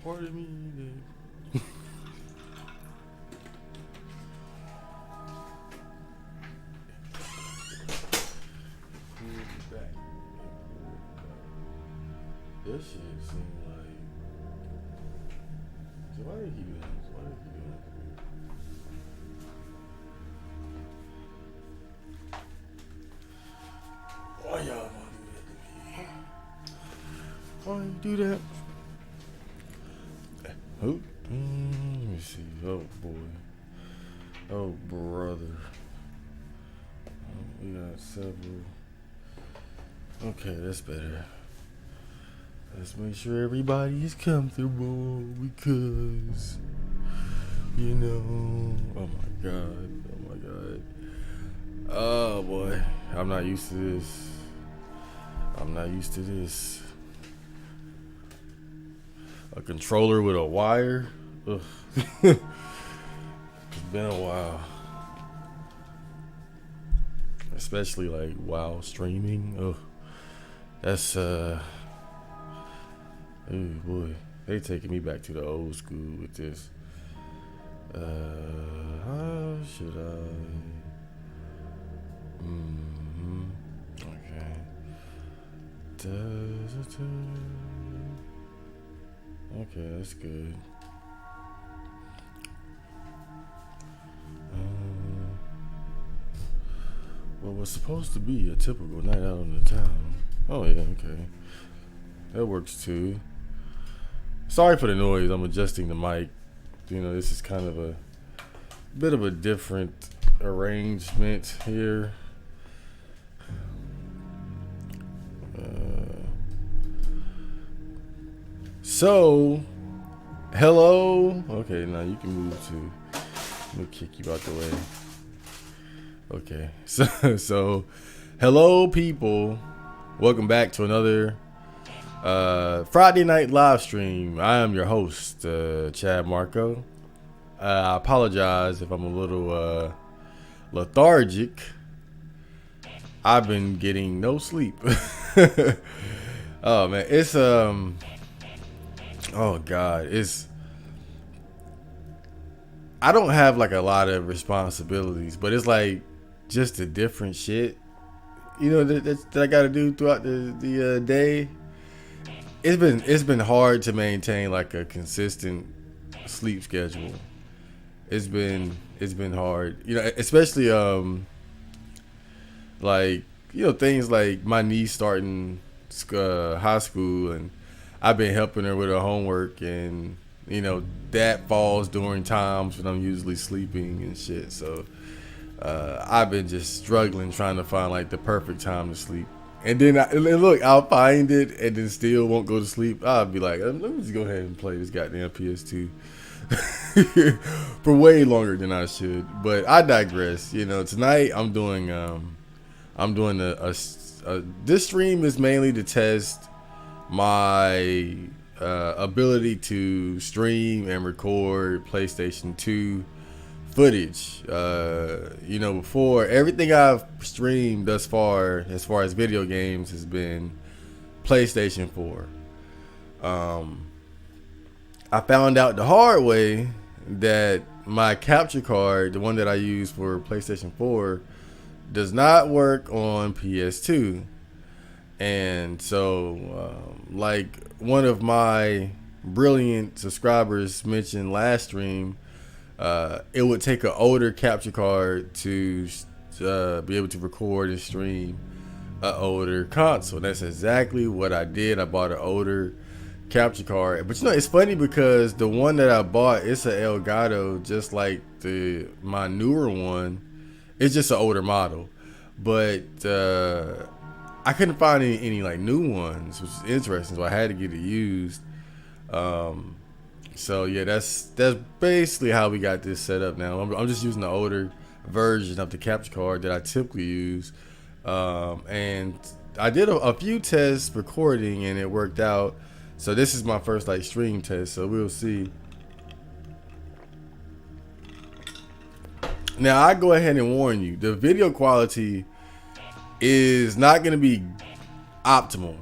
part of me that this shit seemed like. So why did he do that? Why did he do that? Why y'all gonna do that to me? Why you do that? Oh, let me see. Oh boy. Oh brother. We got several. Okay, that's better. Let's make sure everybody is comfortable because, you know, oh my God. Oh boy, I'm not used to this. A controller with a wire? Ugh. It's been a while. Especially like while streaming. Ugh. That's oh boy, they taking me back to the old school with this. How should I? Okay. Okay, that's good. Well, what's supposed to be a typical night out in the town. Oh yeah, okay. That works too. Sorry for the noise. I'm adjusting the mic. You know, this is kind of a bit of a different arrangement here. So, hello. Okay, now you can move to. Let me kick you out the way. Okay, so hello, people. Welcome back to another Friday night live stream. I am your host, Chad Marco. I apologize if I'm a little lethargic. I've been getting no sleep. Oh man, it's oh God, it's. I don't have like a lot of responsibilities, but it's like just the different shit, you know, that I got to do throughout the day. It's been hard to maintain like a consistent sleep schedule. It's been hard, you know, especially like, you know, things like my niece starting high school, and I've been helping her with her homework, and you know that falls during times when I'm usually sleeping and shit. So I've been just struggling trying to find like the perfect time to sleep. And then I'll find it and then still won't go to sleep. I'll be like, let me just go ahead and play this goddamn PS2 for way longer than I should. But I digress. You know, tonight I'm doing this stream is mainly to test my ability to stream and record PlayStation 2 footage. You know, before, everything I've streamed thus far as video games has been PlayStation 4. I found out the hard way that my capture card, the one that I use for PlayStation 4, does not work on PS2. And so like one of my brilliant subscribers mentioned last stream, it would take an older capture card to be able to record and stream an older console. That's exactly what I did. I bought an older capture card. But you know, it's funny because the one that I bought, it's an Elgato, just like my newer one. It's just an older model. But I couldn't find any like new ones, which is interesting. So I had to get it used. So yeah, that's basically how we got this set up now. I'm just using the older version of the capture card that I typically use, and I did a few tests recording and it worked out. So this is my first like stream test, so we'll see. Now I go ahead and warn you, the video quality is not going to be optimal.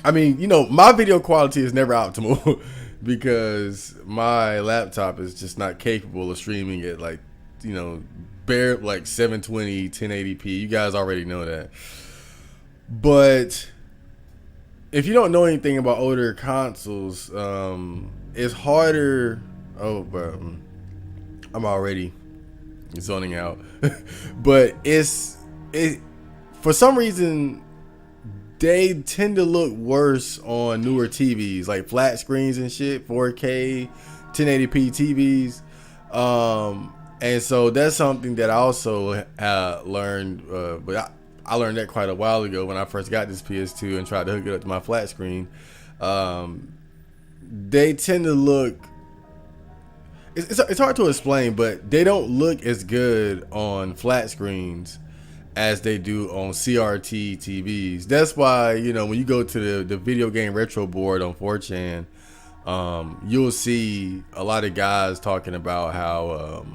I mean, you know, my video quality is never optimal because my laptop is just not capable of streaming at like, you know, bare like 720, 1080p. You guys already know that. But if you don't know anything about older consoles, it's harder. Oh, but I'm already zoning out. But it for some reason they tend to look worse on newer TVs, like flat screens and shit, 4K, 1080p TVs. And so that's something that I also learned, but I learned that quite a while ago when I first got this PS2 and tried to hook it up to my flat screen. They tend to look, it's hard to explain, but they don't look as good on flat screens as they do on CRT TVs. That's why, you know, when you go to the video game retro board on 4chan, you'll see a lot of guys talking about how,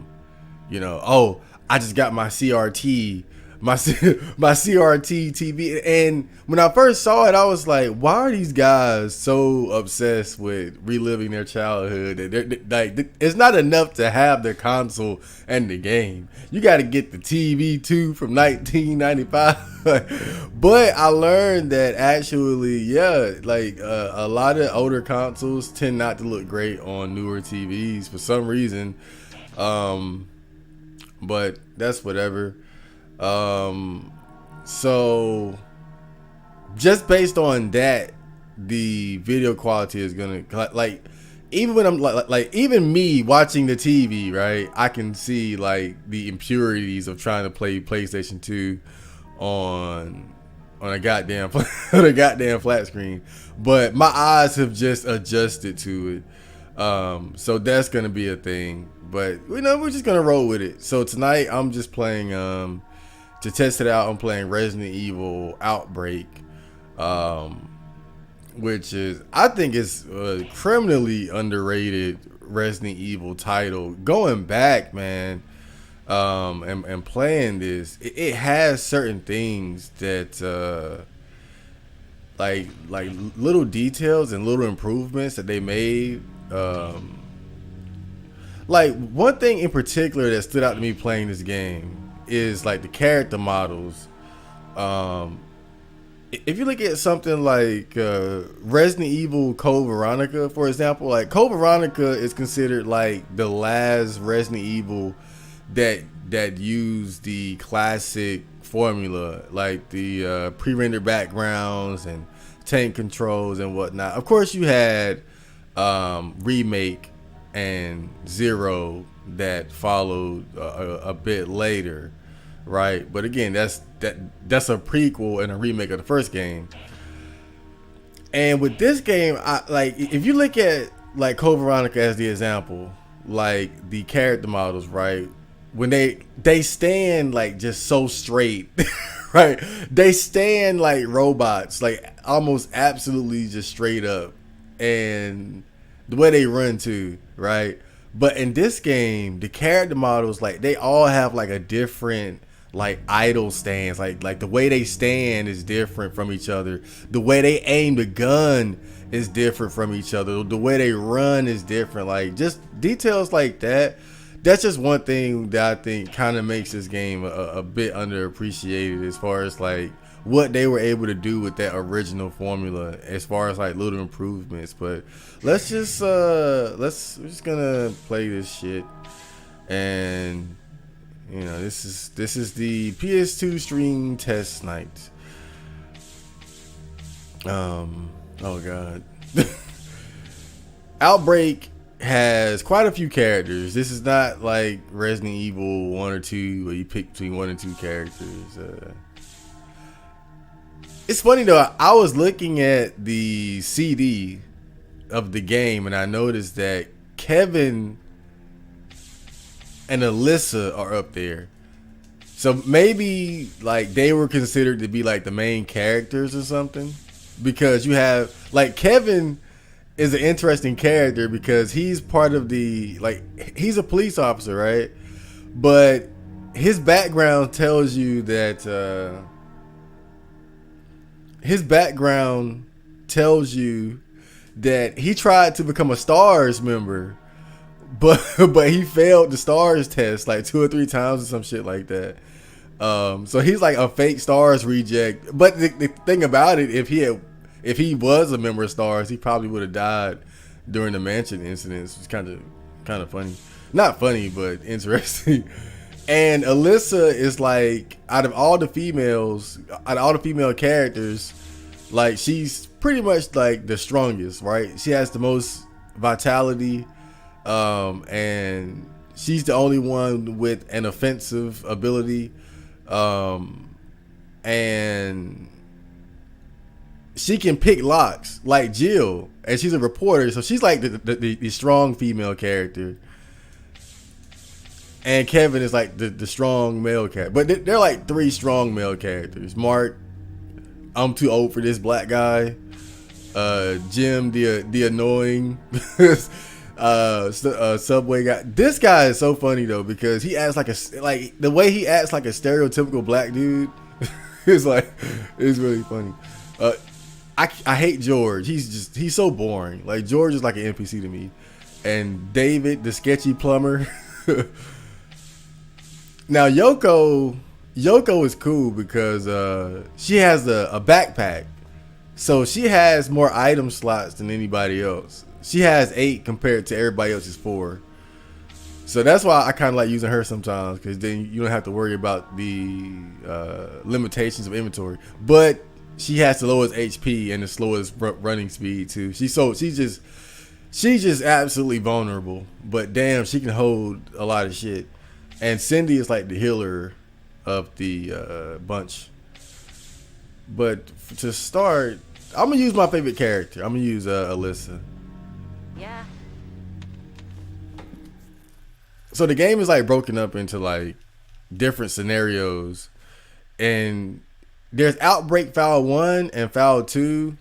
you know, oh, I just got my CRT, my CRT TV. And when I first saw it, I was like, why are these guys so obsessed with reliving their childhood? They're like, it's not enough to have the console and the game. You got to get the TV too from 1995. But I learned that actually, yeah, like a lot of older consoles tend not to look great on newer TVs for some reason. But that's whatever. So just based on that, the video quality is gonna, like, even when I'm like even me watching the TV, right, I can see like the impurities of trying to play PlayStation 2 on a goddamn on a goddamn flat screen. But my eyes have just adjusted to it. So that's gonna be a thing. But you know, we're just gonna roll with it. So tonight I'm just playing to test it out. I'm playing Resident Evil Outbreak, which is, I think, is a criminally underrated Resident Evil title. Going back, man, and playing this, it has certain things that like little details and little improvements that they made. Like, one thing in particular that stood out to me playing this game is like the character models. If you look at something like Resident Evil Code Veronica, for example, like Code Veronica is considered like the last Resident Evil that used the classic formula, like the pre-rendered backgrounds and tank controls and whatnot. Of course, you had Remake and Zero that followed a bit later, right? But again, that's a prequel and a remake of the first game. And with this game, like, if you look at like Code Veronica as the example, like the character models, right, when they stand like just so straight, right? They stand like robots, like almost absolutely just straight up, and the way they run too, right? But in this game, the character models, like, they all have like a different like idle stance. Like the way they stand is different from each other. The way they aim the gun is different from each other. The way they run is different. Like, just details like that. That's just one thing that I think kind of makes this game a bit underappreciated as far as like what they were able to do with that original formula as far as like little improvements. But we're just gonna play this shit, and you know, this is the PS2 stream test night. Oh god. Outbreak has quite a few characters. This is not like Resident Evil 1 or 2 where you pick between 1 and 2 characters. It's funny though, I was looking at the CD of the game and I noticed that Kevin and Alyssa are up there. So maybe like they were considered to be like the main characters or something, because you have like Kevin is an interesting character because he's part of the, like, he's a police officer, right? But his background tells you that his background tells you that he tried to become a Stars member, but he failed the Stars test like 2 or 3 times or some shit like that. So he's like a fake Stars reject. But the thing about it, if he was a member of Stars, he probably would have died during the mansion incidents. It's kind of funny, not funny, but interesting. And Alyssa is like, out of all the female characters, like she's pretty much like the strongest, right? She has the most vitality, and she's the only one with an offensive ability, and she can pick locks like Jill, and she's a reporter, so she's like the strong female character. And Kevin is like the strong male character. But they're like 3 strong male characters. Mark, I'm too old for this black guy. Jim, the annoying subway guy. This guy is so funny though, because he acts like the way he acts like a stereotypical black dude is really funny. I hate George. He's so boring. Like George is like an NPC to me. And David, the sketchy plumber. Now Yoko is cool because she has a backpack, so she has more item slots than anybody else. She has 8 compared to everybody else's 4. So that's why I kind of like using her sometimes, because then you don't have to worry about the limitations of inventory. But she has the lowest HP and the slowest running speed too. She's just absolutely vulnerable. But damn, she can hold a lot of shit. And Cindy is like the healer of the bunch. But to start, I'm going to use my favorite character. I'm going to use Alyssa. Yeah. So the game is like broken up into like different scenarios. And there's Outbreak Foul 1 and Foul 2.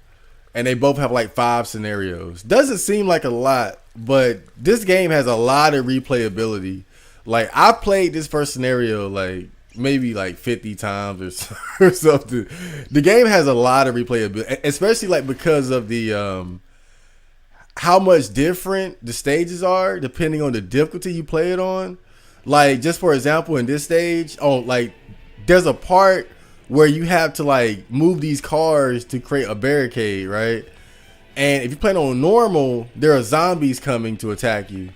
And they both have like 5 scenarios. Doesn't seem like a lot, but this game has a lot of replayability. Like, I played this first scenario like maybe like 50 times or something. The game has a lot of replayability, especially like because of the how much different the stages are depending on the difficulty you play it on. Like, just for example, in this stage, there's a part where you have to like move these cars to create a barricade, right? And if you play on normal, there are zombies coming to attack you.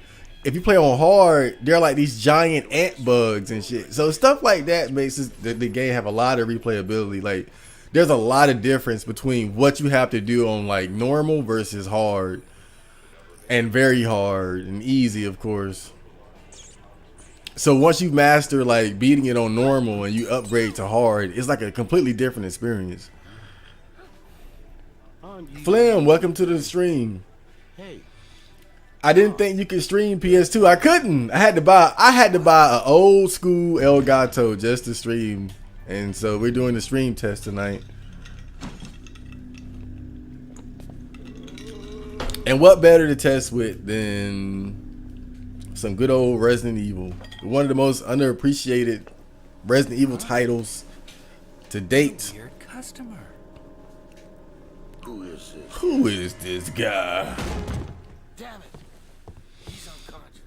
If you play on hard, they're like these giant ant bugs and shit. So stuff like that makes the game have a lot of replayability. Like, there's a lot of difference between what you have to do on like normal versus hard, and very hard and easy, of course. So once you master like beating it on normal and you upgrade to hard, it's like a completely different experience. Flim, welcome to the stream. Hey. I didn't think you could stream PS2. I couldn't. I had to buy an old school Elgato just to stream. And so we're doing the stream test tonight. And what better to test with than some good old Resident Evil. One of the most underappreciated Resident Evil titles to date. Weird customer. Who is this guy? Damn it. He's unconscious.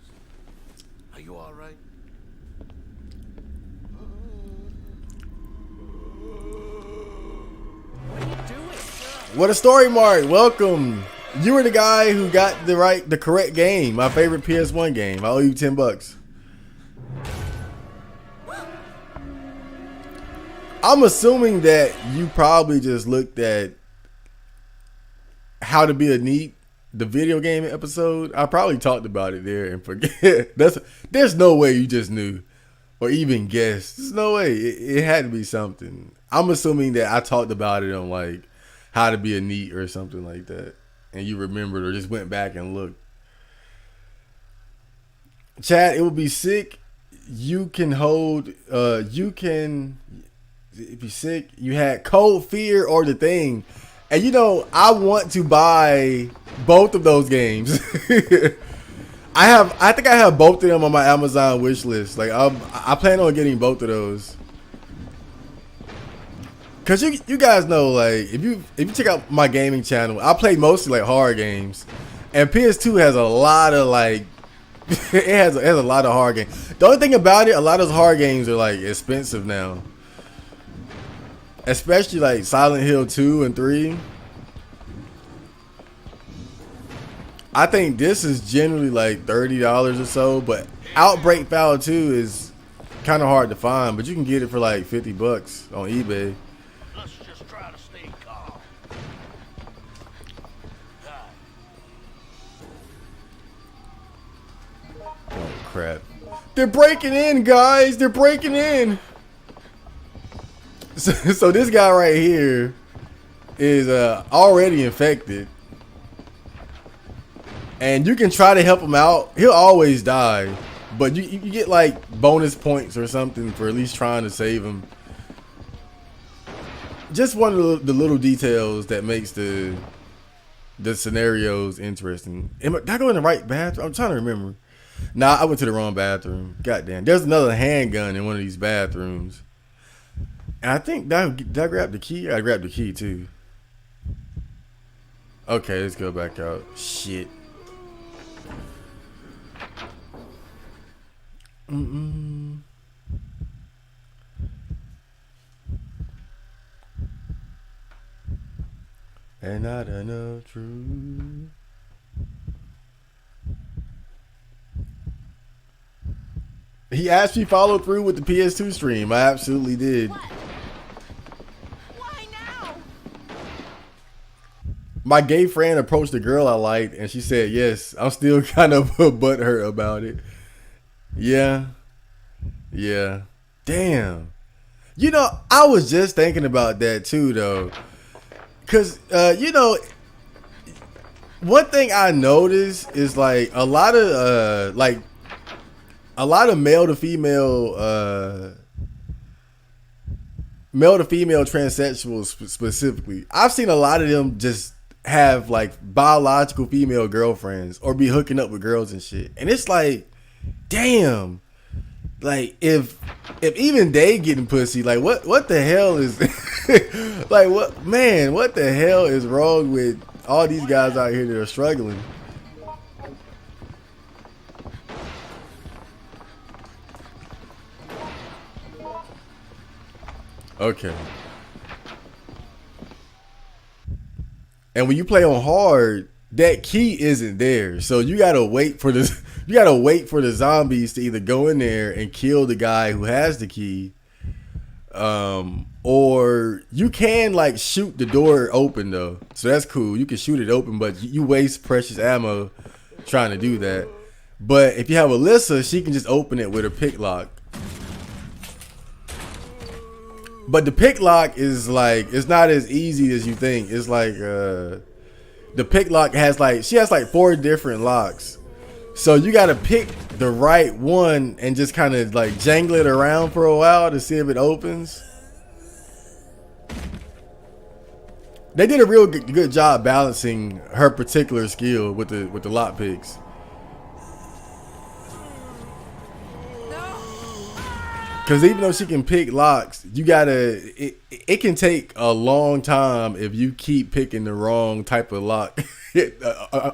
Are you all right? What are you doing? What a story, Mark. Welcome. You were the guy who got the correct game. My favorite PS1 game. I owe you $10. I'm assuming that you probably just looked at How to Be a Neat, the video game episode. I probably talked about it there and forget. There's no way you just knew or even guessed. There's no way. It had to be something. I'm assuming that I talked about it on like How to Be a Neat or something like that, and you remembered or just went back and looked. Chad, it would be sick. You can hold. If you're sick, you had Cold Fear or The Thing. And you know, I want to buy both of those games. I think I have both of them on my Amazon wish list. Like I plan on getting both of those. Cause you guys know, like, if you check out my gaming channel, I play mostly like hard games, and PS2 has a lot of like it has a lot of hard games. The only thing about it, a lot of those hard games are like expensive now, especially like Silent Hill 2 and 3. I think this is generally like $30 or so, but Outbreak Foul 2 is kind of hard to find, but you can get it for like $50 on eBay. Let's just try to stay calm. Oh crap! They're breaking in, guys. They're breaking in. So this guy right here is already infected, and you can try to help him out. He'll always die, but you get like bonus points or something for at least trying to save him. Just one of the little details that makes the scenarios interesting. Did I go in the right bathroom? I'm trying to remember. Nah, I went to the wrong bathroom. Goddamn. There's another handgun in one of these bathrooms. And I think, did I grab the key? I grabbed the key too. Okay, let's go back out. Shit. And not enough truth. He actually followed through with the PS2 stream. I absolutely did. What? Why now? My gay friend approached the girl I liked, and she said yes. I'm still kind of butthurt about it. Yeah. Damn. You know, I was just thinking about that too, though. Because, you know, one thing I noticed is like a lot of male to female transsexuals specifically. I've seen a lot of them just have like biological female girlfriends or be hooking up with girls and shit. And it's like, damn, like if even they getting pussy, like what the hell is like what the hell is wrong with all these guys out here that are struggling? Okay. And when you play on hard, that key isn't there. So you gotta wait for this. You gotta wait for the zombies to either go in there and kill the guy who has the key, or you can like shoot the door open though. So that's cool. You can shoot it open, but you waste precious ammo trying to do that. But if you have Alyssa, she can just open it with her pick lock. But the pick lock is like, it's not as easy as you think. It's like the pick lock has like, she has like 4 different locks. So you got to pick the right one and just kind of like jangle it around for a while to see if it opens. They did a real good job balancing her particular skill with the lock picks. Because even though she can pick locks, you gotta, it can take a long time if you keep picking the wrong type of lock,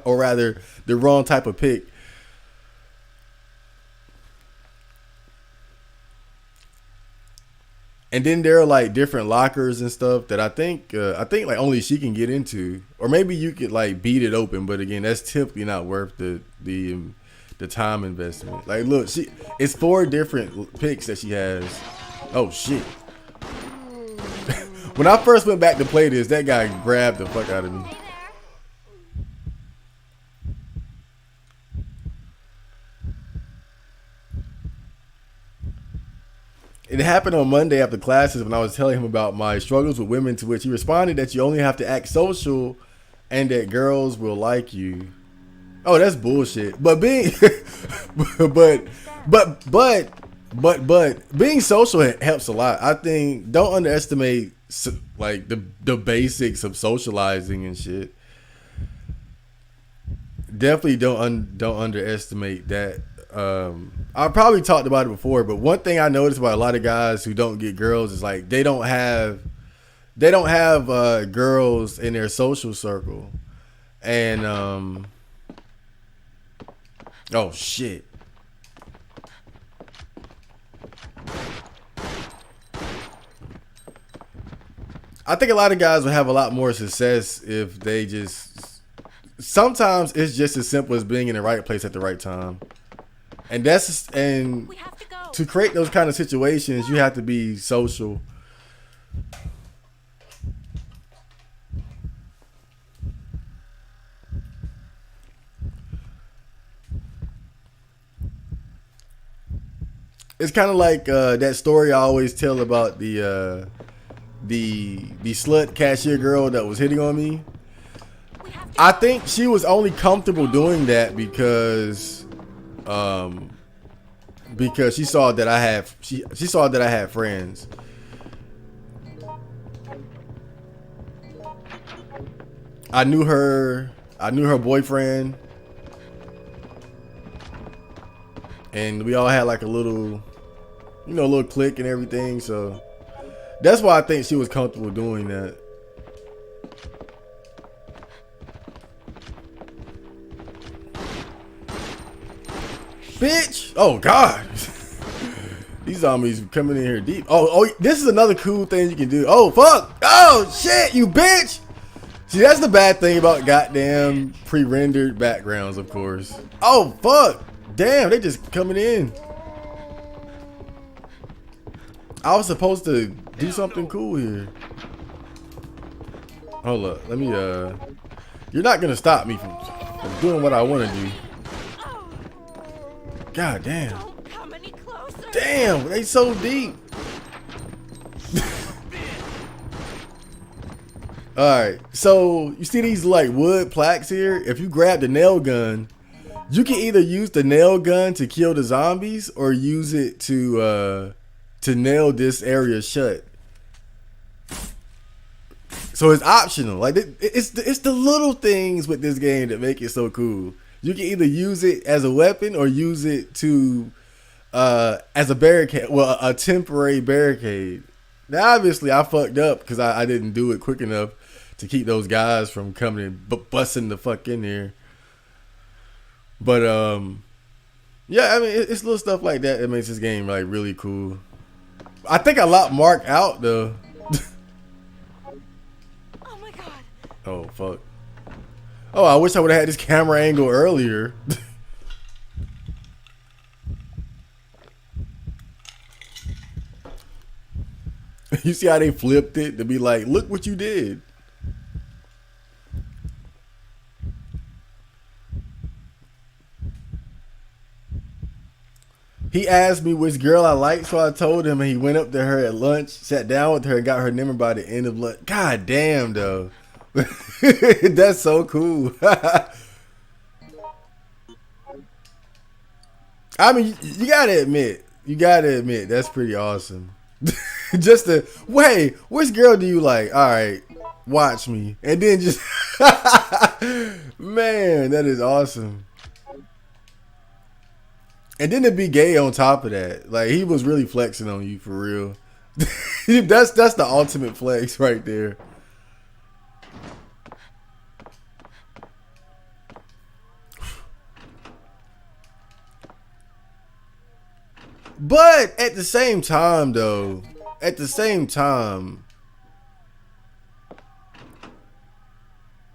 or rather the wrong type of pick. And then there are like different lockers and stuff that I think like only she can get into, or maybe you could like beat it open. But again, that's typically not worth the time investment. Like, look, it's 4 different picks that she has. Oh shit! When I first went back to play this, that guy grabbed the fuck out of me. It happened on Monday after classes when I was telling him about my struggles with women, to which he responded that you only have to act social and that girls will like you. Oh, that's bullshit. But being but being social helps a lot. I think don't underestimate like the basics of socializing and shit. Definitely don't underestimate that. I probably talked about it before, but one thing I noticed about a lot of guys who don't get girls is like they don't have they don't have girls in their social circle, and oh shit. I think a lot of guys would have a lot more success if they just. Sometimes it's just as simple as being in the right place at the right time, and We have to go. to create those kind of situations, you have to be social. It's kind of like that story I always tell about the slut cashier girl that was hitting on me. We have to I think she was only comfortable doing that because she saw that I have she saw that I had friends. I knew her boyfriend, and we all had like a little, little clique and everything. So that's why I think she was comfortable doing that. Bitch! Oh God! These zombies coming in here deep. Oh, this is another cool thing you can do. Oh fuck! Oh shit! You bitch! See, that's the bad thing about goddamn pre-rendered backgrounds, of course. Oh fuck! Damn, they just coming in. I was supposed to do something cool here. Hold up, let me. You're not gonna stop me from doing what I want to do. God damn. Don't come any closer. Damn, they so deep. Alright, so you see these like wood plaques here? If you grab the nail gun, you can either use the nail gun to kill the zombies or use it to nail this area shut. So it's optional. Like it's the little things with this game that make it so cool. You can either use it as a weapon or use it to as a barricade, well, a temporary barricade. Now, obviously, I fucked up because I didn't do it quick enough to keep those guys from coming and busting the fuck in there. But yeah, I mean, it's little stuff like that that makes this game like really cool. I think I locked Mark out though. Oh my god. Oh fuck. Oh, I wish I would have had this camera angle earlier. You see how they flipped it to be like, look what you did. He asked me which girl I liked, so I told him, and he went up to her at lunch, sat down with her, and got her number by the end of lunch. God damn, though. That's so cool. I mean, you gotta admit, that's pretty awesome. Just to, wait, which girl do you like? All right, watch me. And then just, man, that is awesome. And then to be gay on top of that, like he was really flexing on you for real. That's the ultimate flex right there. But at the same time, though,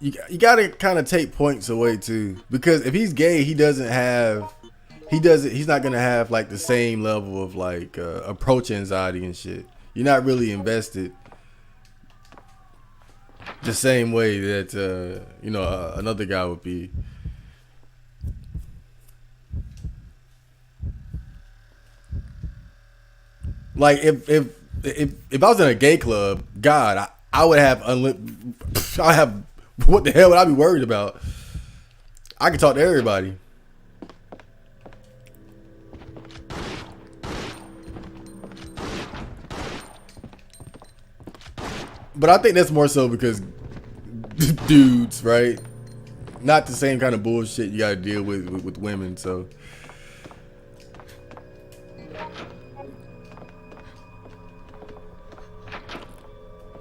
you gotta kind of take points away too, because if he's gay, he's not gonna have like the same level of like approach anxiety and shit. You're not really invested the same way that another guy would be. Like if I was in a gay club, God, I would have what the hell would I be worried about? I could talk to everybody. But I think that's more so because dudes, right? Not the same kind of bullshit you gotta deal with women, so.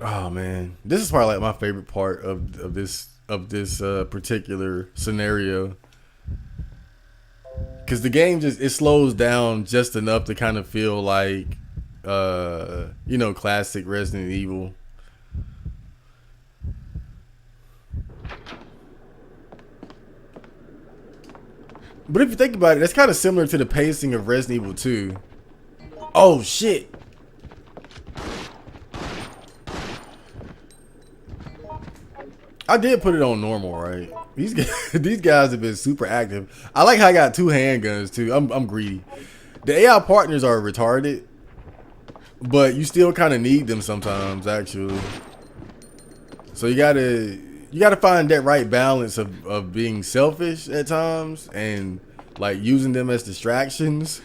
Oh man, this is probably like my favorite part of this particular scenario, because the game just it slows down just enough to kind of feel like classic Resident Evil. But if you think about it, that's kind of similar to the pacing of Resident Evil 2. Oh shit. I did put it on normal, right? These guys have been super active. I like how I got 2 handguns too. I'm greedy. The AI partners are retarded, but you still kind of need them sometimes, actually. So you gotta find that right balance of being selfish at times and like using them as distractions,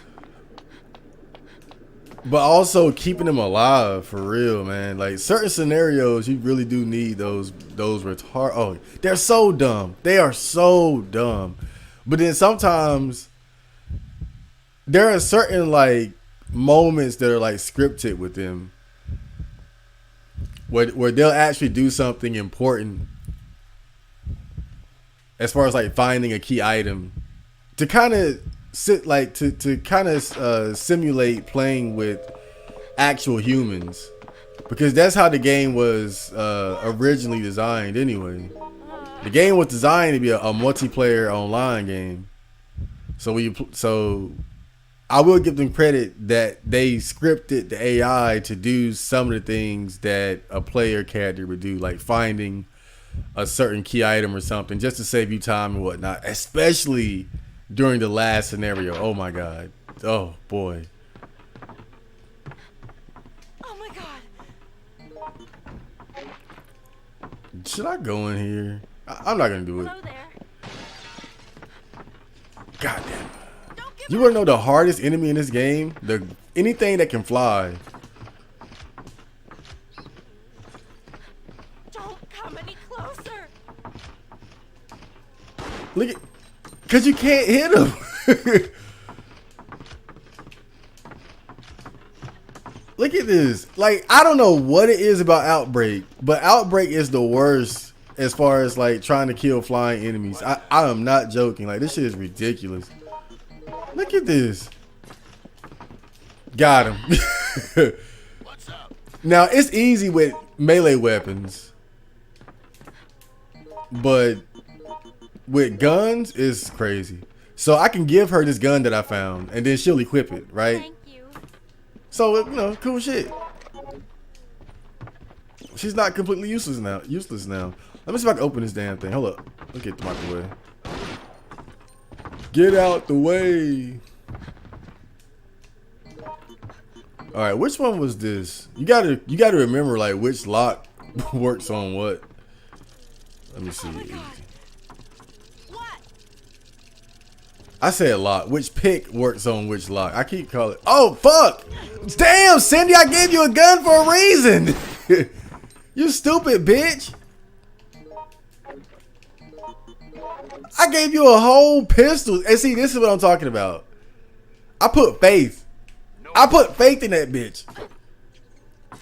but also keeping them alive for real, man. Like certain scenarios, you really do need those retard. Oh, they're so dumb. They are so dumb. But then sometimes there are certain like moments that are like scripted with them, where they'll actually do something important, as far as like finding a key item, to kind of simulate playing with actual humans, because that's how the game was originally designed anyway. The game was designed to be a multiplayer online game. So I will give them credit that they scripted the AI to do some of the things that a player character would do, like finding a certain key item or something, just to save you time and whatnot, especially during the last scenario. Oh my god. Oh boy. Oh my god. Should I go in here? I'm not gonna do it. Hello there. God damn. Don't give You wanna know the hardest enemy in this game? Anything that can fly. Don't come any closer. Look at, cause you can't hit him. Look at this. Like, I don't know what it is about Outbreak, but Outbreak is the worst as far as like trying to kill flying enemies. I am not joking. Like, this shit is ridiculous. Look at this. Got him. What's up? Now, it's easy with melee weapons, but with guns, it's crazy. So I can give her this gun that I found, and then she'll equip it, right? Thank you. So, cool shit. She's not completely useless now. Let me see if I can open this damn thing. Hold up. Let me get them out the way. Get out the way. All right, which one was this? You gotta remember like which lock works on what. Let me see. Oh my god. What? I said lock. Which pick works on which lock? I keep calling. Oh fuck! Damn, Cindy, I gave you a gun for a reason. You stupid bitch. I gave you a whole pistol. And see, this is what I'm talking about. I put faith. I put faith in that bitch.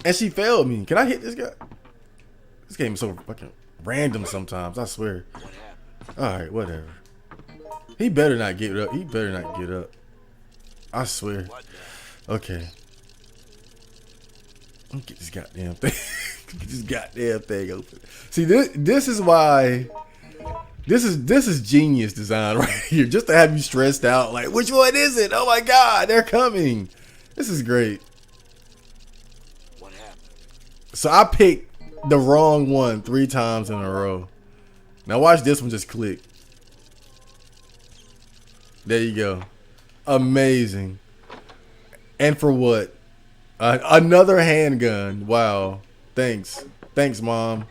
And she failed me. Can I hit this guy? This game is so fucking random sometimes, I swear. Alright, whatever. He better not get up. He better not get up. I swear. Okay. Let me get this goddamn thing. Get this goddamn thing open. See, this is why. This is genius design right here. Just to have you stressed out. Like, which one is it? Oh my god, they're coming. This is great. What happened? So I picked the wrong one 3 times in a row. Now watch this one just click. There you go. Amazing. And for what? Another handgun. Wow. Thanks. Thanks, Mom.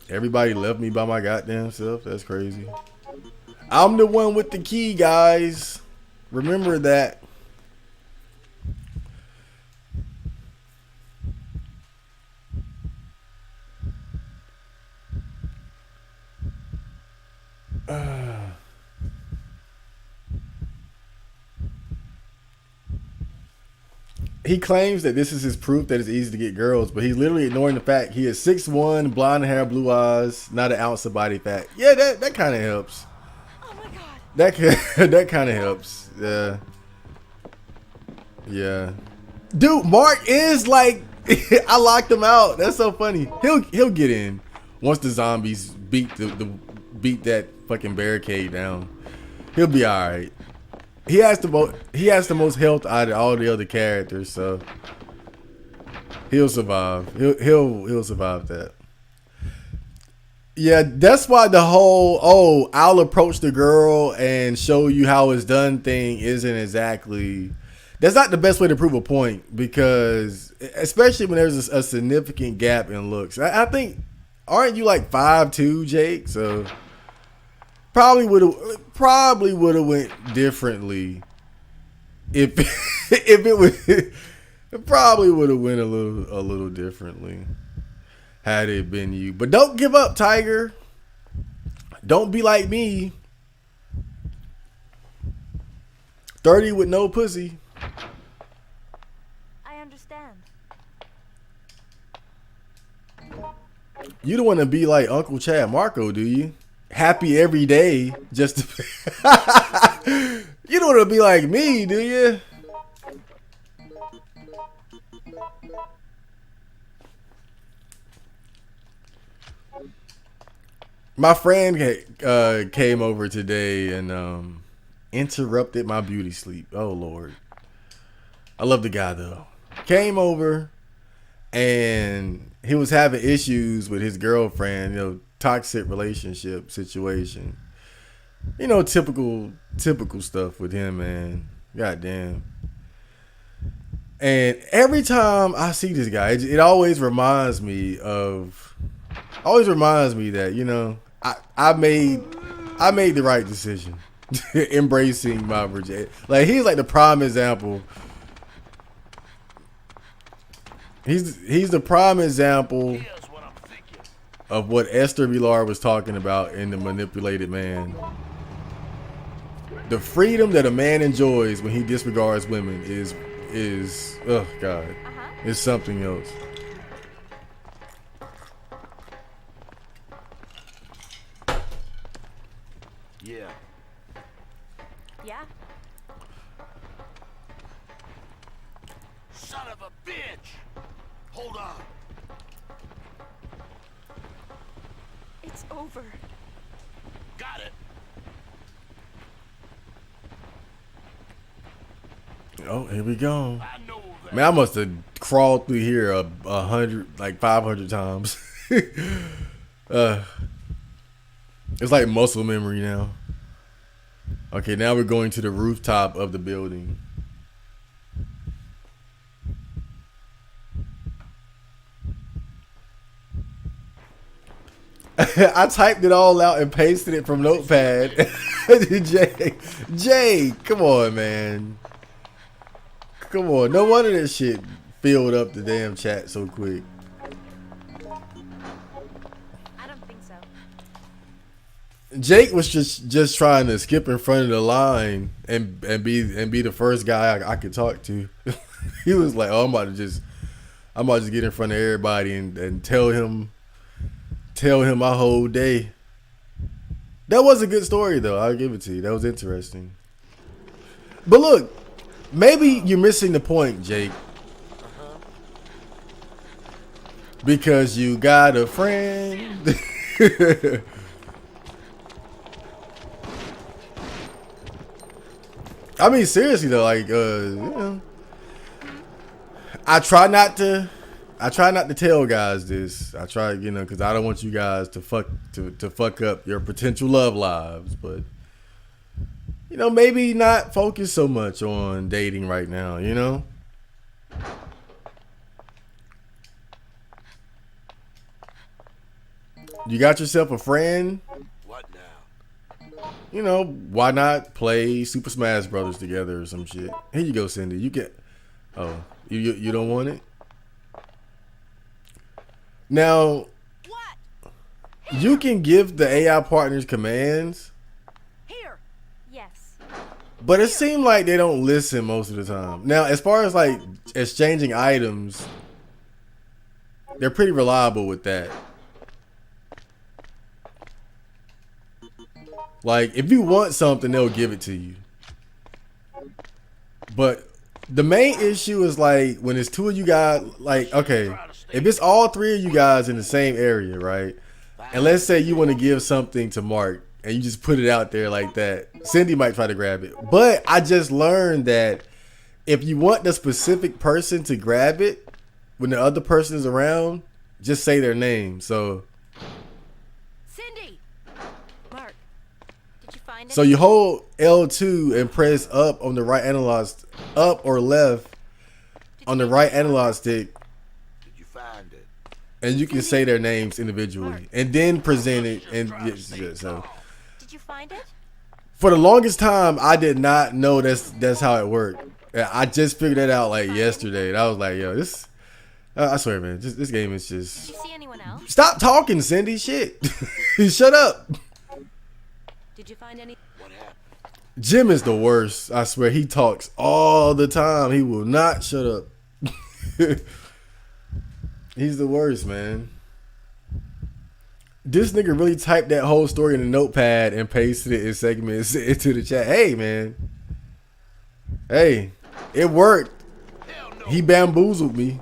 Everybody left me by my goddamn self. That's crazy. I'm the one with the key, guys. Remember that. he claims that this is his proof that it's easy to get girls, but he's literally ignoring the fact he is 6'1", blonde hair, blue eyes, not an ounce of body fat. Yeah, that kind of helps. Oh my god. That kind of helps. Yeah. Yeah. Dude, Mark is like I locked him out. That's so funny. He'll get in once the zombies beat beat that fucking barricade down. He'll be all right. He has the most health out of all the other characters, so he'll survive. He'll survive that. Yeah, that's why the whole I'll approach the girl and show you how it's done thing isn't exactly. That's not the best way to prove a point, because especially when there's a significant gap in looks. I think, aren't you like 5'2", Jake? So probably would have went differently if if it was. It probably would have went a little differently had it been you. But don't give up, Tiger. Don't be like me. 30 with no pussy. I understand. You don't want to be like Uncle Chad Marco, do you? Happy every day, just to you don't want to be like me, do you? My friend came over today and interrupted my beauty sleep. Oh Lord, I love the guy though. Came over and he was having issues with his girlfriend. You know, toxic relationship situation. You know, typical stuff with him, man. Goddamn. And every time I see this guy, it always reminds me that, you know, I made the right decision, embracing my virginity. Like, he's like the prime example. He's the prime example of what Esther Villar was talking about in The Manipulated Man. The freedom that a man enjoys when he disregards women is oh God, is something else. Yeah. Yeah? Son of a bitch! Hold on. It's over. Got it. Oh, here we go. I know that. Man, I must have crawled through here 100, like 500 times. It's like muscle memory now. Okay, now we're going to the rooftop of the building. I typed it all out and pasted it from Notepad. Jay, come on, man. Come on. No wonder this shit filled up the damn chat so quick. I don't think so. Jake was just trying to skip in front of the line and be the first guy I could talk to. He was like, "Oh, I'm about to just get in front of everybody and tell him my whole day." That was a good story though. I'll give it to you. That was interesting. But look, maybe you're missing the point, Jake. Because you got a friend. I mean, seriously though, like, you know, I try not to tell guys this. I try, you know, because I don't want you guys to fuck up your potential love lives. But, you know, maybe not focus so much on dating right now, you know? You got yourself a friend. What now? You know, why not play Super Smash Brothers together or some shit? Here you go, Cindy. You get. Oh, you don't want it? Now, What? you can give the AI partners commands, Here. Yes. But it seemed like they don't listen most of the time. Now, as far as like exchanging items, they're pretty reliable with that. Like, if you want something, they'll give it to you. But the main issue is like when it's two of you guys, like, okay, if it's all three of you guys in the same area, right? And let's say you want to give something to Mark and you just put it out there like that, Cindy might try to grab it. But I just learned that if you want the specific person to grab it when the other person is around, just say their name. So Cindy! Mark, did you find it? So you hold L2 and press up on the right analog, up or left on the right analog stick, Did you find it? and you can say their names individually, and then present it. And so, Did you find it? for the longest time, I did not know that's how it worked. I just figured that out like yesterday, and I was like, "Yo, this." I swear, man, this game is Did just. you see anyone else? Stop talking, Cindy. Shit, shut up. Did you find any? What happened? Jim is the worst. I swear, he talks all the time. He will not shut up. He's the worst, man. This nigga really typed that whole story in a notepad and pasted it in segments into the chat. Hey, man. Hey, it worked. Hell no. He bamboozled me.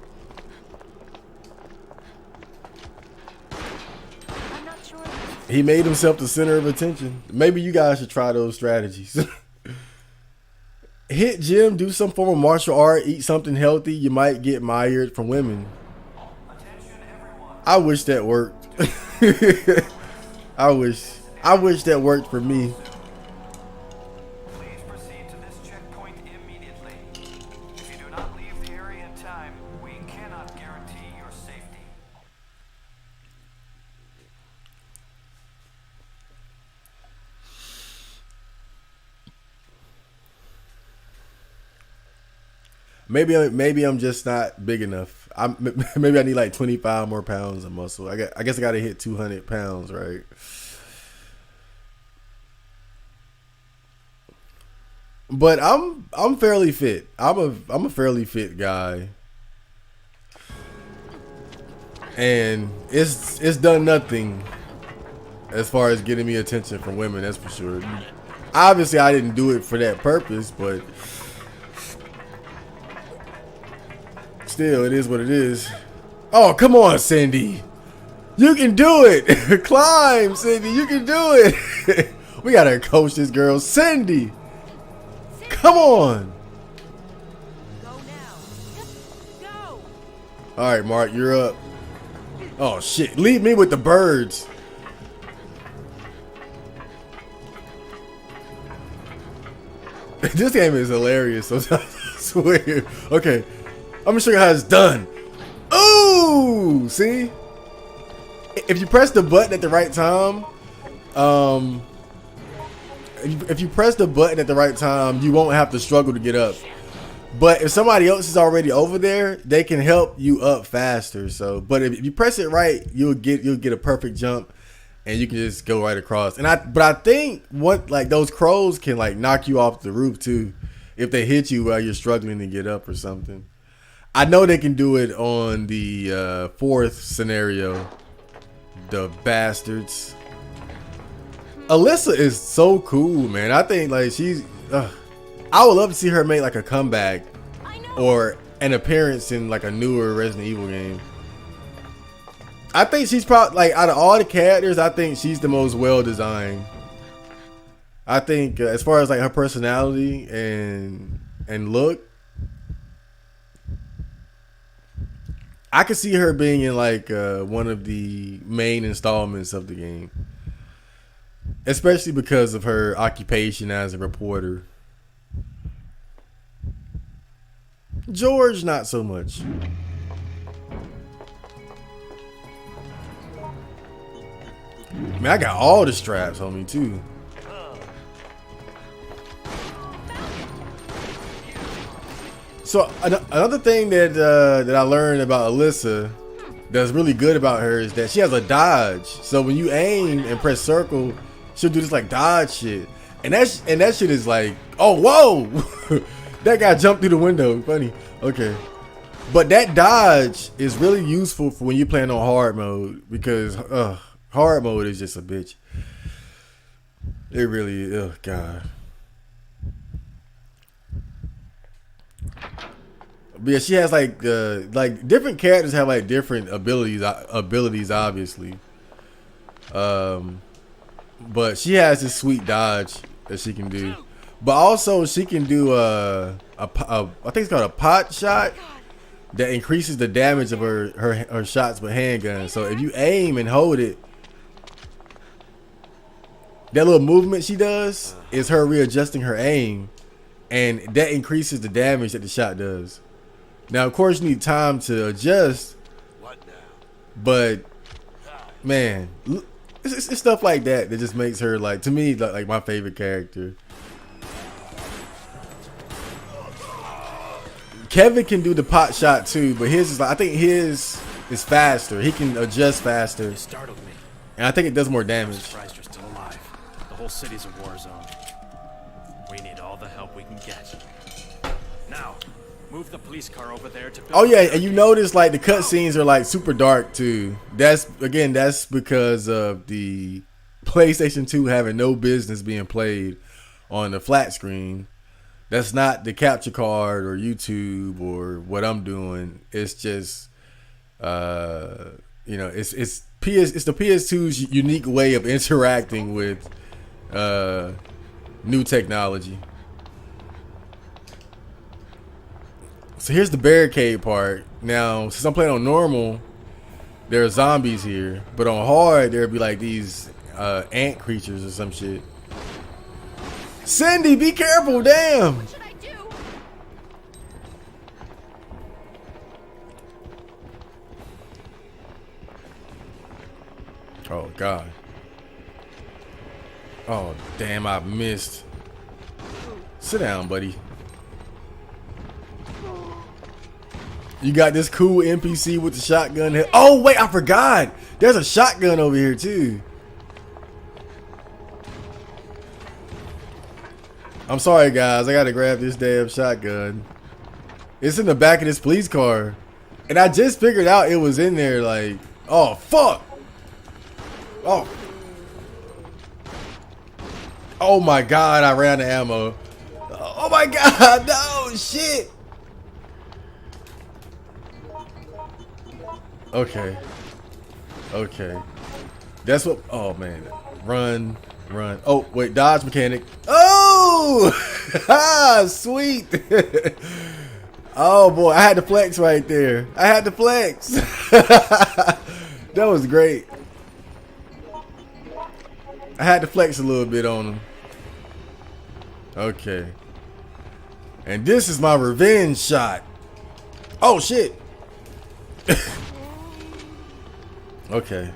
I'm not sure. He made himself the center of attention. Maybe you guys should try those strategies. Hit gym, do some form of martial art, eat something healthy. You might get mired from women. I wish that worked. I wish that worked for me. Please proceed to this checkpoint immediately. If you do not leave the area in time, we cannot guarantee your safety. Maybe I'm just not big enough. Maybe I need like 25 more pounds of muscle. I guess I got to hit 200 pounds, right? But I'm fairly fit. I'm a fairly fit guy, and it's done nothing as far as getting me attention from women. That's for sure. Obviously, I didn't do it for that purpose, but still, it is what it is. Oh, come on, Cindy. You can do it. Climb, Cindy. You can do it. We got to coach this girl, Cindy. Come on. Go now. Go. All right, Mark, you're up. Oh, shit. Leave me with the birds. This game is hilarious sometimes. I swear. Okay. I'm going to show you how it's done. Ooh, see? If you press the button at the right time, if you press the button at the right time, you won't have to struggle to get up. But if somebody else is already over there, they can help you up faster. So, but if you press it right, you'll get a perfect jump, and you can just go right across. And I think like those crows can like knock you off the roof too, if they hit you while you're struggling to get up or something. I know they can do it on the fourth scenario. The bastards. Alyssa is so cool, man. I think like she's. I would love to see her make like a comeback or an appearance in like a newer Resident Evil game. I think she's probably like out of all the characters, I think she's the most well designed. I think as far as like her personality and look, I could see her being in like one of the main installments of the game, especially because of her occupation as a reporter. George, not so much. Man, I got all the straps on me too. So another thing that I learned about Alyssa that's really good about her is that she has a dodge. So when you aim and press circle, she'll do this like dodge shit. And that shit is like, oh whoa, that guy jumped through the window. Funny. Okay, but that dodge is really useful for when you're playing on hard mode because hard mode is just a bitch. It really is. Oh god. But yeah, she has like different characters have like different abilities obviously. But she has this sweet dodge that she can do. But also she can do I think it's called a pot shot that increases the damage of her shots with handguns. So if you aim and hold it, that little movement she does is her readjusting her aim, and that increases the damage that the shot does. Now, of course, you need time to adjust, but man, it's stuff like that that just makes her like, to me, like my favorite character. Kevin can do the pot shot too, but his is like, I think his is faster. He can adjust faster. You startled me. And I think it does more I'm damage. surprised you're still alive. The whole city's a war zone. We need all the help we can get. Now, move the police car over there to build. Oh yeah, and you notice like the cutscenes are like super dark too. That's because of the PlayStation 2 having no business being played on the flat screen. That's not the capture card or YouTube or what I'm doing. It's just it's the PS2's unique way of interacting with new technology. So here's the barricade part. Now, since I'm playing on normal, there are zombies here, but on hard there'd be like these ant creatures or some shit. Cindy, be careful! Damn. What should I do? Oh god. Oh damn, I missed. Sit down, buddy. You got this cool NPC with the shotgun here. Oh wait, I forgot. There's a shotgun over here too. I'm sorry guys, I gotta grab this damn shotgun. It's in the back of this police car. And I just figured out it was in there like, oh fuck. Oh. Oh my god, I ran out of ammo. Oh my god, no shit. Okay. Okay. That's what, oh man. Run. Oh, wait, dodge mechanic. Oh! Ah, sweet. Oh boy, I had to flex right there. I had to flex. That was great. I had to flex a little bit on him. Okay. And this is my revenge shot. Oh shit. Okay.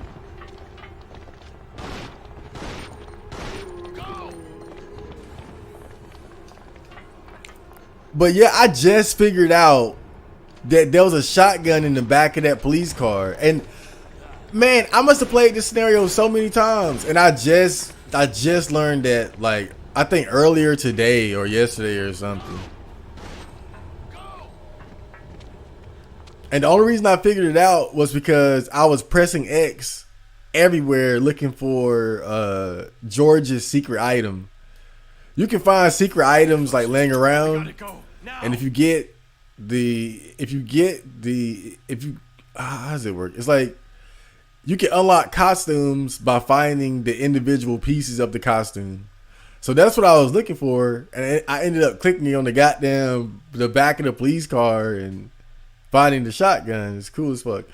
But yeah, I just figured out that there was a shotgun in the back of that police car. And man, I must have played this scenario so many times. And I just learned that, like, I think earlier today or yesterday or something. And the only reason I figured it out was because I was pressing X everywhere looking for George's secret item. You can find secret items like laying around, and if you how does it work? It's like you can unlock costumes by finding the individual pieces of the costume. So that's what I was looking for, and I ended up clicking on the back of the police car and finding the shotgun. It's cool as fuck.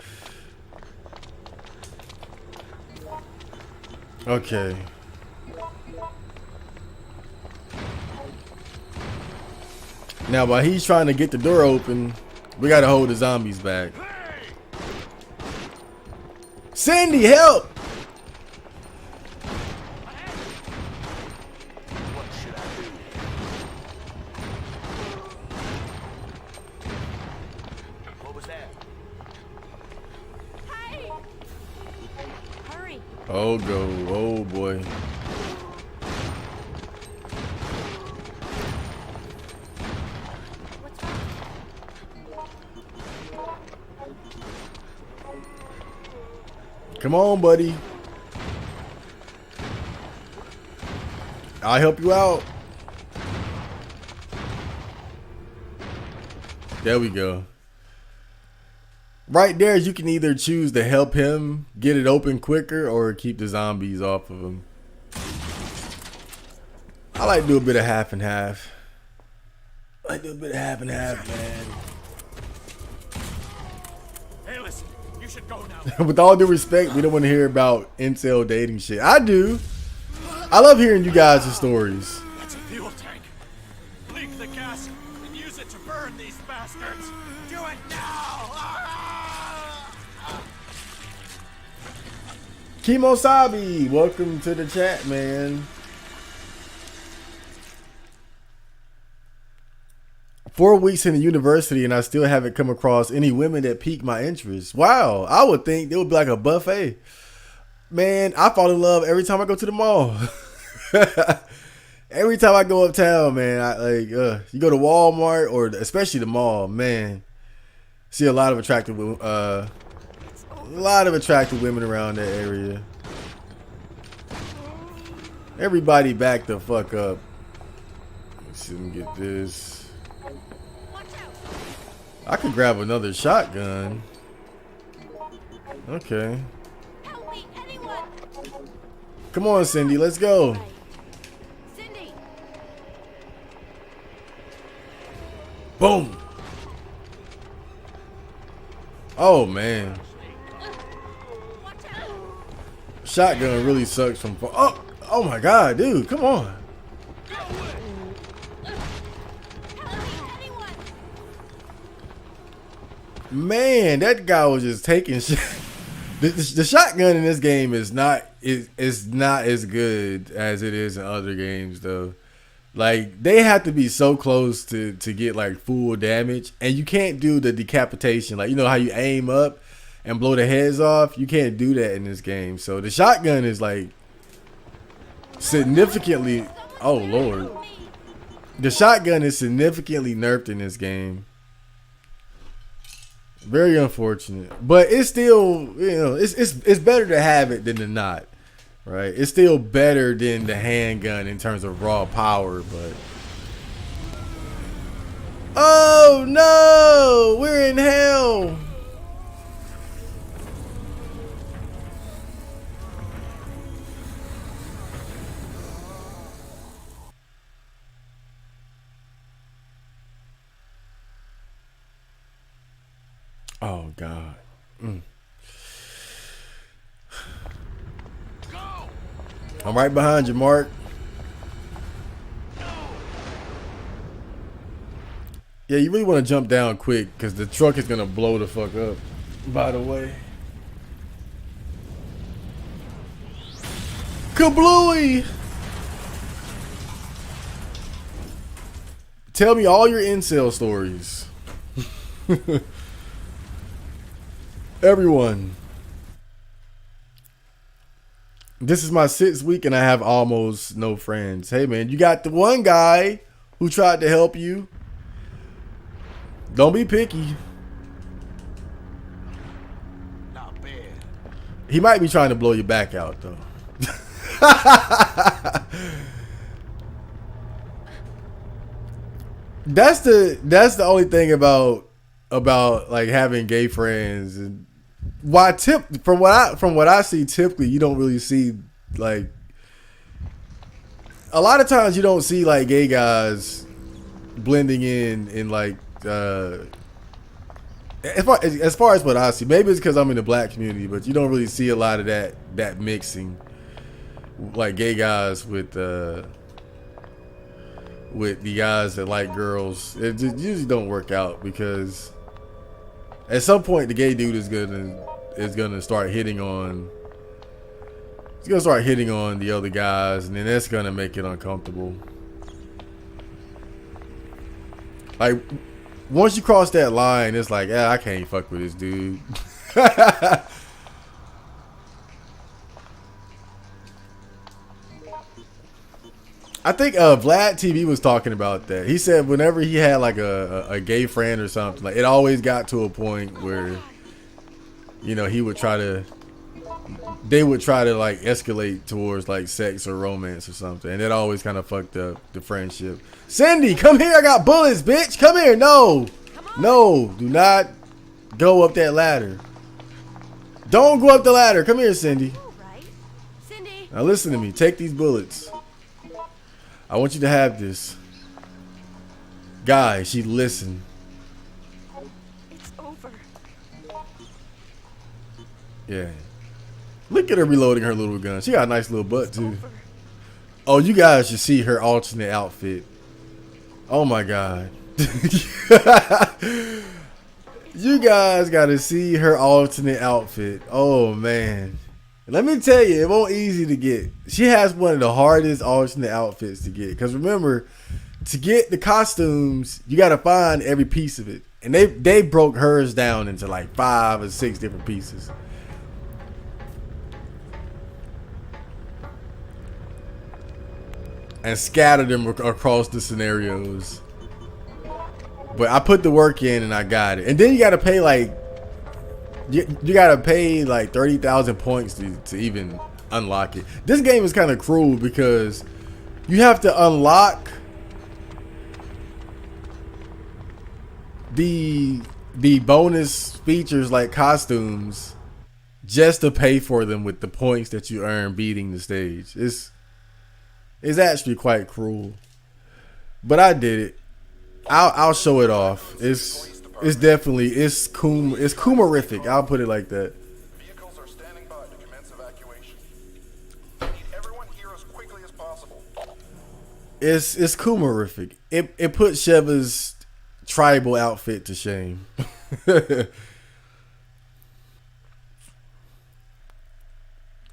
Okay. Now, while he's trying to get the door open, we gotta hold the zombies back. Cindy, help! What should I do? What was that? Hey! Hurry! Oh, go. Oh, boy. Come on, buddy. I'll help you out. There we go. Right there, you can either choose to help him get it open quicker or keep the zombies off of him. I like to do a bit of half and half. I like to do a bit of half and half, man. Hey, listen, you should go now. With all due respect, we don't want to hear about incel dating shit. I do. I love hearing you guys' stories. That's a fuel tank. Leak the gas and use it to burn these bastards. Do it now! Kimosabi, welcome to the chat, man. 4 weeks in the university and I still haven't come across any women that pique my interest. Wow, I would think it would be like a buffet. Man, I fall in love every time I go to the mall. Every time I go uptown, man, you go to Walmart or especially the mall, man. See a lot of attractive women around that area. Everybody back the fuck up. Let's see if we can get this. I could grab another shotgun. Okay. Help me, anyone! Come on, Cindy, let's go. Cindy! Boom. Oh, man. Watch out! Shotgun really sucks from far. Oh my God, dude, come on. Help me, anyone! Man, that guy was just taking shit. The shotgun in this game is not as good as it is in other games, though. Like, they have to be so close to get like full damage, and you can't do the decapitation. Like, you know how you aim up and blow the heads off? You can't do that in this game. So the shotgun is like significantly, oh Lord. The shotgun is significantly nerfed in this game. Very unfortunate, but it's still, you know, it's better to have it than to not, right? It's still better than the handgun in terms of raw power, but oh no, we're in hell. Oh God. I'm right behind you, Mark. Yeah, you really want to jump down quick because the truck is gonna blow the fuck up. By the way. Kablooey! Tell me all your incel stories. Everyone. This is my 6th week and I have almost no friends. Hey man, you got the one guy who tried to help you. Don't be picky. Not bad. He might be trying to blow your back out though. That's the only thing about like having gay friends, and why from what I see, typically you don't really see, like, a lot of times you don't see like gay guys blending in like as far as what I see. Maybe it's because I'm in the black community, but you don't really see a lot of that mixing, like gay guys with the guys that like girls. It just usually don't work out because at some point the gay dude is gonna start hitting on. He's gonna start hitting on the other guys, and then that's gonna make it uncomfortable. Like, once you cross that line, it's like, I can't fuck with this dude. I think Vlad TV was talking about that. He said whenever he had like a gay friend or something, like, it always got to a point where, you know, he would try to they would try to like escalate towards like sex or romance or something, and that always kind of fucked up the friendship. Cindy, come here! I got bullets, bitch! Come here! No, no, do not go up that ladder. Don't go up the ladder. Come here, Cindy. All right. Cindy. Now listen to me. Take these bullets. I want you to have this. Guy, she listened. It's over. Yeah. Look at her reloading her little gun. She got a nice little butt too. Oh, you guys should see her alternate outfit. Oh my god. You guys gotta see her alternate outfit. Oh man. Let me tell you, it won't easy to get. She has one of the hardest alternate outfits to get. Because remember, to get the costumes, you gotta find every piece of it. And they broke hers down into like 5 or 6 different pieces. And scattered them across the scenarios. But I put the work in and I got it. And then you gotta pay like you gotta pay like 30,000 points to even unlock it. This game is kind of cruel because you have to unlock the bonus features like costumes just to pay for them with the points that you earn beating the stage. It's actually quite cruel, but I did it. I'll show it off. It's definitely Kumarific. I'll put it like that. Vehicles are standing by to commence evacuation. We need everyone here as quickly as possible. It's Kumarific. It put Sheva's tribal outfit to shame.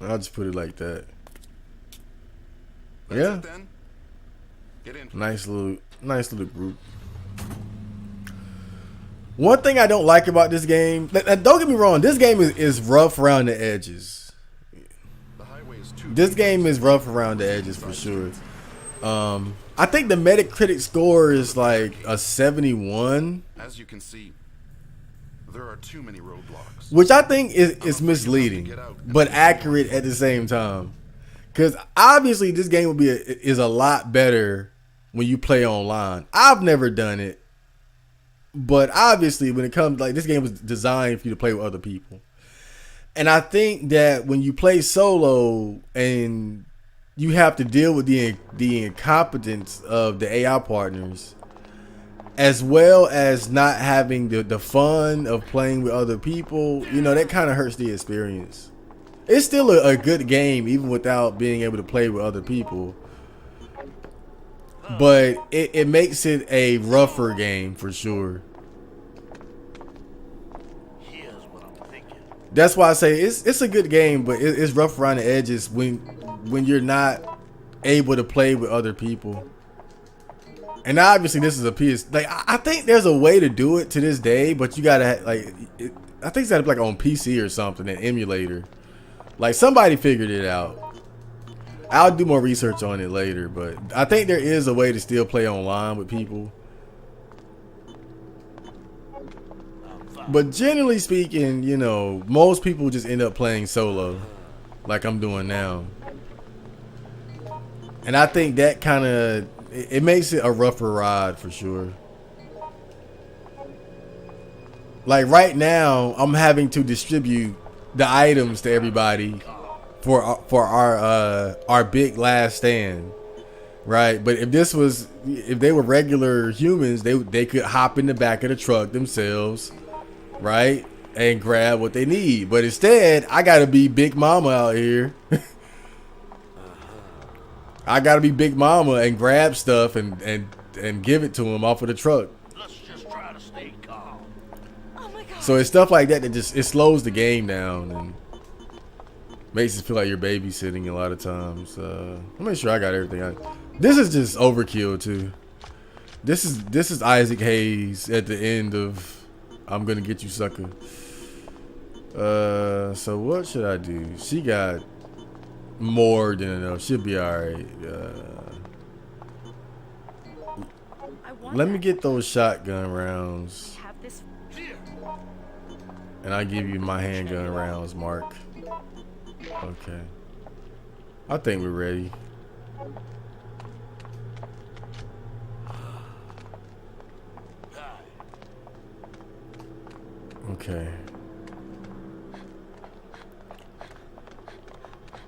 I'll just put it like that. That's Yeah. it then. Get in. Nice little group. One thing I don't like about this game, don't get me wrong, this game is rough around the edges. The highway is too This game is rough around the edges for sure. I think the Metacritic score is like a 71, As you can see, there are too many roadblocks. which I think is misleading, but accurate at the same time. Because obviously this game is a lot better when you play online. I've never done it, but obviously when it comes, like, this game was designed for you to play with other people. And I think that when you play solo and you have to deal with the incompetence of the AI partners, as well as not having the fun of playing with other people, you know, that kind of hurts the experience. It's still a good game even without being able to play with other people, but it makes it a rougher game for sure. Here's what I'm thinking. That's why I say it's a good game, but it's rough around the edges when you're not able to play with other people. And obviously this is a PS. Like, I think there's a way to do it to this day, but you gotta I think it's gotta be like on PC or something, an emulator. Like, somebody figured it out. I'll do more research on it later, but I think there is a way to still play online with people. But generally speaking, you know, most people just end up playing solo, like I'm doing now. And I think that kind of, it makes it a rougher ride for sure. Like right now, I'm having to distribute the items to everybody for our big last stand, right? But if they were regular humans, they could hop in the back of the truck themselves, right, and grab what they need. But instead, I gotta be Big Mama out here. I gotta be Big Mama and grab stuff and give it to them off of the truck. Let's just try to stay calm. Oh my god. So it's stuff like that just it slows the game down and makes it feel like you're babysitting a lot of times. I'll make sure I got everything. This is just overkill too. This is Isaac Hayes at the end of I'm Gonna Get You, Sucker. So what should I do? She got more than enough. She'll be alright. I want Let me that. get those shotgun rounds, Have this. Here. and I'll give you my handgun rounds, Mark. Okay. I think we're ready. Okay.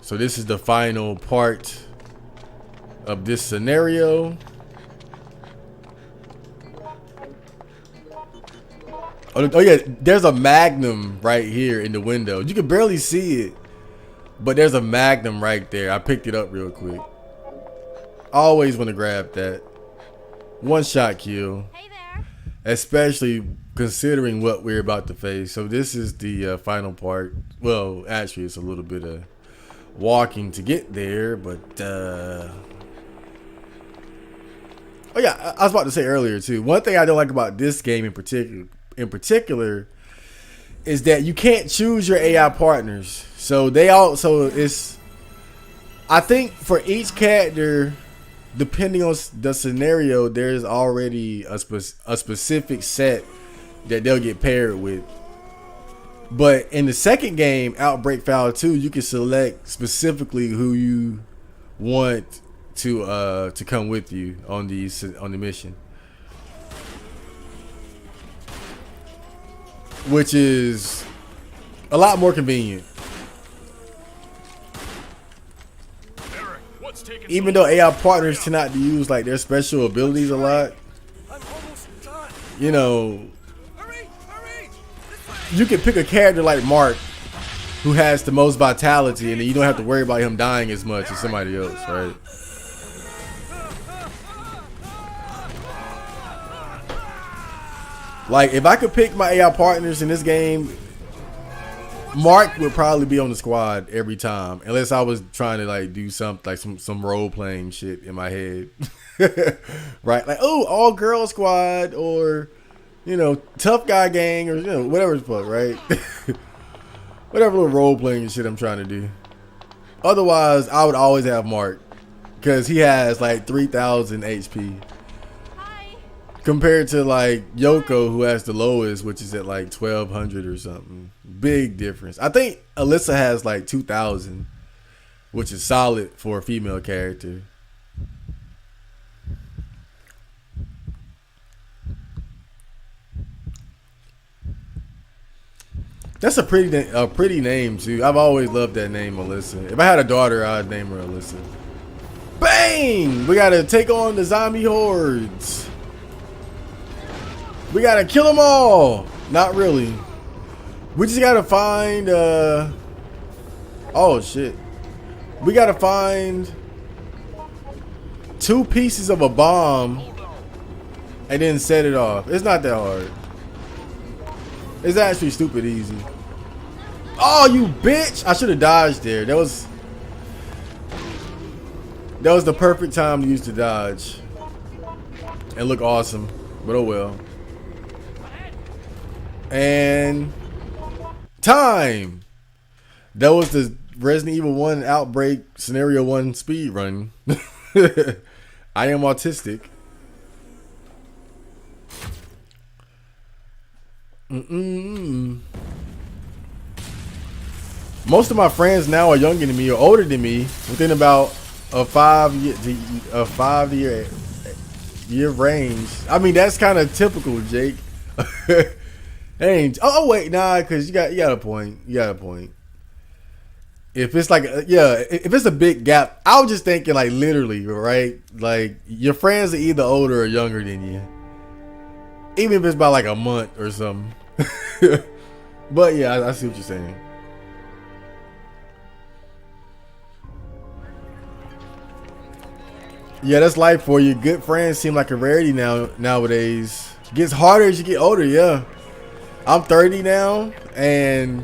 So this is the final part of this scenario. Oh yeah, there's a Magnum right here in the window. You can barely see it, but there's a Magnum right there. I picked it up real quick. Always want to grab that. One shot kill. Hey there. Especially considering what we're about to face. So this is the final part. Well, actually, it's a little bit of walking to get there, but oh yeah, I was about to say earlier too. One thing I don't like about this game in particular is that you can't choose your AI partners. So it's, I think for each character, depending on the scenario, there's already a specific set that they'll get paired with. But in the second game, Outbreak File 2, you can select specifically who you want to come with you on the mission, which is a lot more convenient. Eric, what's taking Even though AI partners tend not to use like their special abilities a lot, I'm almost done. you know, Hurry! you can pick a character like Mark who has the most vitality, and then you don't have to worry about him dying as much as somebody else, right? Like, if I could pick my AI partners in this game, Mark would probably be on the squad every time, unless I was trying to like do something like some role playing shit in my head, right? Like, oh, all girl squad, or you know, tough guy gang, or you know, whatever the fuck, right? Whatever little role playing shit I'm trying to do. Otherwise, I would always have Mark because he has like 3,000 HP. Compared to like Yoko, who has the lowest, which is at like 1,200 or something. Big difference. I think Alyssa has like 2,000, which is solid for a female character. That's a pretty name too. I've always loved that name, Alyssa. If I had a daughter, I'd name her Alyssa. Bang! We gotta take on the zombie hordes. We gotta kill them all. Not really. We just gotta find oh shit. We gotta find 2 pieces of a bomb and then set it off. It's not that hard. It's actually stupid easy. Oh, you bitch! I should have dodged there. That was the perfect time to use the dodge and look awesome. But oh well. And time. That was the Resident Evil 1 Outbreak Scenario 1 speed run. I am autistic. Most of my friends now are younger than me or older than me, within about a 5 year range. I mean, that's kind of typical, Jake. Oh wait, nah, because you got a point. You got a point. If it's like if it's a big gap, I was just thinking like literally, right? Like your friends are either older or younger than you, even if it's by like a month or something. But yeah, I see what you're saying. Yeah, that's life for you. Good friends seem like a rarity nowadays. It gets harder as you get older. Yeah. I'm 30 now, and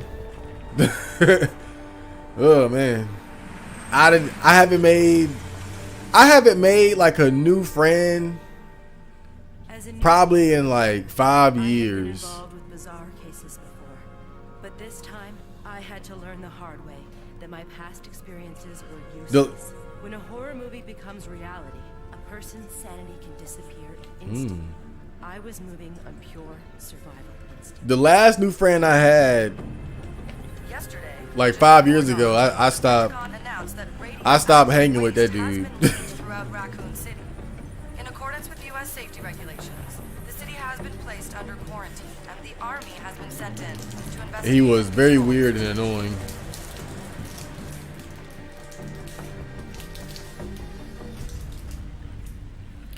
oh man, I haven't made like a new friend probably in like 5 years. Involved with bizarre cases before, but this time I had to learn the hard way that my past experiences were useless. When a horror movie becomes reality, a person's sanity can disappear instantly. I was moving on pure survival instinct. The last new friend I had Yesterday, like 5 years ago, I stopped hanging with that dude. throughout Raccoon City. In accordance with U.S. safety regulations, the city has been placed under quarantine, and the army has been sent in to investigate. He was very weird and annoying.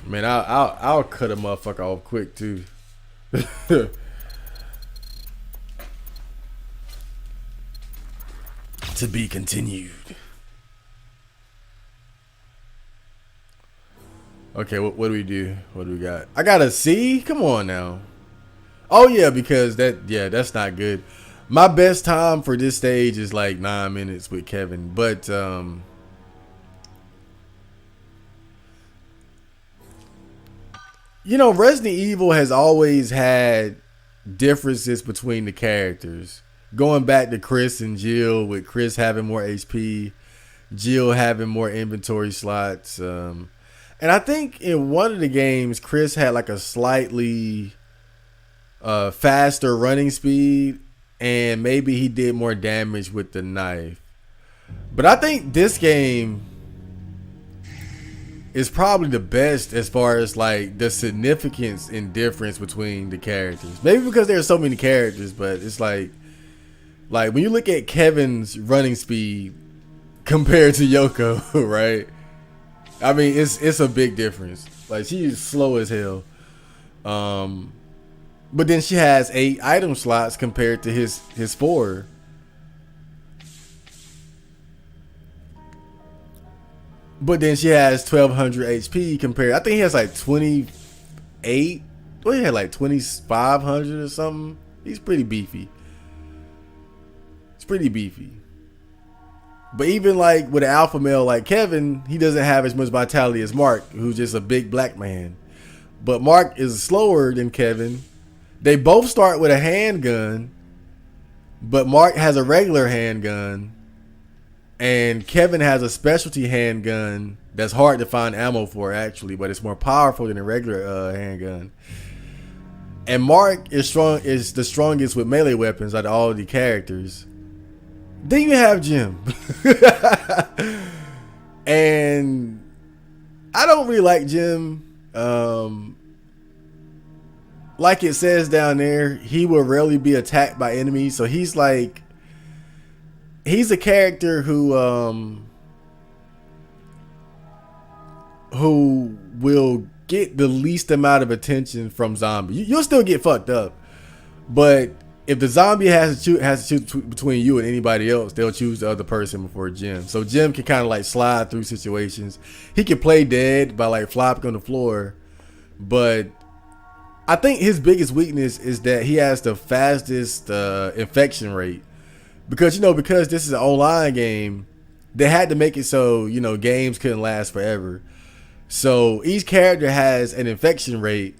Man, I'll cut a motherfucker off quick too. To be continued. Okay, what do we do? What do we got? I got a C? Come on now. Oh yeah, because that's not good. My best time for this stage is like 9 minutes with Kevin, but you know, Resident Evil has always had differences between the characters. Going back to Chris and Jill, with Chris having more HP, Jill having more inventory slots. And I think in one of the games, Chris had like a slightly faster running speed, and maybe he did more damage with the knife. But I think this game is probably the best as far as like the significance and difference between the characters. Maybe because there's so many characters, but it's like when you look at Kevin's running speed compared to Yoko, right? I mean, it's a big difference. Like, she is slow as hell. But then she has 8 item slots compared to his 4. But then she has 1200 HP compared. I think he has like 28. Well, he had like 2500 or something. He's pretty beefy. It's pretty beefy. But even like with an alpha male like Kevin, he doesn't have as much vitality as Mark, who's just a big black man. But Mark is slower than Kevin. They both start with a handgun, but Mark has a regular handgun, and Kevin has a specialty handgun that's hard to find ammo for, actually, but it's more powerful than a regular handgun. And Mark is the strongest with melee weapons out of all the characters. Then you have Jim. And I don't really like Jim. Like it says down there, he will rarely be attacked by enemies. So he's a character who will get the least amount of attention from zombies. You'll still get fucked up, but if the zombie has to choose between you and anybody else, they'll choose the other person before Jim. So Jim can kind of like slide through situations. He can play dead by like flopping on the floor, but I think his biggest weakness is that he has the fastest infection rate. Because this is an online game, they had to make it so games couldn't last forever. So each character has an infection rate,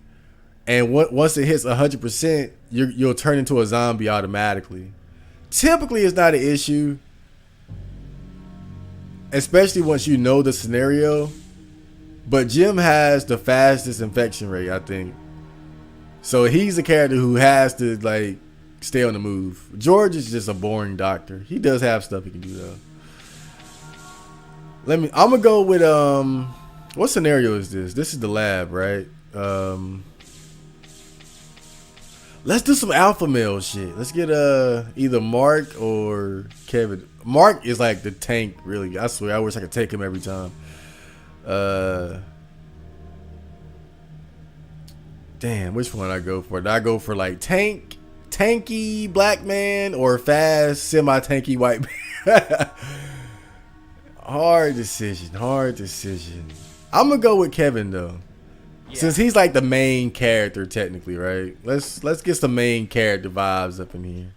and once it hits 100%, you'll turn into a zombie automatically. Typically, it's not an issue, especially once you know the scenario. But Jim has the fastest infection rate, I think. So he's a character who has to like stay on the move. George is just a boring doctor. He does have stuff he can do though. I'm gonna go with what scenario is this? This is the lab, right? Let's do some alpha male shit. Let's get either Mark or Kevin. Mark is like the tank, really. I swear, I wish I could take him every time. Damn, which one I go for? Do I go for like tanky black man, or fast semi-tanky white man? Hard decision. I'm gonna go with Kevin though. Yeah. Since he's like the main character technically, right? Let's get some main character vibes up in here.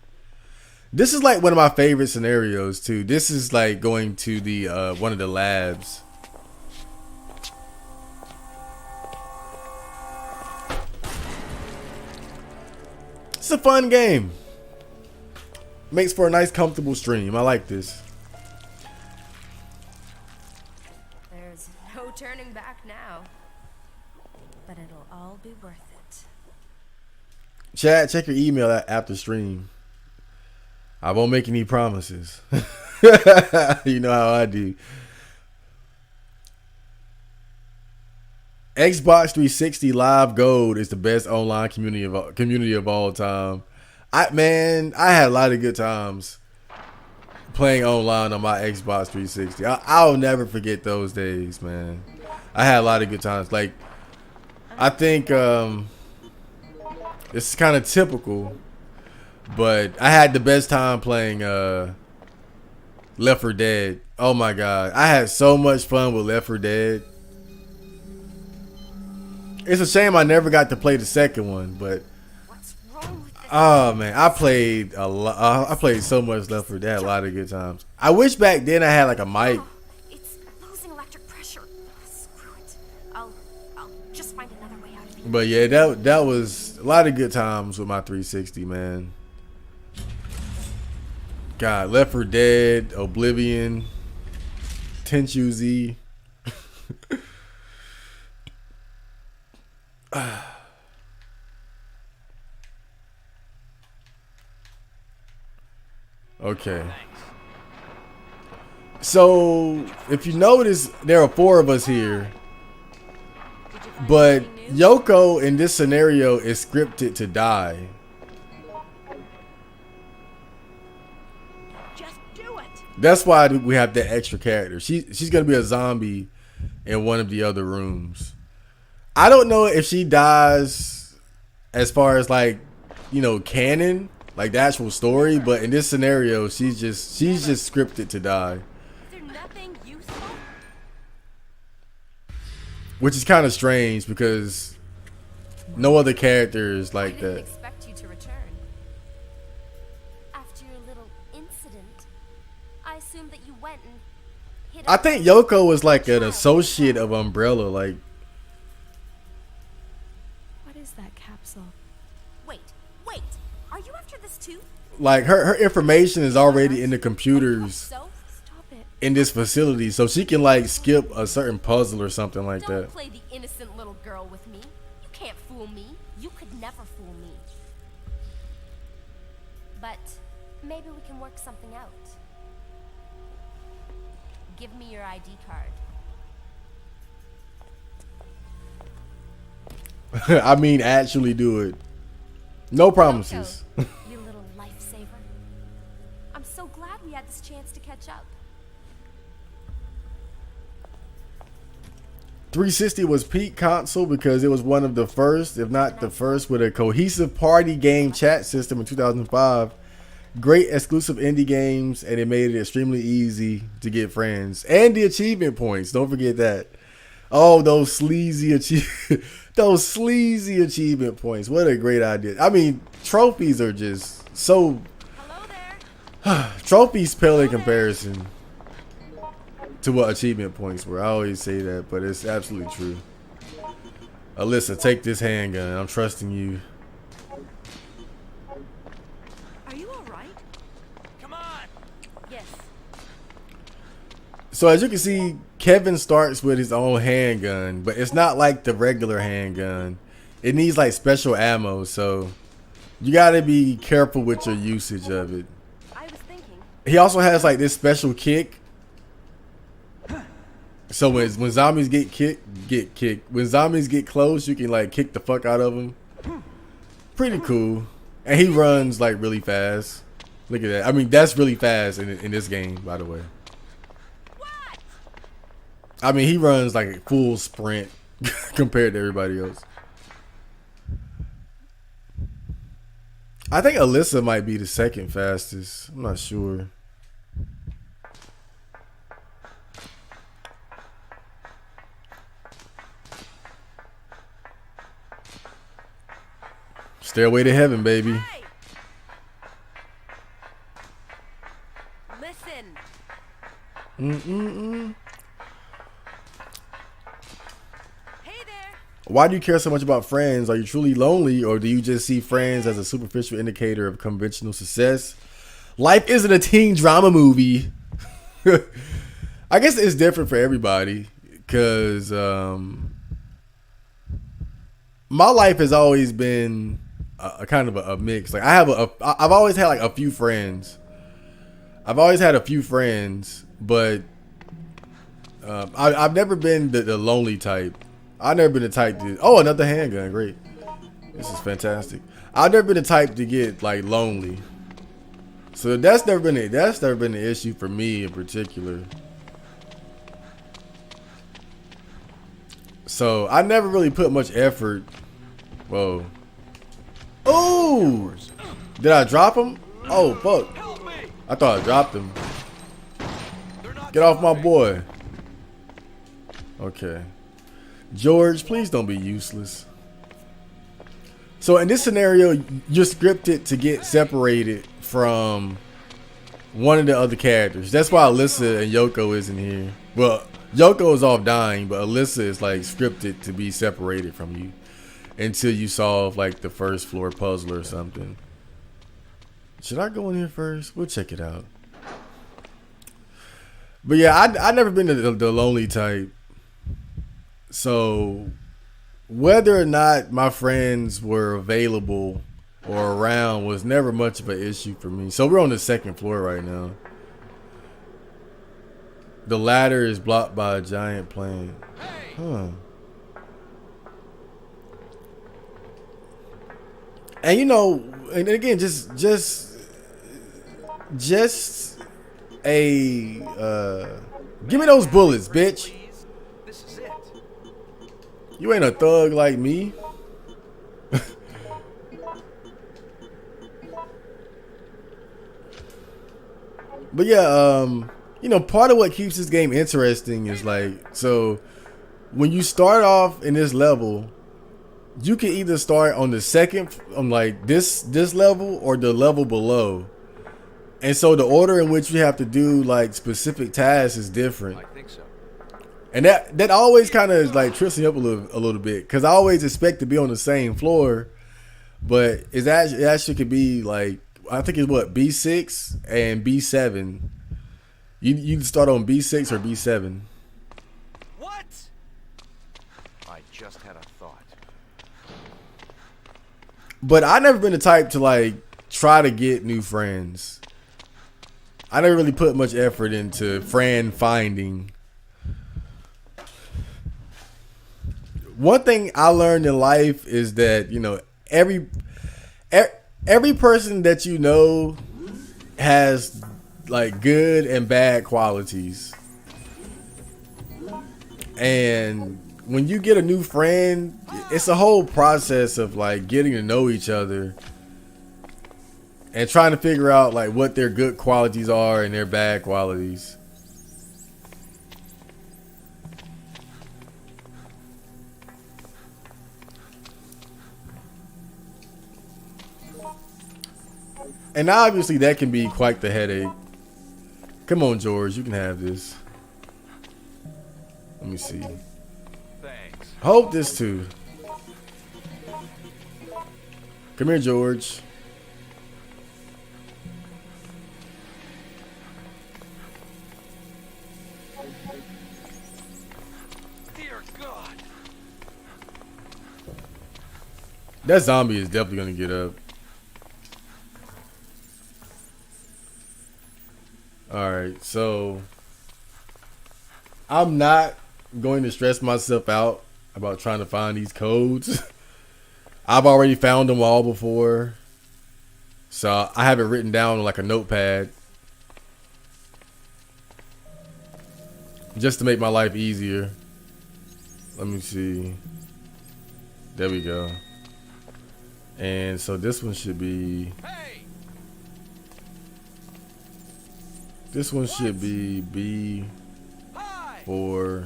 This is like one of my favorite scenarios too. This is like going to the one of the labs. It's a fun game. Makes for a nice comfortable stream. I like this. There's no turning back now. But it'll all be worth it. Chad, check your email after stream. I won't make any promises. You know how I do. Xbox 360 Live Gold is the best online community of all time. I had a lot of good times playing online on my Xbox 360. I'll never forget those days, man. I had a lot of good times. Like, I think it's kind of typical, but I had the best time playing Left 4 Dead. Oh my god, I had so much fun with Left 4 Dead. It's a shame I never got to play the second one, but What's wrong with this? oh man, I played a lot. I played so much Left 4 Dead. A lot of good times. I wish back then I had like a mic. Oh, it's losing electric pressure. Screw it. I'll just find another way out of here. But yeah, that was a lot of good times with my 360, man. God, Left 4 Dead, Oblivion, Tenchu Z. Okay. So, if you notice, there are 4 of us here. Did you find But anything new? Yoko in this scenario is scripted to die. Just do it. That's why we have that extra character. She's gonna be a zombie in one of the other rooms. I don't know if she dies as far as like, you know, canon, like the actual story, but in this scenario, she's just scripted to die, Is there nothing useful? which is kind of strange because no other character is I like didn't that. expect you to return. After your little incident, I assumed that you went and hid I up think with Yoko was like an child. associate of Umbrella, like. What is that capsule? Wait. Are you after this too? Like her information is already in the computers So stop it. in this facility, so she can like skip a certain puzzle or something like Don't that. play the innocent little girl with me. You can't fool me. You could never fool me. But maybe we can work something out. Give me your ID card. I mean, actually do it. No promises. Yoko, you little lifesaver. I'm so glad we had this chance to catch up. 360 was peak console because it was one of the first, if not the first, with a cohesive party game chat system in 2005. Great exclusive indie games, and it made it extremely easy to get friends. And the achievement points, don't forget that. Oh, those sleazy achievement points. What a great idea. I mean, trophies are just so... Hello there. Trophies pale in comparison to what achievement points were. I always say that, but it's absolutely true. Alyssa, take this handgun. I'm trusting you. Are you all right? Come on! Yes. So as you can see, Kevin starts with his own handgun, but it's not like the regular handgun. It needs like special ammo, so you gotta be careful with your usage of it. I was thinking. He also has like this special kick. So when zombies get kicked. When zombies get close, you can like kick the fuck out of them. Pretty cool. And he runs like really fast. Look at that. I mean, that's really fast in this game, by the way. What? I mean, he runs like a full sprint compared to everybody else. I think Alyssa might be the second fastest. I'm not sure. Stairway to heaven, baby. Hey! Listen. Hey there. Why do you care so much about friends? Are you truly lonely, or do you just see friends as a superficial indicator of conventional success? Life isn't a teen drama movie. I guess it's different for everybody, because my life has always been a kind of a mix. Like I've always had like a few friends, I've always had a few friends, but I've never been the lonely type. I've never been the type to. Oh, another handgun, great. This is fantastic. I've never been the type to get like lonely. So that's never been an issue for me in particular. So I never really put much effort. Whoa. Oh! Did I drop him? Oh, fuck. I thought I dropped him. Get off my boy. Okay. George, please don't be useless. So in this scenario, you're scripted to get separated from one of the other characters. That's why Alyssa and Yoko isn't here. Well, Yoko is off dying, but Alyssa is like scripted to be separated from you until you solve like the first floor puzzle or something. Should I go in here first? We'll check it out. But yeah, I never been the lonely type. So whether or not my friends were available or around was never much of an issue for me. So we're on the second floor right now. The ladder is blocked by a giant plant. Huh. And you know, and again, just a give me those bullets, bitch. This is it. You ain't a thug like me. But yeah, you know, part of what keeps this game interesting is like, so when you start off in this level, you can either start on the second, on like this level or the level below. And so the order in which you have to do like specific tasks is different. I think so. And that always kind of like trips me up a little bit, because I always expect to be on the same floor, but it actually could be like, I think it's what, B6 and B7. You can start on B6 or B7. What? I just had a thought. But I never been the type to like try to get new friends. I never really put much effort into friend finding. One thing I learned in life is that, you know, every person that you know has like good and bad qualities. And when you get a new friend, it's a whole process of like getting to know each other and trying to figure out like what their good qualities are and their bad qualities. And obviously that can be quite the headache. Come on, George, you can have this. Let me see. Thanks. Hope this too. Come here, George. Dear God. That zombie is definitely gonna get up. Alright, so I'm not going to stress myself out about trying to find these codes. I've already found them all before, so I have it written down on like a notepad just to make my life easier. Let me see. There we go. And so this one should be, Hey. this one should be Hi. B4A2.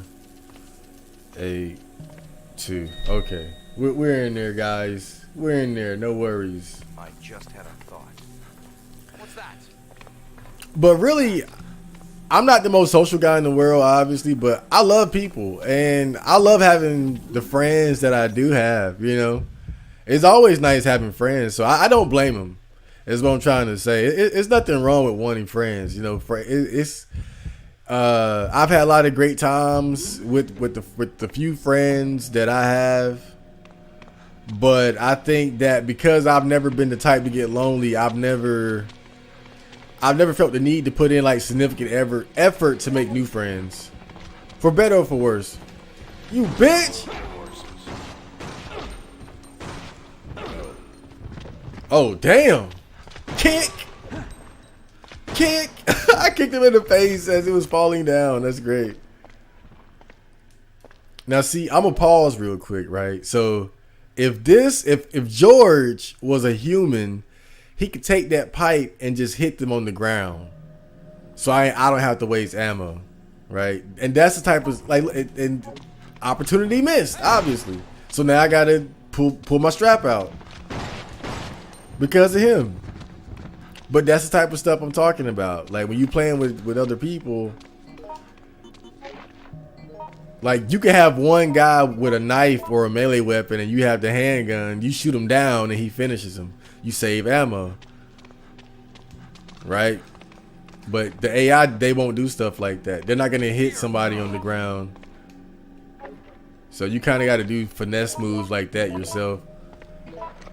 Okay, we're in there, guys. We're in there. No worries. I just had a thought. What's that? But really, I'm not the most social guy in the world, obviously, but I love people and I love having the friends that I do have. You know, it's always nice having friends, so I don't blame them. Is what I'm trying to say. It's nothing wrong with wanting friends. You know, I've had a lot of great times with the few friends that I have, but I think that because I've never been the type to get lonely, I've never I've never felt the need to put in like significant effort to make new friends, for better or for worse. You bitch! Oh damn! Kick! Kick! I kicked him in the face as it was falling down. That's great. Now see, I'm gonna pause real quick, right? So if George was a human, he could take that pipe and just hit them on the ground. So I don't have to waste ammo, right? And that's the type of like and opportunity missed, obviously. So now I gotta pull my strap out because of him. But that's the type of stuff I'm talking about. Like when you playing with other people, like you can have one guy with a knife or a melee weapon and you have the handgun, you shoot him down and he finishes him. You save ammo. Right? But the AI, they won't do stuff like that. They're not gonna hit somebody on the ground. So you kinda gotta do finesse moves like that yourself.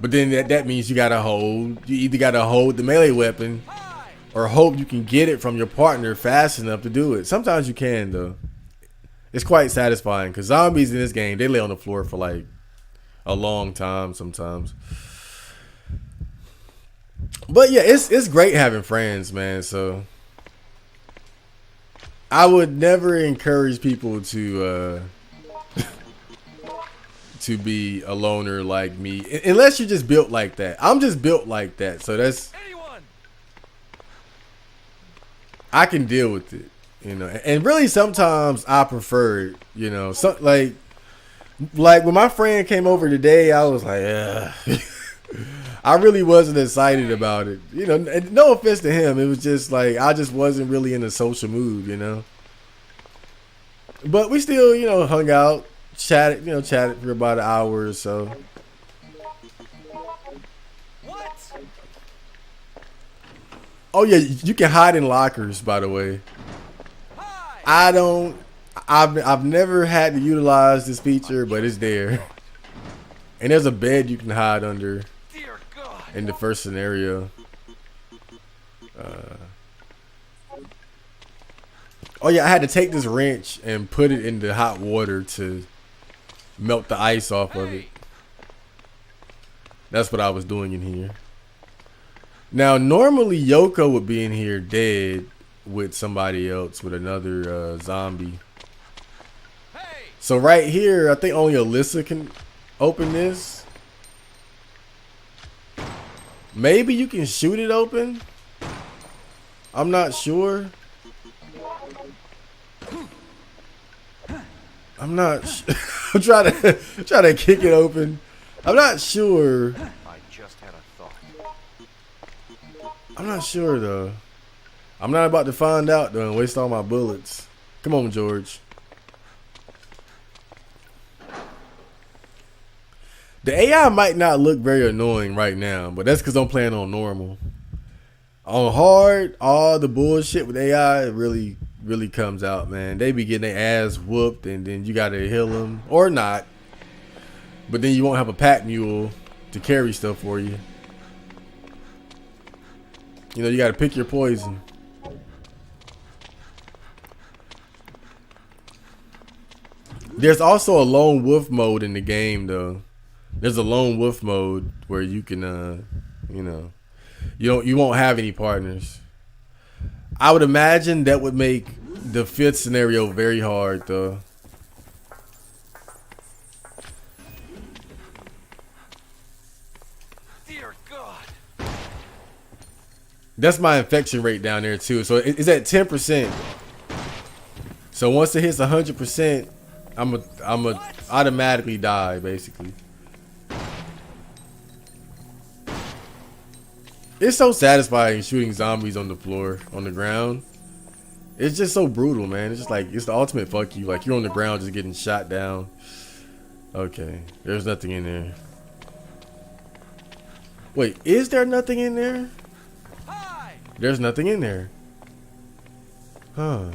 But then that means you either gotta hold the melee weapon or hope you can get it from your partner fast enough to do it. Sometimes you can though. It's quite satisfying because zombies in this game, they lay on the floor for like a long time sometimes. But yeah, it's great having friends, man. So I would never encourage people to to be a loner like me, unless you're just built like that. I'm just built like that, so that's I can deal with it, you know. And really, sometimes I prefer it, you know. So like when my friend came over today, I was like, I really wasn't excited about it, you know. No offense to him, it was just like I just wasn't really in a social mood, you know. But we still, you know, hung out. Chatted for about an hour or so. What? Oh yeah, you can hide in lockers, by the way. I've never had to utilize this feature, but it's there. And there's a bed you can hide under in the first scenario. Oh yeah, I had to take this wrench and put it in the hot water to melt the ice off of it. That's what I was doing in here. Now, normally Yoko would be in here dead with somebody else, with another zombie. So right here, I think only Alyssa can open this. Maybe you can shoot it open. I'm not sure. I'm trying to kick it open. I'm not sure. I just had a thought. I'm not sure though. I'm not about to find out though and waste all my bullets. Come on, George. The AI might not look very annoying right now, but that's because I'm playing on normal. On hard, all the bullshit with AI really comes out, man. They be getting their ass whooped, and then you gotta heal them or not. But then you won't have a pack mule to carry stuff for you. You know, you gotta pick your poison. There's also a lone wolf mode in the game, though. There's a lone wolf mode where you can, you know, you won't have any partners. I would imagine that would make the fifth scenario very hard, though. Dear God. That's my infection rate down there too. So it's at 10%. So once it hits 100%, I'm a automatically die, basically. It's so satisfying shooting zombies on the floor, on the ground. It's just so brutal, man. It's just like, it's the ultimate fuck you. Like, you're on the ground just getting shot down. Okay, there's nothing in there. Wait, is there nothing in there? There's nothing in there. Huh.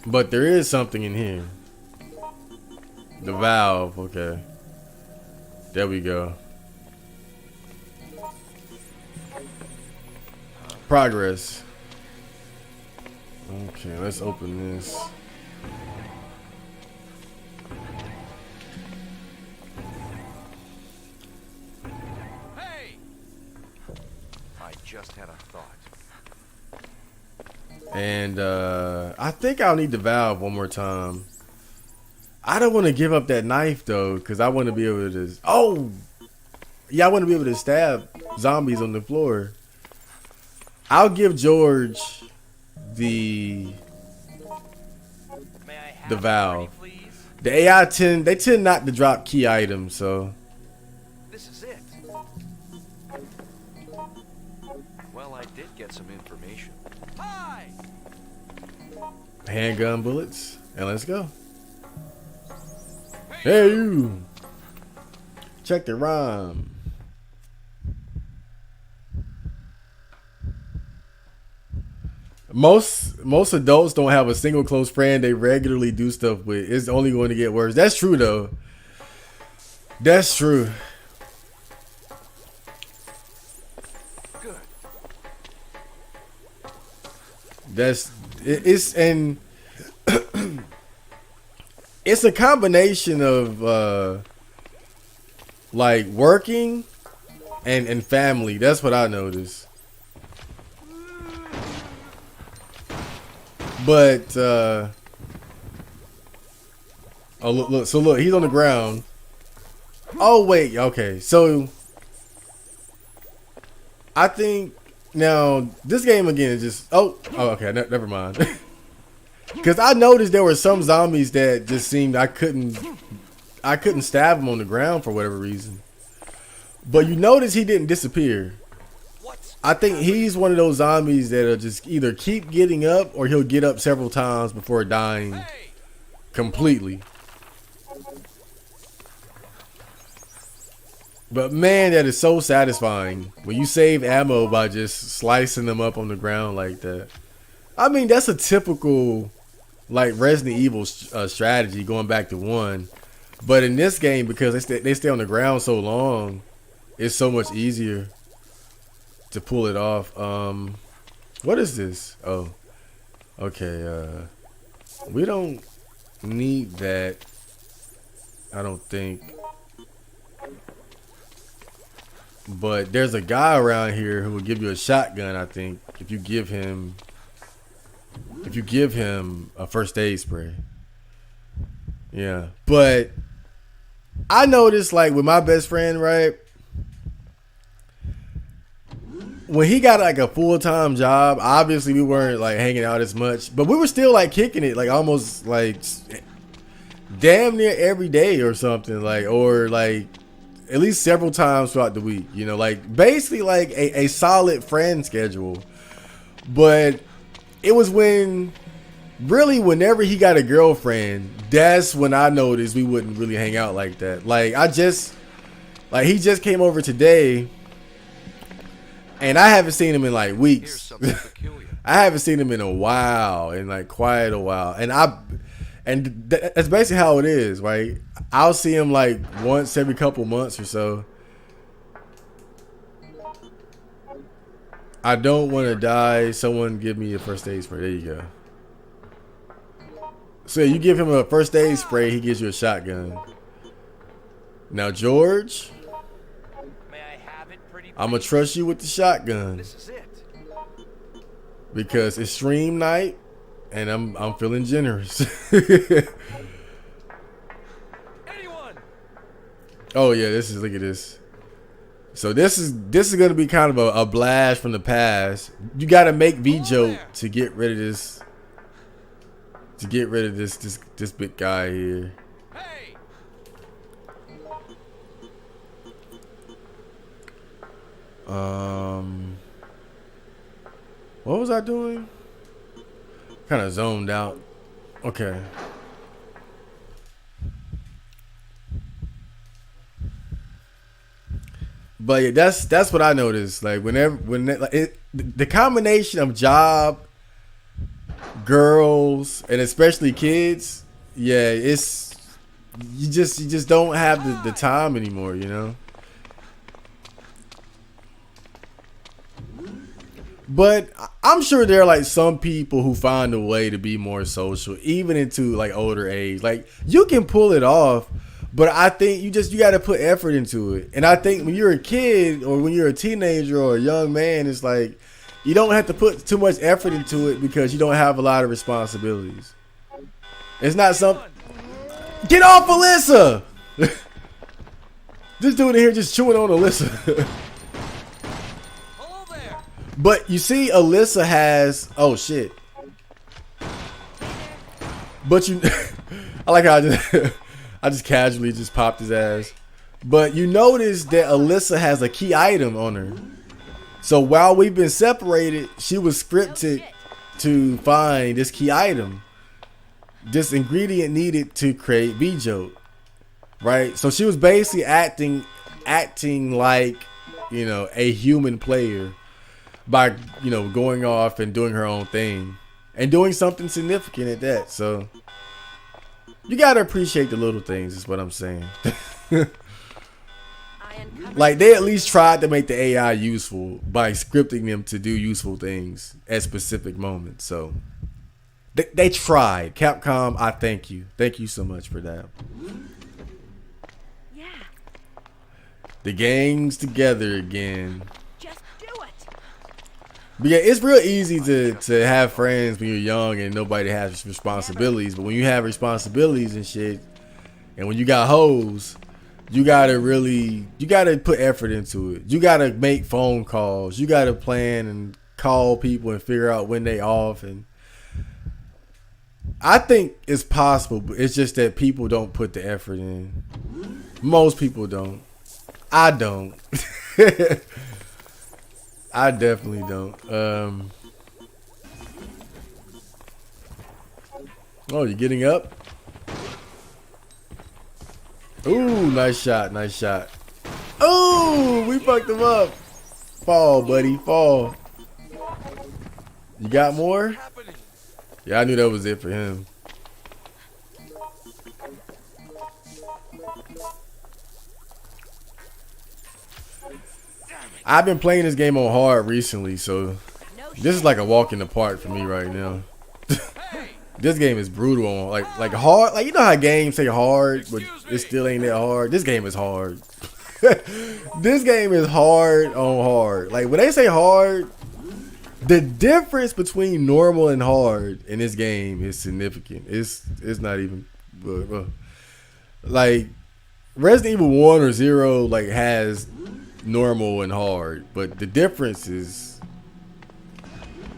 But there is something in here. The valve, okay. There we go. Progress. Okay, let's open this. Hey! I just had a thought. And I think I'll need the valve one more time. I don't want to give up that knife though, because I want to be able to. Oh, yeah, I want to be able to stab zombies on the floor. I'll give George the May I have the it valve. ready, please? The AI tend not to drop key items, so This is it. Well, I did get some information. Hi! handgun bullets, and let's go. Hey you! Check the rhyme. Most adults don't have a single close friend they regularly do stuff with. It's only going to get worse. That's true though. That's true. Good. It's and it's a combination of like working and family. That's what I noticed. But oh look, so look, he's on the ground. Oh wait, okay. So I think now this game again is just okay, never mind. Cuz I noticed there were some zombies that just seemed I couldn't stab them on the ground for whatever reason. But you notice he didn't disappear. I think he's one of those zombies that'll just either keep getting up or he'll get up several times before dying completely. But man, that is so satisfying when you save ammo by just slicing them up on the ground like that. I mean, that's a typical like Resident Evil strategy going back to 1. But in this game, because they stay on the ground so long, it's so much easier to pull it off. What is this? Oh, okay. We don't need that, I don't think. But there's a guy around here who will give you a shotgun, I think, if you give him a first aid spray. Yeah. But I noticed, like, with my best friend, right? When he got like a full-time job, obviously we weren't like hanging out as much, but we were still like kicking it, like almost like damn near every day or something, like, or like at least several times throughout the week, you know, like basically like a solid friend schedule. But it was whenever he got a girlfriend, that's when I noticed we wouldn't really hang out like that. Like he just came over today. And I haven't seen him in like weeks. I haven't seen him in a while, in like quite a while. And that's basically how it is, right? I'll see him like once every couple months or so. I don't want to die. Someone give me a first aid spray. There you go. So you give him a first aid spray, he gives you a shotgun. Now, George, I'm gonna trust you with the shotgun. This is it. Because it's stream night and I'm feeling generous. Anyone? Oh yeah, look at this. So this is gonna be kind of a blast from the past. You gotta make V-Joke to get rid of this. To get rid of this big guy here. Hey! What was I doing? Kind of zoned out. Okay. But yeah, that's what I noticed. Like the combination of job, girls, and especially kids, yeah, you just don't have the time anymore, you know. But I'm sure there are like some people who find a way to be more social, even into like older age. Like you can pull it off, but I think you got to put effort into it. And I think when you're a kid or when you're a teenager or a young man, it's like you don't have to put too much effort into it because you don't have a lot of responsibilities. It's not something. Get off Alyssa! This dude in here just chewing on Alyssa. But you see, Alyssa has. Oh shit! But you, I like how I just casually just popped his ass. But you notice that Alyssa has a key item on her. So while we've been separated, she was scripted to find this key item, this ingredient needed to create Bijo, right? So she was basically acting like, you know, a human player by, you know, going off and doing her own thing and doing something significant at that. So you gotta appreciate the little things, is what I'm saying. Like they at least tried to make the AI useful by scripting them to do useful things at specific moments. So they tried. Capcom, I thank you. Thank you so much for that. Yeah. The gang's together again. Just do it. But yeah, it's real easy to have friends when you're young and nobody has responsibilities. But when you have responsibilities and shit, and when you got hoes, you gotta put effort into it. You gotta make phone calls. You gotta plan and call people and figure out when they off. And I think it's possible, but it's just that people don't put the effort in. Most people don't. I don't. I definitely don't. Oh, you're getting up? Ooh, nice shot, nice shot. Ooh, we fucked him up. Fall, buddy, fall. You got more? Yeah, I knew that was it for him. I've been playing this game on hard recently, so this is like a walk in the park for me right now. This game is brutal on like hard. Like, you know how games say hard, but it still ain't that hard. This game is hard. This game is hard on hard. Like when they say hard, the difference between normal and hard in this game is significant. It's not even like Resident Evil 1 or 0 like has normal and hard, but the difference is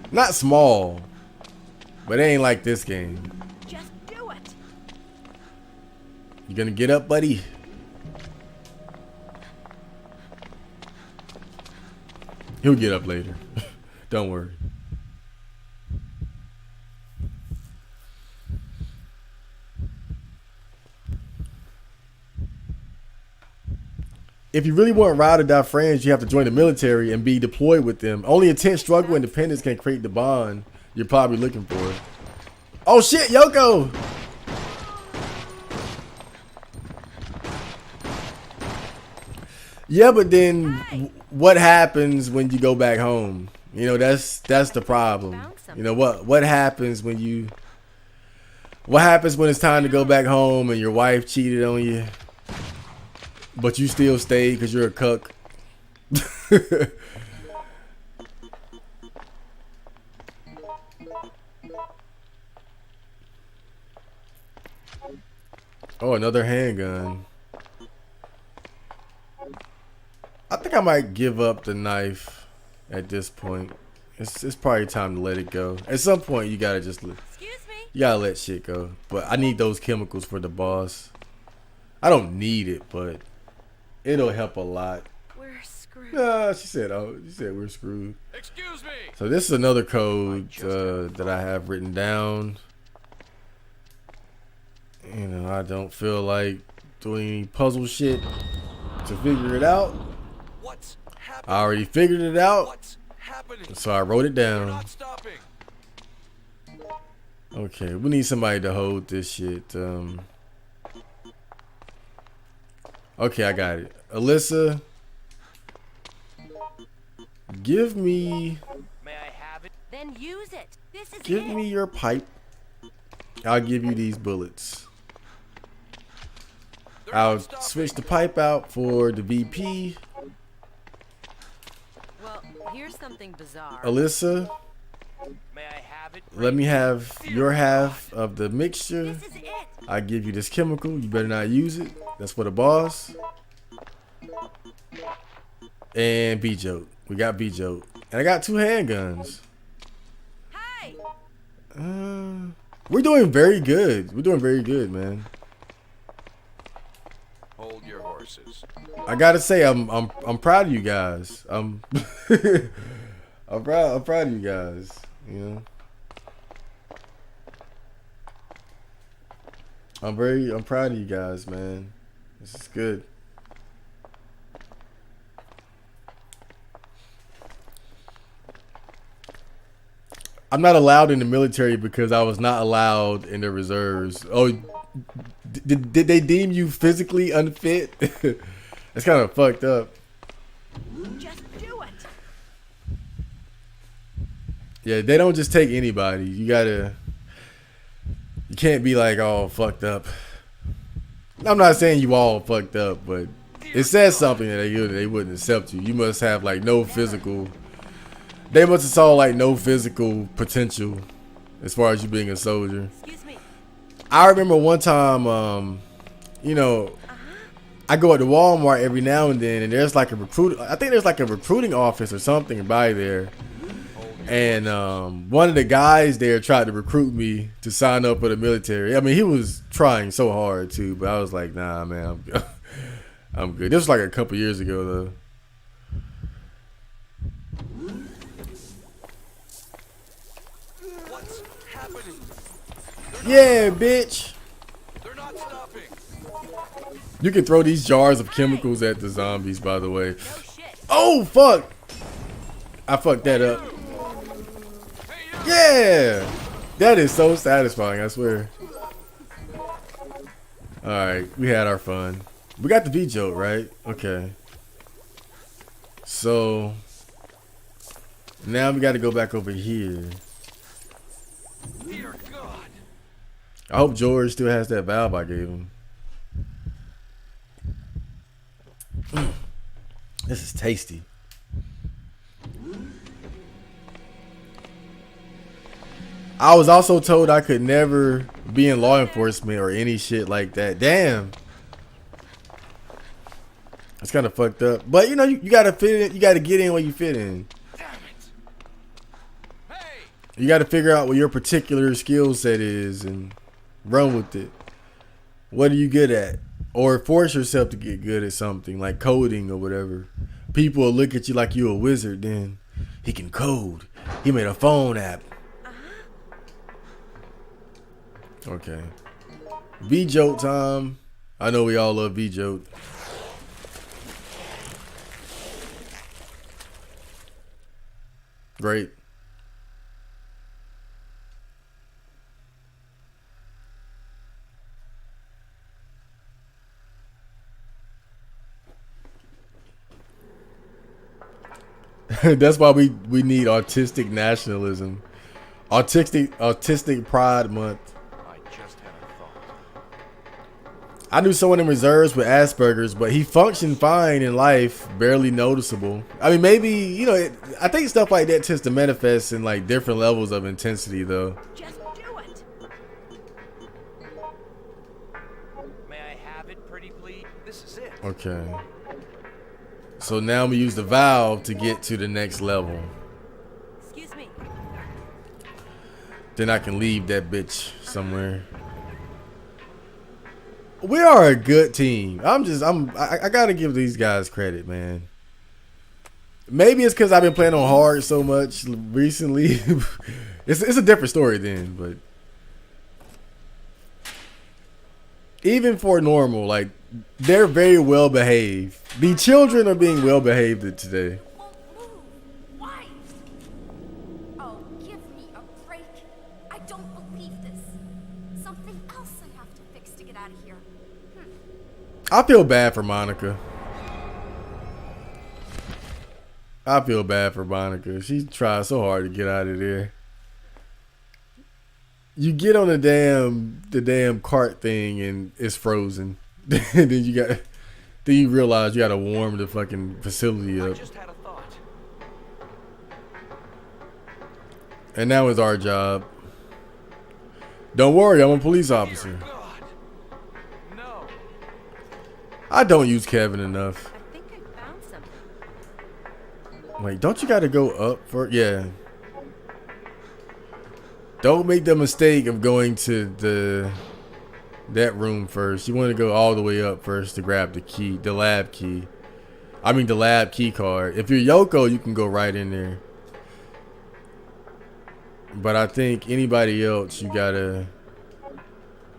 not small. But it ain't like this game. Just do it. You gonna get up, buddy? He'll get up later. Don't worry. If you really want ride or die friends, you have to join the military and be deployed with them. Only intense struggle and independence can create the bond you're probably looking for. Oh shit, Yoko! Yeah, but then what happens when you go back home? You know, that's the problem. You know what happens when it's time to go back home and your wife cheated on you, but you still stay because you're a cuck? Oh, another handgun. I think I might give up the knife at this point. It's probably time to let it go. At some point, you gotta just Excuse me. you gotta let shit go. But I need those chemicals for the boss. I don't need it, but it'll help a lot. We're screwed. She said we're screwed. Excuse me. So this is another code that I have written down. You know, I don't feel like doing any puzzle shit to figure it out. What's happening? I already figured it out, What's happening? so I wrote it You're down. not stopping. Okay, we need somebody to hold this shit. Okay, I got it. Alyssa, give me May I have it? Then use it. This is give it. me your pipe. I'll give you these bullets. I'll switch the pipe out for the VP. Well, here's something bizarre. Alyssa, May I have it? let me have your half of the mixture. This is it. I give you this chemical. You better not use it. That's for the boss. And B-Joke. We got B-Joke. And I got 2 handguns. Hey. We're doing very good. We're doing very good, man. Hold your horses. I gotta say, I'm proud of you guys. I'm proud of you guys. You know, I'm proud of you guys, man. This is good. I'm not allowed in the military because I was not allowed in the reserves. Oh, did they deem you physically unfit? That's kind of fucked up. Just do it. Yeah, they don't just take anybody. You can't be like all fucked up. I'm not saying you all fucked up, but it says something that they wouldn't accept you. You must have like no physical. They must have saw like no physical potential as far as you being a soldier. Excuse me. I remember one time, you know, I go to Walmart every now and then, and there's like a recruit. I think there's like a recruiting office or something by there. And one of the guys there tried to recruit me to sign up for the military. I mean, he was trying so hard too, but I was like, nah, man, I'm good. This was like a couple years ago, though. What's happening? Yeah, bitch. They're not stopping. You can throw these jars of chemicals at the zombies, by the way. No shit. Oh, fuck. I fucked that up. Yeah. That is so satisfying, I swear. Alright, we had our fun. We got the V-Joke, right? Okay. So, now we got to go back over here. Dear God. I hope George still has that valve I gave him. This is tasty. I was also told I could never be in law enforcement or any shit like that. Damn. That's kind of fucked up. But you know, you gotta fit in. You gotta get in where you fit in. Damn it. Hey. You gotta figure out what your particular skill set is and run with it. What are you good at? Or force yourself to get good at something like coding or whatever. People will look at you like you a wizard. Then he can code. He made a phone app. Okay. V-Joke time. I know we all love V-Joke. Great. That's why we need autistic nationalism. Autistic Pride Month. I just had a thought. I knew someone in reserves with Asperger's, but he functioned fine in life, barely noticeable. I mean, maybe, you know, I think stuff like that tends to manifest in like different levels of intensity, though. Just do it. May I have it, pretty please? This is it. Okay. So now we use the valve to get to the next level. Excuse me. Then I can leave that bitch somewhere. We are a good team. I gotta give these guys credit, man. Maybe it's because I've been playing on hard so much recently. it's a different story then, but even for normal, like they're very well behaved. The children are being well behaved today. Won't move. Why? Oh, give me a break. I don't believe this. Something else I have to fix to get out of here. I feel bad for Monica. I feel bad for Monica. She tried so hard to get out of there. You get on the damn cart thing and it's frozen. Then you realize you gotta warm the fucking facility I up. just had a thought. And that was our job. Don't worry, I'm a police officer. God. No. I don't use Kevin enough. I think I found something. Wait, don't you gotta go up for? Yeah. Don't make the mistake of going to that room first. You want to go all the way up first to grab the key, the lab key. I mean the lab key card. If you're Yoko, you can go right in there. But I think anybody else, you gotta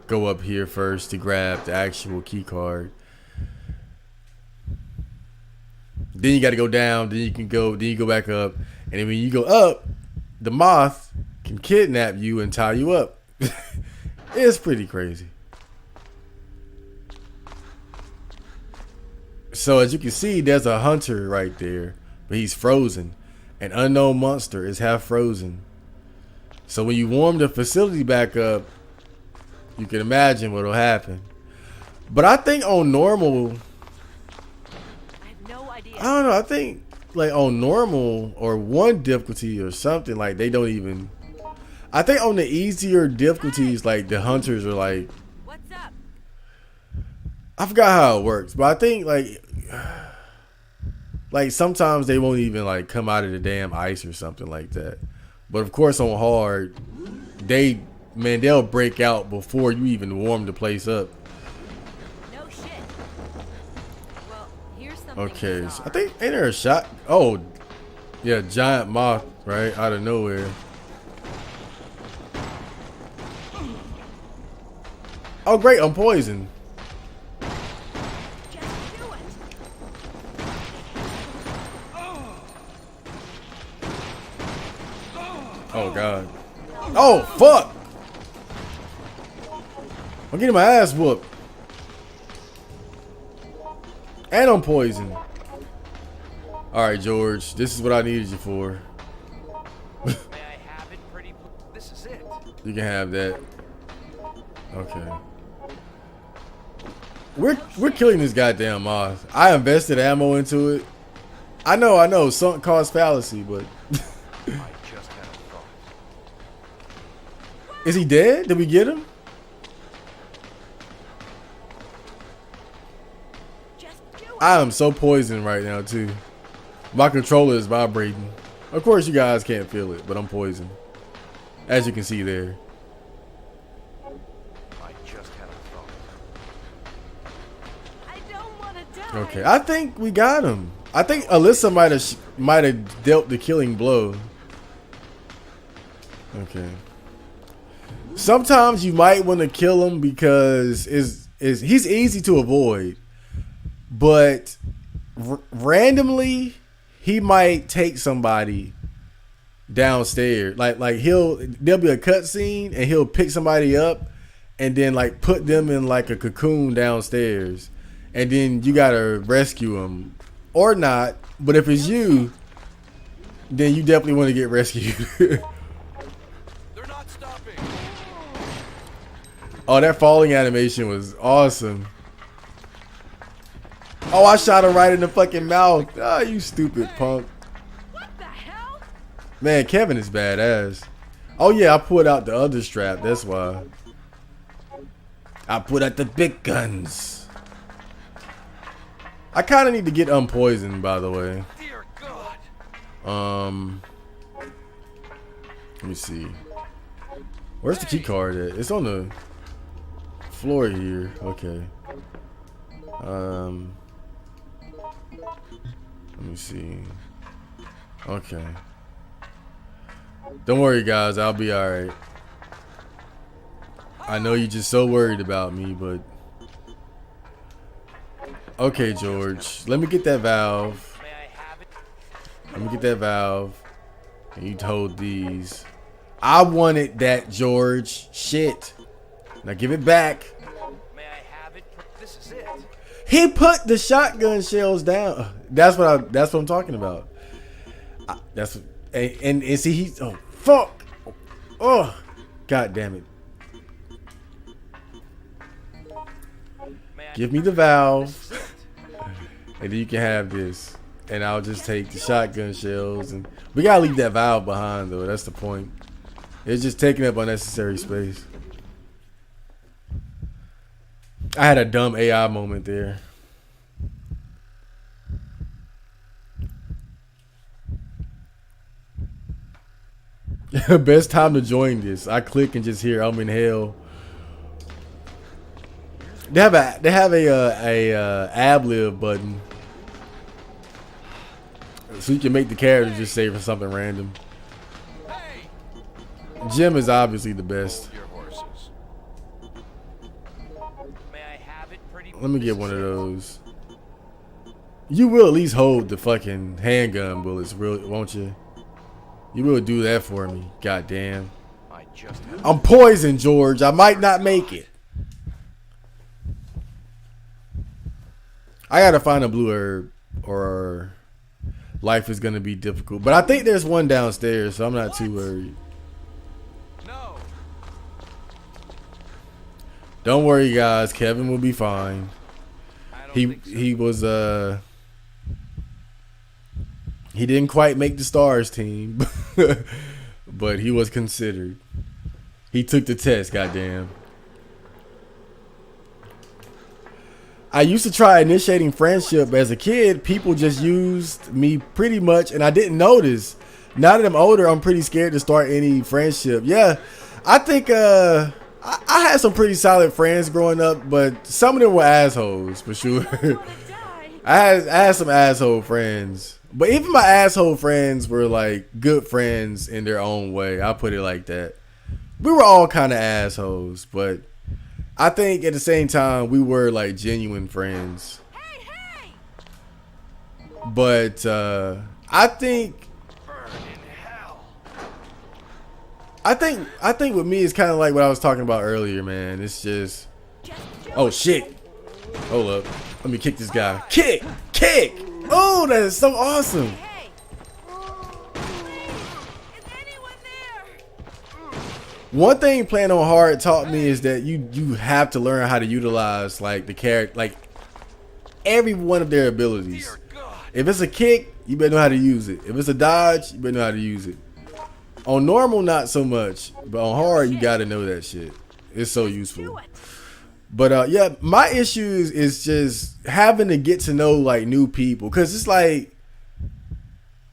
go up here first to grab the actual key card. Then you gotta go down. Then you go back up. And then when you go up, the moth can kidnap you and tie you up. It's pretty crazy. So as you can see, there's a hunter right there, but he's frozen. An unknown monster is half frozen. So when you warm the facility back up, you can imagine what'll happen. But I think on normal, I have no idea. I don't know, I think like on normal or one difficulty or something, like they don't even, I think on the easier difficulties, like the hunters are like, What's up? I forgot how it works, but I think like sometimes they won't even like come out of the damn ice or something like that. But of course on hard, they'll break out before you even warm the place up. No shit. Well, here's something. Okay, so bizarre. I think ain't there a shot? Oh, yeah, giant moth right out of nowhere. Oh great, I'm poisoned. Just do it. Oh god. Oh fuck! I'm getting my ass whooped. And I'm poisoned. Alright, George, this is what I needed you for. May I have it, pretty? This is it. You can have that. Okay. We're killing this goddamn moth. I invested ammo into it. I know, sunk cost fallacy, but I just had a thought. is he dead? Did we get him? Just do it. I am so poisoned right now too. My controller is vibrating. Of course you guys can't feel it, but I'm poisoned. As you can see there. I just had a thought. I don't want to die. Okay, I think we got him. I think Alyssa might have dealt the killing blow. Okay. Sometimes you might want to kill him because he's easy to avoid, but randomly he might take somebody downstairs. Like there'll be a cutscene and he'll pick somebody up and then like put them in like a cocoon downstairs, and then you gotta rescue them or not. But if it's you, then you definitely want to get rescued. They're not stopping. Oh, that falling animation was awesome. Oh, I shot him right in the fucking mouth. Ah, you stupid punk. What the hell? Man, Kevin is badass. Oh yeah, I pulled out the other strap. That's why. I put out the big guns. I kind of need to get unpoisoned, by the way. Dear God. Let me see. Where's the key card at? It's on the floor here. Okay. Let me see. Okay. Don't worry, guys. I'll be alright. I know you're just so worried about me, but... Okay, George. Let me get that valve. May I have it? Let me get that valve. And you hold these. I wanted that, George. Shit. Now give it back. May I have it? This is it. He put the shotgun shells down. That's what I'm talking about. That's what, and see he's oh fuck. Oh, god damn it. Give me the valve, and then you can have this. And I'll just take the shotgun shells, and we gotta leave that valve behind though. That's the point. It's just taking up unnecessary space. I had a dumb AI moment there. Best time to join this. I click and just hear I'm in hell. They have a ab lib button, so you can make the character just say for something random. Jim is obviously the best. Let me get one of those. You will at least hold the fucking handgun bullets, won't you? You will do that for me. Goddamn. I'm poisoned, George. I might not make it. I gotta find a blue herb, or life is gonna be difficult. But I think there's one downstairs, so I'm not too worried. No. Don't worry, guys. Kevin will be fine. He was he didn't quite make the stars team, but he was considered. He took the test. Goddamn. I used to try initiating friendship as a kid. People just used me pretty much, and I didn't notice. Now that I'm older, I'm pretty scared to start any friendship. Yeah, I think I had some pretty solid friends growing up, but some of them were assholes for sure. I had some asshole friends, but even my asshole friends were like good friends in their own way. I'll put it like that. We were all kind of assholes, but I think at the same time we were like genuine friends. Hey! But I think with me it's kind of like what I was talking about earlier, man. It's just, oh shit. Hold up. Let me kick this guy. Kick! Oh, that is so awesome. Hey! Is anyone there? One thing playing on hard taught me is that you have to learn how to utilize like the character, like every one of their abilities. If it's a kick, you better know how to use it. If it's a dodge, you better know how to use it. On normal, not so much, but on hard, you gotta know that shit. It's so useful. But yeah, my issue is just having to get to know like new people, cause it's like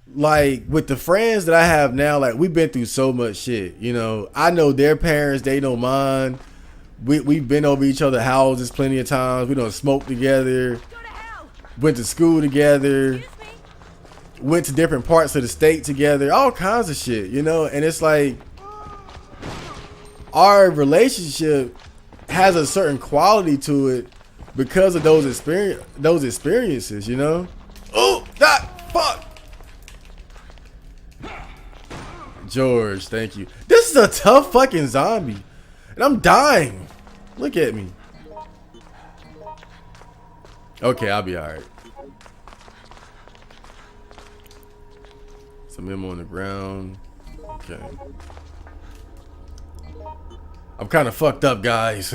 with the friends that I have now, like we've been through so much shit. You know, I know their parents, they know mine. We've been over each other's houses plenty of times. We done smoked together, went to school together, went to different parts of the state together, all kinds of shit, you know. And it's like our relationship has a certain quality to it because of those experiences, you know. Oh, that fuck. George, thank you. This is a tough fucking zombie, and I'm dying. Look at me. Okay, I'll be all right. Some ammo on the ground. Okay. I'm kind of fucked up, guys.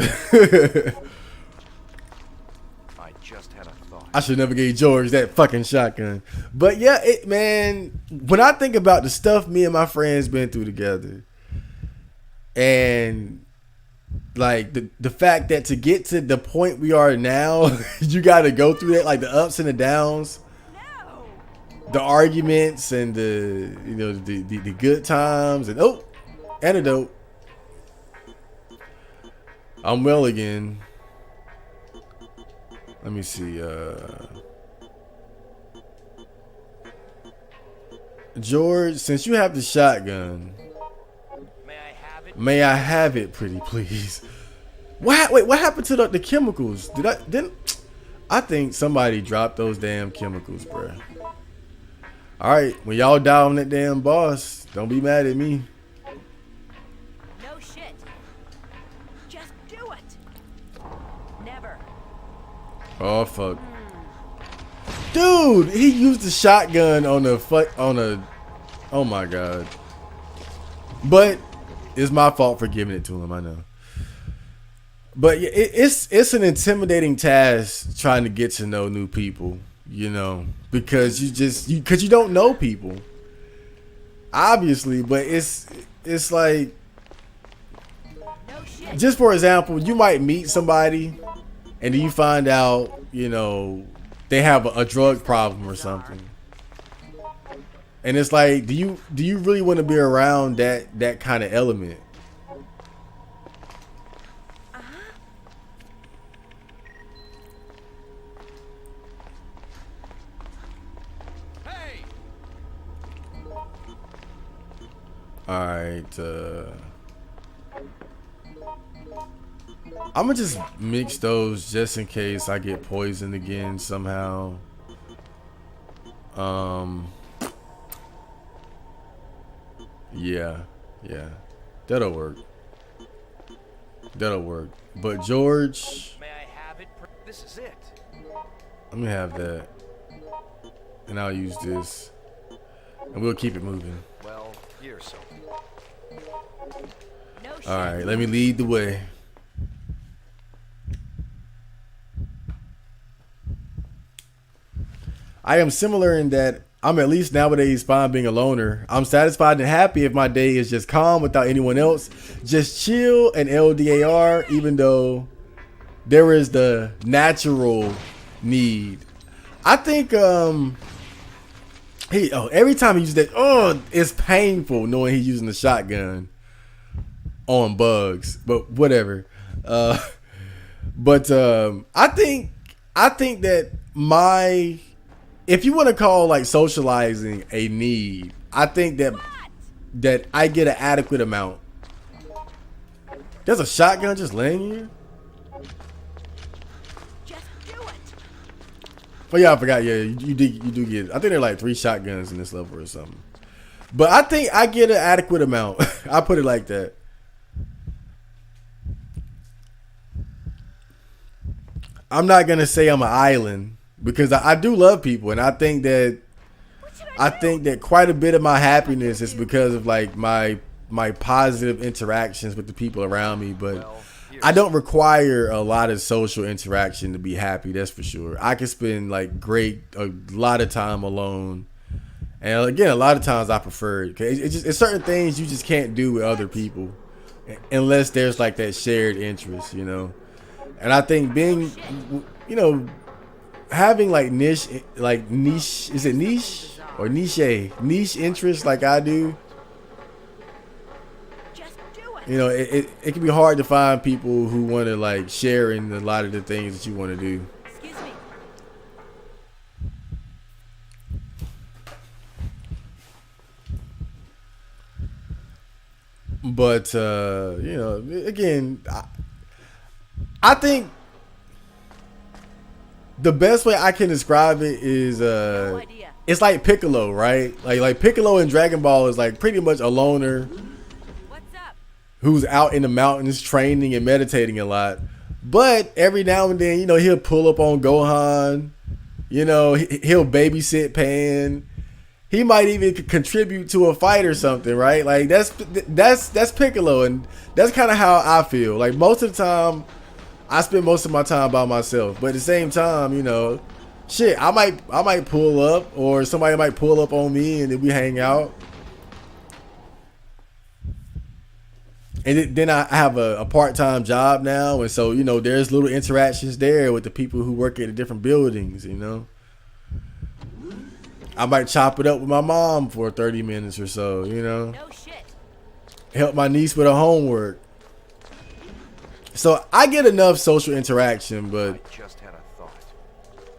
I just had a thought. I should never gave George that fucking shotgun. But yeah, man, when I think about the stuff me and my friends been through together, and like the fact that to get to the point we are now, you got to go through that, like the ups and the downs, the arguments, and the good times, and oh, antidote. I'm well again. Let me see. George, since you have the shotgun, may I have it, pretty please? Wait, what happened to the chemicals? I think somebody dropped those damn chemicals, bruh. All right, when y'all die on that damn boss, don't be mad at me. No shit. Just do it. Never. Oh fuck. Dude, he used the shotgun on a oh my god. But it's my fault for giving it to him, I know. But yeah, it's an intimidating task trying to get to know new people, you know, because you don't know people. Obviously, but it's like, just for example, you might meet somebody and then you find out, you know, they have a drug problem or something. And it's like, do you really want to be around that kind of element? Hey! All right, I'm gonna just mix those just in case I get poisoned again somehow. Yeah, that'll work. But George, May I have it? This is it. let me have that, and I'll use this, and we'll keep it moving. Well, here's some. All right, let me lead the way. I am similar in that I'm at least nowadays fine being a loner. I'm satisfied and happy if my day is just calm without anyone else. Just chill and LDAR, even though there is the natural need. I think every time he uses that, it's painful knowing he's using the shotgun on bugs. But whatever. I think that if you want to call like socializing a need, I think that I get an adequate amount. There's a shotgun just laying here. Just do it. Oh yeah, I forgot. Yeah, you do get. I think there are like 3 shotguns in this level or something. But I think I get an adequate amount. I put it like that. I'm not gonna say I'm an island, because I do love people, and I think that quite a bit of my happiness is because of like my positive interactions with the people around me. But I don't require a lot of social interaction to be happy. That's for sure. I can spend like a lot of time alone, and again, a lot of times I prefer it. It's certain things you just can't do with other people unless there's like that shared interest, you know. And I think being, you know, having like niche, is it niche or niche interests like I do, Just do it. you know, it can be hard to find people who want to like share in a lot of the things that you want to do. Excuse me. But you know, again, I think the best way I can describe it is No idea. it's like Piccolo, right? Like Piccolo in Dragon Ball is like pretty much a loner What's up? who's out in the mountains training and meditating a lot. But every now and then, you know, he'll pull up on Gohan. You know, he'll babysit Pan. He might even contribute to a fight or something, right? Like that's Piccolo, and that's kind of how I feel. Like most of the time, I spend most of my time by myself. But at the same time, you know, shit, I might pull up, or somebody might pull up on me, and then we hang out. And then I have a part-time job now, and so, you know, there's little interactions there with the people who work at the different buildings, you know. I might chop it up with my mom for 30 minutes or so, you know. No shit. Help my niece with her homework. So I get enough social interaction, but I just had a thought.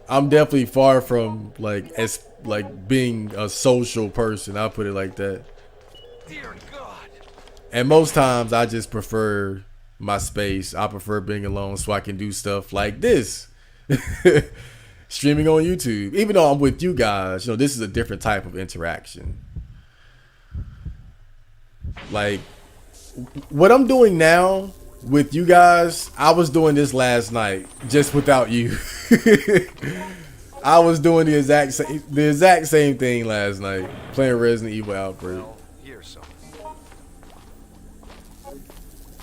I'm definitely far from being a social person. I'll put it like that. Dear God. And most times I just prefer my space. I prefer being alone so I can do stuff like this. Streaming on YouTube. Even though I'm with you guys, you know, this is a different type of interaction. Like what I'm doing now with you guys, I was doing this last night just without you. I was doing the exact same thing last night, playing Resident Evil Outbreak. Well, here's something.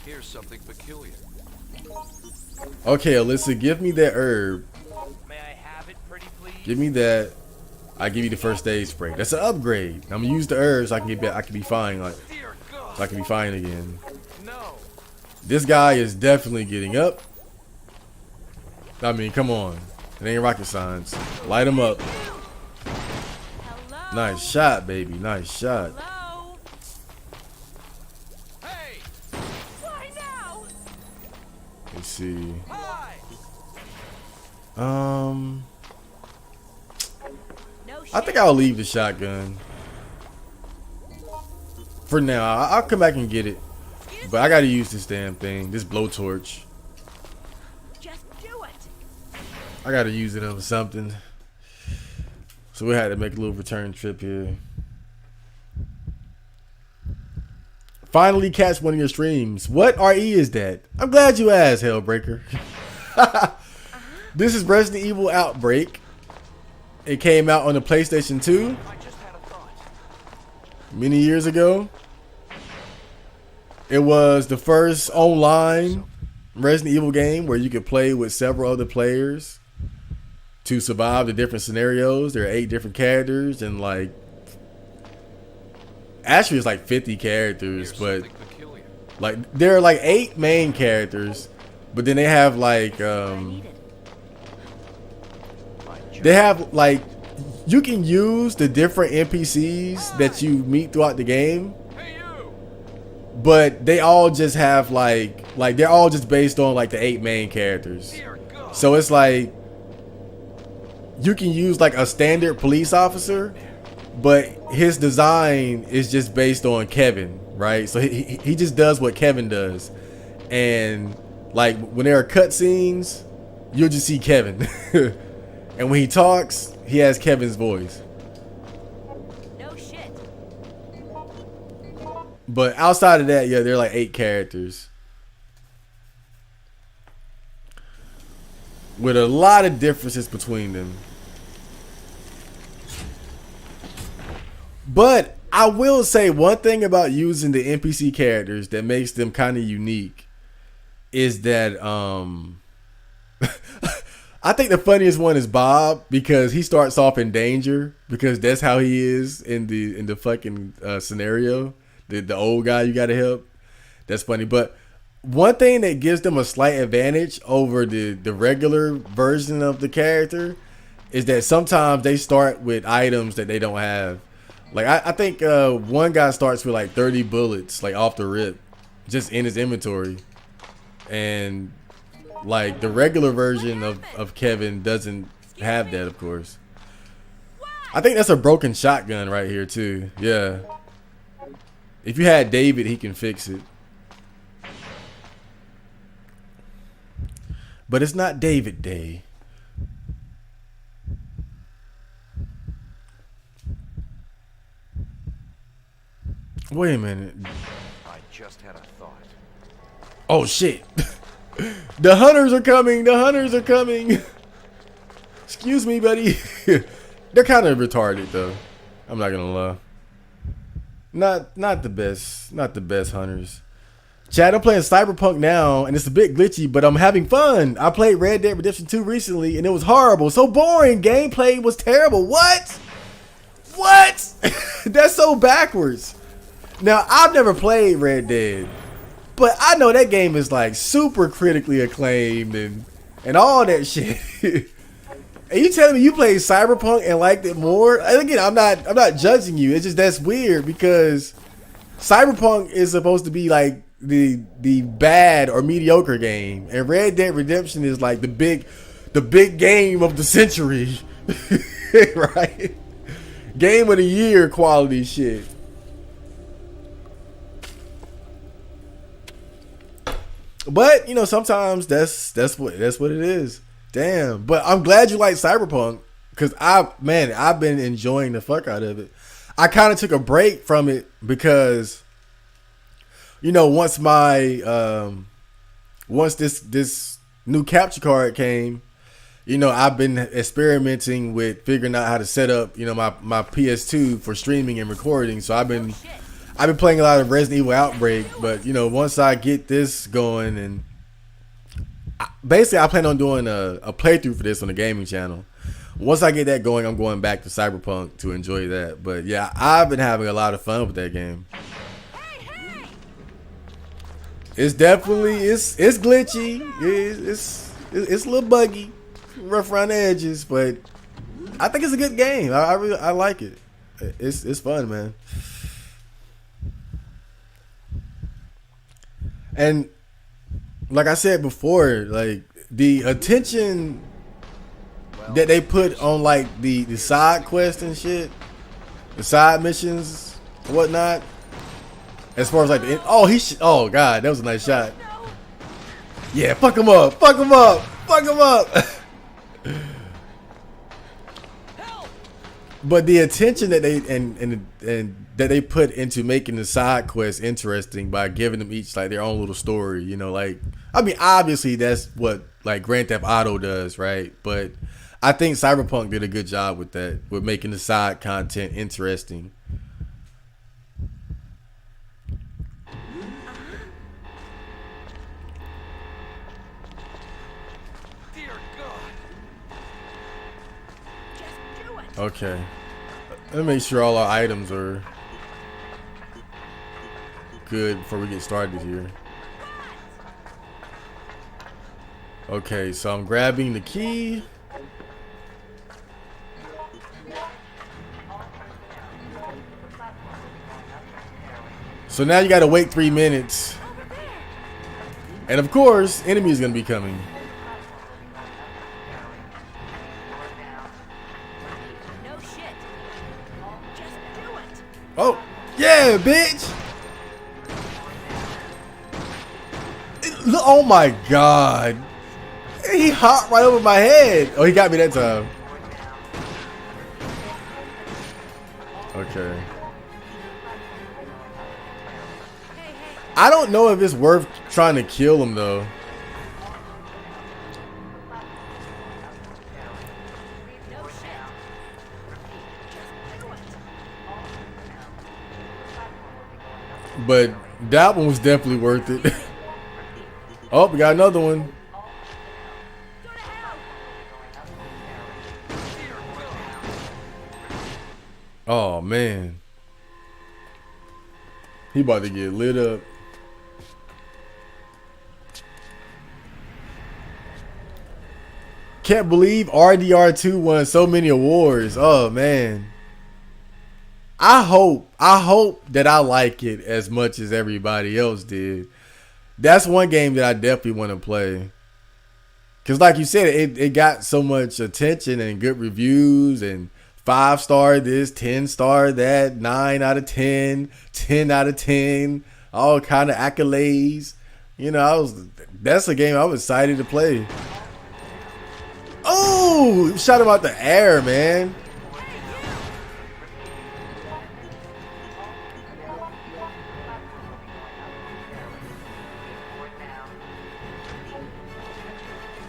Here's something peculiar. Okay, Alyssa, give me that herb. May I have it, pretty please? Give me that. I give you the first aid spray. That's an upgrade. I'm gonna use the herbs so I can get back. I can be fine. Like, Dear God. so I can be fine again. No. This guy is definitely getting up. I mean, come on. It ain't rocket science. Light him up. Hello? Nice shot, baby. Nice shot. Hello? Hey! Why now? Let's see. Hi! No shit. I think I'll leave the shotgun for now. I'll come back and get it, but I gotta use this damn thing, this blowtorch. Just do it. I gotta use it on something. So we had to make a little return trip here. Finally catch one of your streams. What RE is that? I'm glad you asked, Hellbreaker. This is Resident Evil Outbreak. It came out on the PlayStation 2 I just had a thought. many years ago. It was the first online Resident Evil game where you could play with several other players to survive the different scenarios. There are 8 different characters and like, actually it's like 50 characters, Here's but something peculiar. like there are like 8 main characters, but then they have like they have like, you can use the different NPCs that you meet throughout the game, Hey, you! but they all just have like they're all just based on like the 8 main characters. Dear God. So it's like you can use like a standard police officer, but his design is just based on Kevin, right? So he just does what Kevin does, and like when there are cutscenes, you'll just see Kevin, and when he talks, he has Kevin's voice. No shit. But outside of that, yeah, they're like 8 characters with a lot of differences between them. But I will say one thing about using the NPC characters that makes them kind of unique is that I think the funniest one is Bob, because he starts off in danger because that's how he is in the fucking scenario. The old guy you gotta help. That's funny. But one thing that gives them a slight advantage over the regular version of the character is that sometimes they start with items that they don't have. Like I think one guy starts with like 30 bullets like off the rip just in his inventory, and like the regular version of Kevin doesn't have that, of course. I think that's a broken shotgun right here too. Yeah. If you had David, he can fix it. But it's not David Day. Wait a minute. I just had a thought. Oh shit. The hunters are coming. The hunters are coming. Excuse me, buddy. They're kind of retarded though. I'm not gonna lie. Not the best. Not the best hunters. Chad, I'm playing Cyberpunk now, and it's a bit glitchy, but I'm having fun. I played Red Dead Redemption 2 recently, and it was horrible. So boring. Gameplay was terrible. What? What? That's so backwards. Now, I've never played Red Dead, but I know that game is like super critically acclaimed and all that shit. And you telling me you played Cyberpunk and liked it more? And again, I'm not judging you. It's just that's weird because Cyberpunk is supposed to be like the bad or mediocre game, and Red Dead Redemption is like the big game of the century, right? Game of the year quality shit. But you know, sometimes that's what it is. Damn. But I'm glad you like Cyberpunk, because I've been enjoying the fuck out of it. I kind of took a break from it because, you know, once this new capture card came, you know, I've been experimenting with figuring out how to set up, you know, my PS2 for streaming and recording. So I've been playing a lot of Resident Evil Outbreak, but you know, once I get this going, and basically I plan on doing a playthrough for this on the gaming channel. Once I get that going, I'm going back to Cyberpunk to enjoy that. But yeah, I've been having a lot of fun with that game. It's definitely it's glitchy. It's a little buggy, rough around the edges, but I think it's a good game. I like it. It's fun, man. And like I said before, like the attention that they put on like the side quests and shit, the side missions, and whatnot. As far as like oh god, that was a nice shot. Yeah, fuck him up, fuck him up, fuck him up. But the attention that they and that they put into making the side quests interesting by giving them each like their own little story, you know, like I mean obviously that's what like Grand Theft Auto does, right? But I think Cyberpunk did a good job with that, with making the side content interesting. Dear God. Just do it. Okay. Let me make sure all our items are good before we get started here. Okay, so I'm grabbing the key. So now you gotta wait 3 minutes. And of course, enemies gonna be coming. No shit. Just do it. Oh, yeah, bitch. Oh my god. He hopped right over my head. Oh, he got me that time. Okay. I don't know if it's worth trying to kill him though. No shit. Just do it. But that one was definitely worth it. Oh, we got another one. Go to hell. Oh man. He about to get lit up. Can't believe RDR2 won so many awards. Oh man. I hope that I like it as much as everybody else did. That's one game that I definitely want to play. Cause like you said, it got so much attention and good reviews and 5-star this, 10-star that, 9 out of 10, 10 out of 10, all kind of accolades. You know, that's a game I was excited to play. Oh, shot him out the air, man.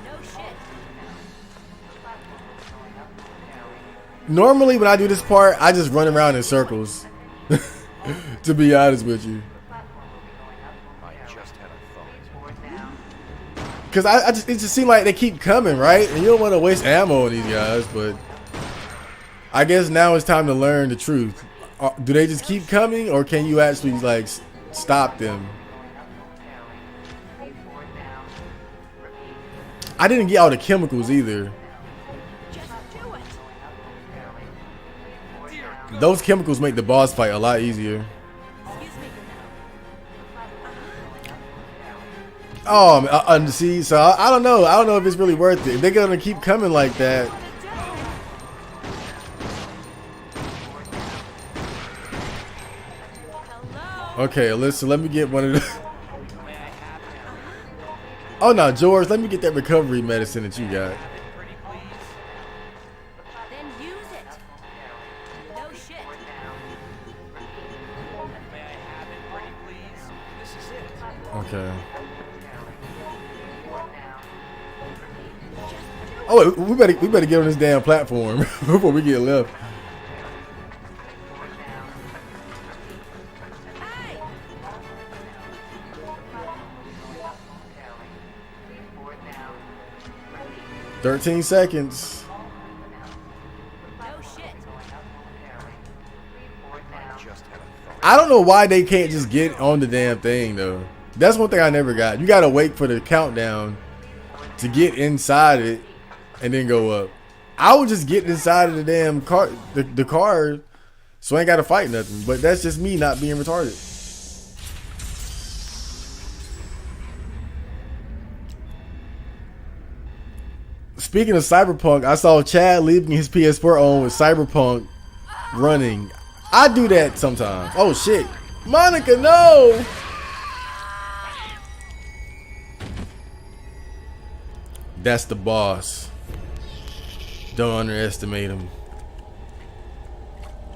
No shit. Normally when I do this part, I just run around in circles. To be honest with you. I just had a thought. Cause it just seems like they keep coming, right? And you don't want to waste ammo on these guys, but I guess now it's time to learn the truth. Do they just keep coming, or can you actually like stop them? I didn't get all the chemicals either. Just do it. Those chemicals make the boss fight a lot easier. Excuse me. Oh, see, so I don't know. I don't know if it's really worth it. If they're gonna keep coming like that. Hello. Okay, listen, let me get one of the. Oh no, George, let me get that recovery medicine that you got. Then use it. No shit. May I have it, pretty please? This is it. Okay. Just do Oh, wait, we better get on this damn platform before we get left. Hey! 13 seconds. No shit. Just had a thought. I don't know why they can't just get on the damn thing though. That's one thing I never got. You gotta wait for the countdown to get inside it and then go up. I would just get inside of the damn car, the car, so I ain't gotta fight nothing. But that's just me not being retarded. Speaking of Cyberpunk, I saw Chad leaving his PS4 on with Cyberpunk running. I do that sometimes. Oh shit. Monica, no! That's the boss. Don't underestimate him.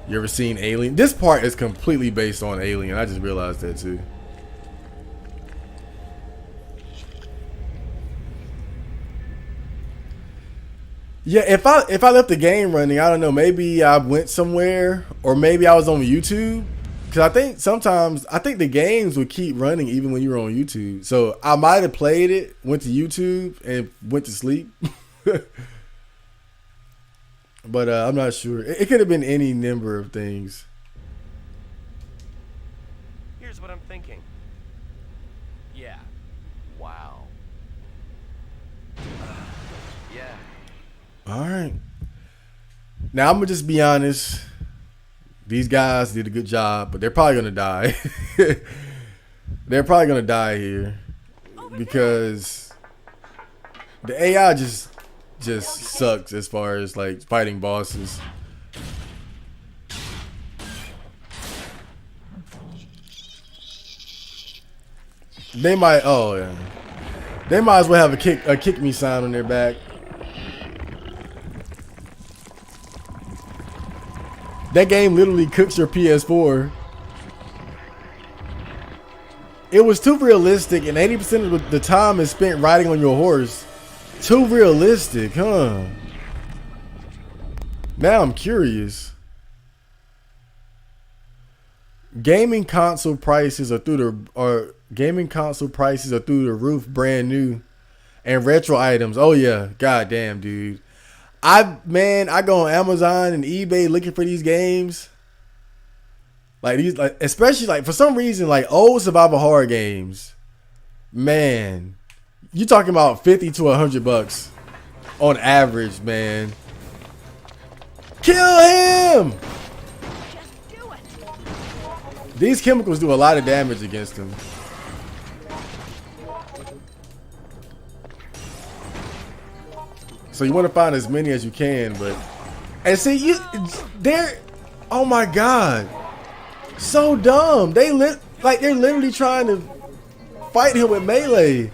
You ever seen Alien? This part is completely based on Alien. I just realized that too. Yeah, if I left the game running, I don't know, maybe I went somewhere or maybe I was on YouTube. Cause I think sometimes the games would keep running even when you were on YouTube. So I might have played it, went to YouTube, and went to sleep. But I'm not sure. It could have been any number of things. Here's what I'm thinking. Yeah. Wow. Yeah. All right. Now I'm gonna just be honest. These guys did a good job, but they're probably gonna die. They're probably gonna die here because the AI just sucks as far as like fighting bosses. They might. Oh yeah. They might as well have a kick me sign on their back. That game literally cooks your PS4. It was too realistic, and 80% of the time is spent riding on your horse. Too realistic, huh? Now I'm curious. Gaming console prices are through the roof, brand new, and retro items. Oh yeah, goddamn, dude. I go on Amazon and eBay looking for these games. Like these, like especially like for some reason, like old survival horror games. Man, you talking about $50 to $100 on average, man. Kill him! Just do it. These chemicals do a lot of damage against him. So you want to find as many as you can, but and see they're oh my god, so dumb. They're literally trying to fight him with melee.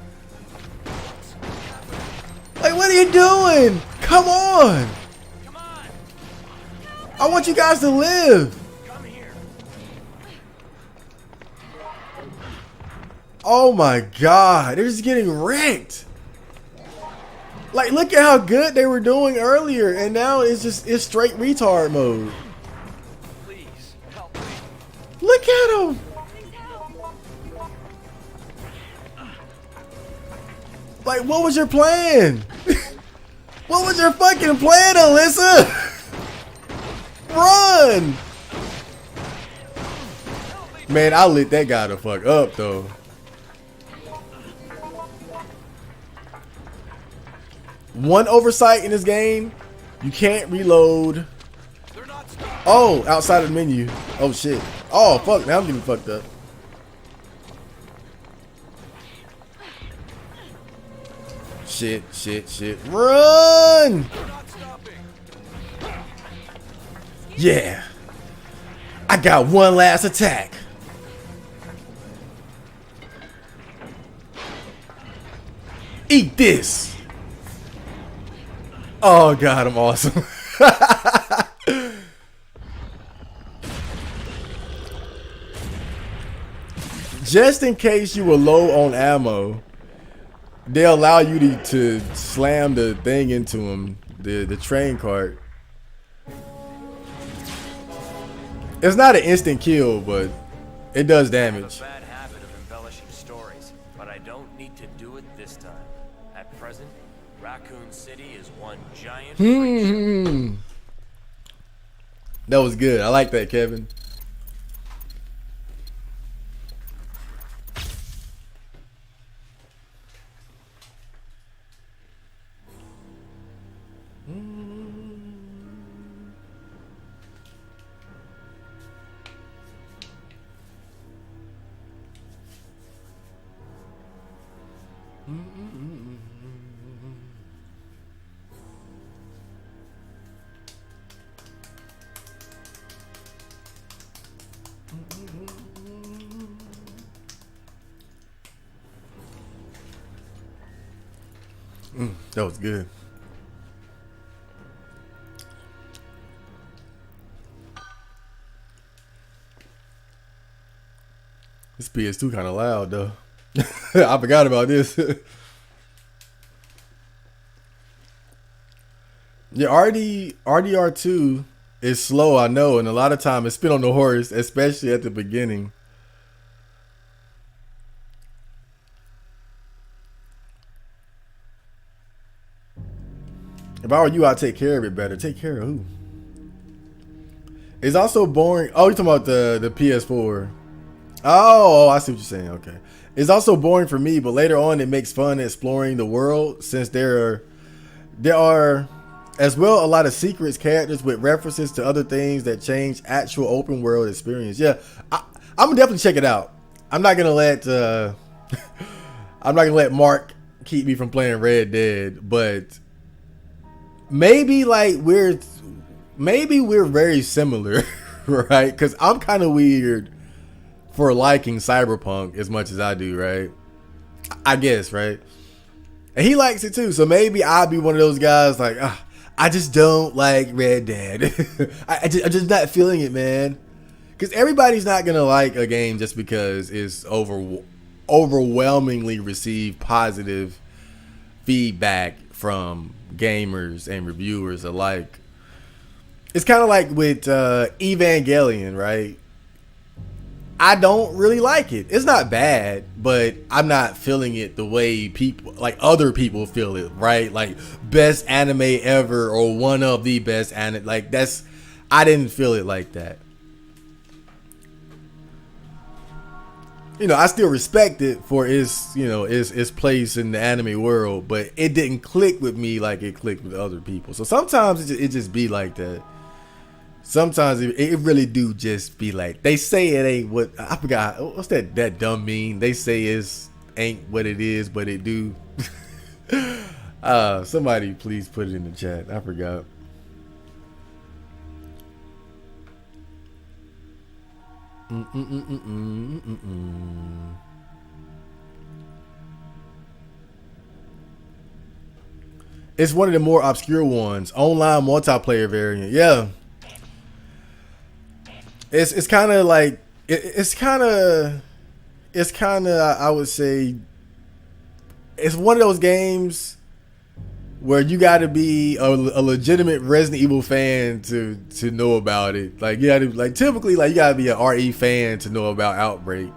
Like, what are you doing? Come on! Come on! I want you guys to live. Come here. Oh my god, they're just getting wrecked. Like, look at how good they were doing earlier, and now it's straight retard mode. Please help me. Look at him. Like, what was your plan? What was your fucking plan, Alyssa? Run! Man, I lit that guy the fuck up, though. One oversight in this game, you can't reload. Oh, outside of the menu. Oh shit. Oh fuck, now I'm getting fucked up. Shit. Run! Yeah. I got one last attack. Eat this. Oh god, I'm awesome. Just in case you were low on ammo, they allow you to slam the thing into him, the train cart. It's not an instant kill, but it does I have damage. a bad habit of embellishing stories, but I don't need to do it this time. At present, Raccoon City is one giant freak show. That was good. I like that, Kevin. That was good. This PS2 kind of loud though. I forgot about this. Yeah, RDR2 is slow, I know, and a lot of time it's spin on the horse, especially at the beginning. If I were you, I'd take care of it better. Take care of who? It's also boring. Oh, you're talking about the PS4. Oh, I see what you're saying. Okay. It's also boring for me, but later on it makes fun exploring the world since there are as well a lot of secrets, characters with references to other things that change actual open world experience. Yeah, I'm gonna definitely check it out. I'm not gonna let I'm not gonna let Mark keep me from playing Red Dead, but maybe we're very similar, right? Because I'm kind of weird for liking Cyberpunk as much as I do, right? I guess, right? And he likes it too, so maybe I'll be one of those guys like, I just don't like Red Dead. I'm just not feeling it, man. Because everybody's not gonna like a game just because it's overwhelmingly received positive feedback from gamers and reviewers alike. It's kind of like with Evangelion, right? I don't really like it. It's not bad, but I'm not feeling it the way people, like other people feel it, right? Like best anime ever or one of the best anime. Like I didn't feel it like that. You know, I still respect it for its place in the anime world, but it didn't click with me like it clicked with other people. So sometimes it just be like that. Sometimes it really do just be like, they say it ain't what, I forgot, what's that dumb meme? They say it's ain't what it is, but it do. Somebody please put it in the chat. I forgot. It's one of the more obscure ones. Online multiplayer variant. Yeah. It's kind of like it's kind of I would say it's one of those games where you got to be a legitimate Resident Evil fan to know about it. Like you got to typically you got to be an RE fan to know about Outbreak.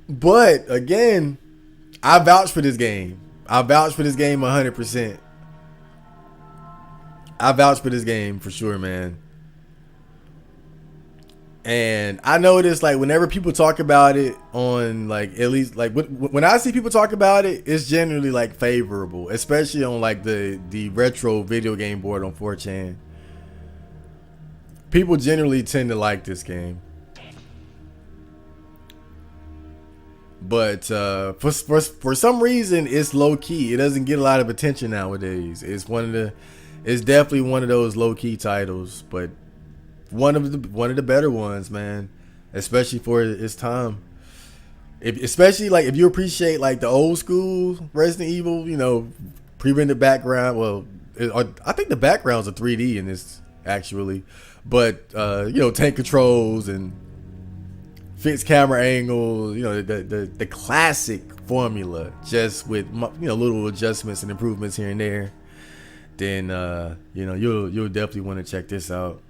But again, I vouch for this game. I vouch for this game 100%. I vouch for this game for sure, man. And I notice whenever people talk about it on at least when I see people talk about it, it's generally favorable, especially on the retro video game board on 4chan. People generally tend to like this game. But for some reason it's low key. It doesn't get a lot of attention nowadays. It's definitely one of those low key titles, but one of the better ones, man, especially for its time. Especially if you appreciate the old school Resident Evil, pre-rendered background. Well, I think the backgrounds are 3D in this actually, but tank controls and fixed camera angles, the classic formula, just with little adjustments and improvements here and there, then you'll definitely want to check this out.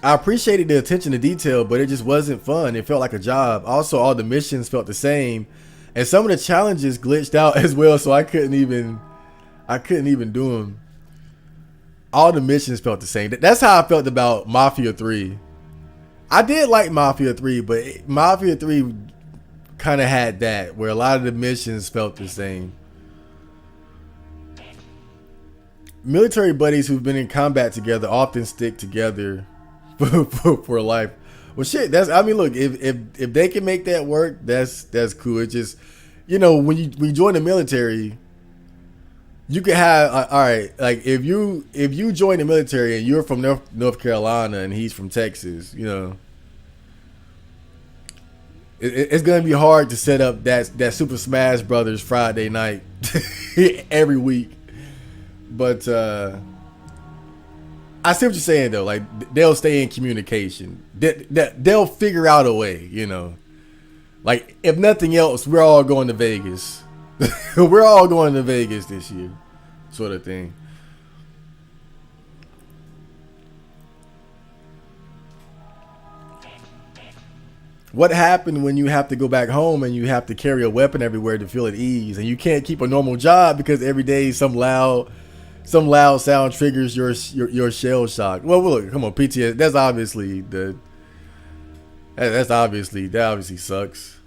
I appreciated the attention to detail, but it just wasn't fun. It felt like a job. Also, all the missions felt the same, and some of the challenges glitched out as well, so I couldn't even do them. All the missions felt the same. That's how I felt about Mafia 3. I did like Mafia 3, but Mafia 3 kind of had that, where a lot of the missions felt the same. Military buddies who've been in combat together often stick together for life. Well, shit, look, if they can make that work, that's cool. It's just, when you join the military, you can have all right. Like if you join the military and you're from North Carolina and he's from Texas, it's gonna be hard to set up that Super Smash Brothers Friday night every week. But I see what you're saying though. Like they'll stay in communication. They'll figure out a way. Like if nothing else, we're all going to Vegas. We're all going to Vegas this year, sort of thing. What happened when you have to go back home and you have to carry a weapon everywhere to feel at ease, and you can't keep a normal job because every day some loud sound triggers your shell shock? Well, look, come on, PTSD. That obviously sucks.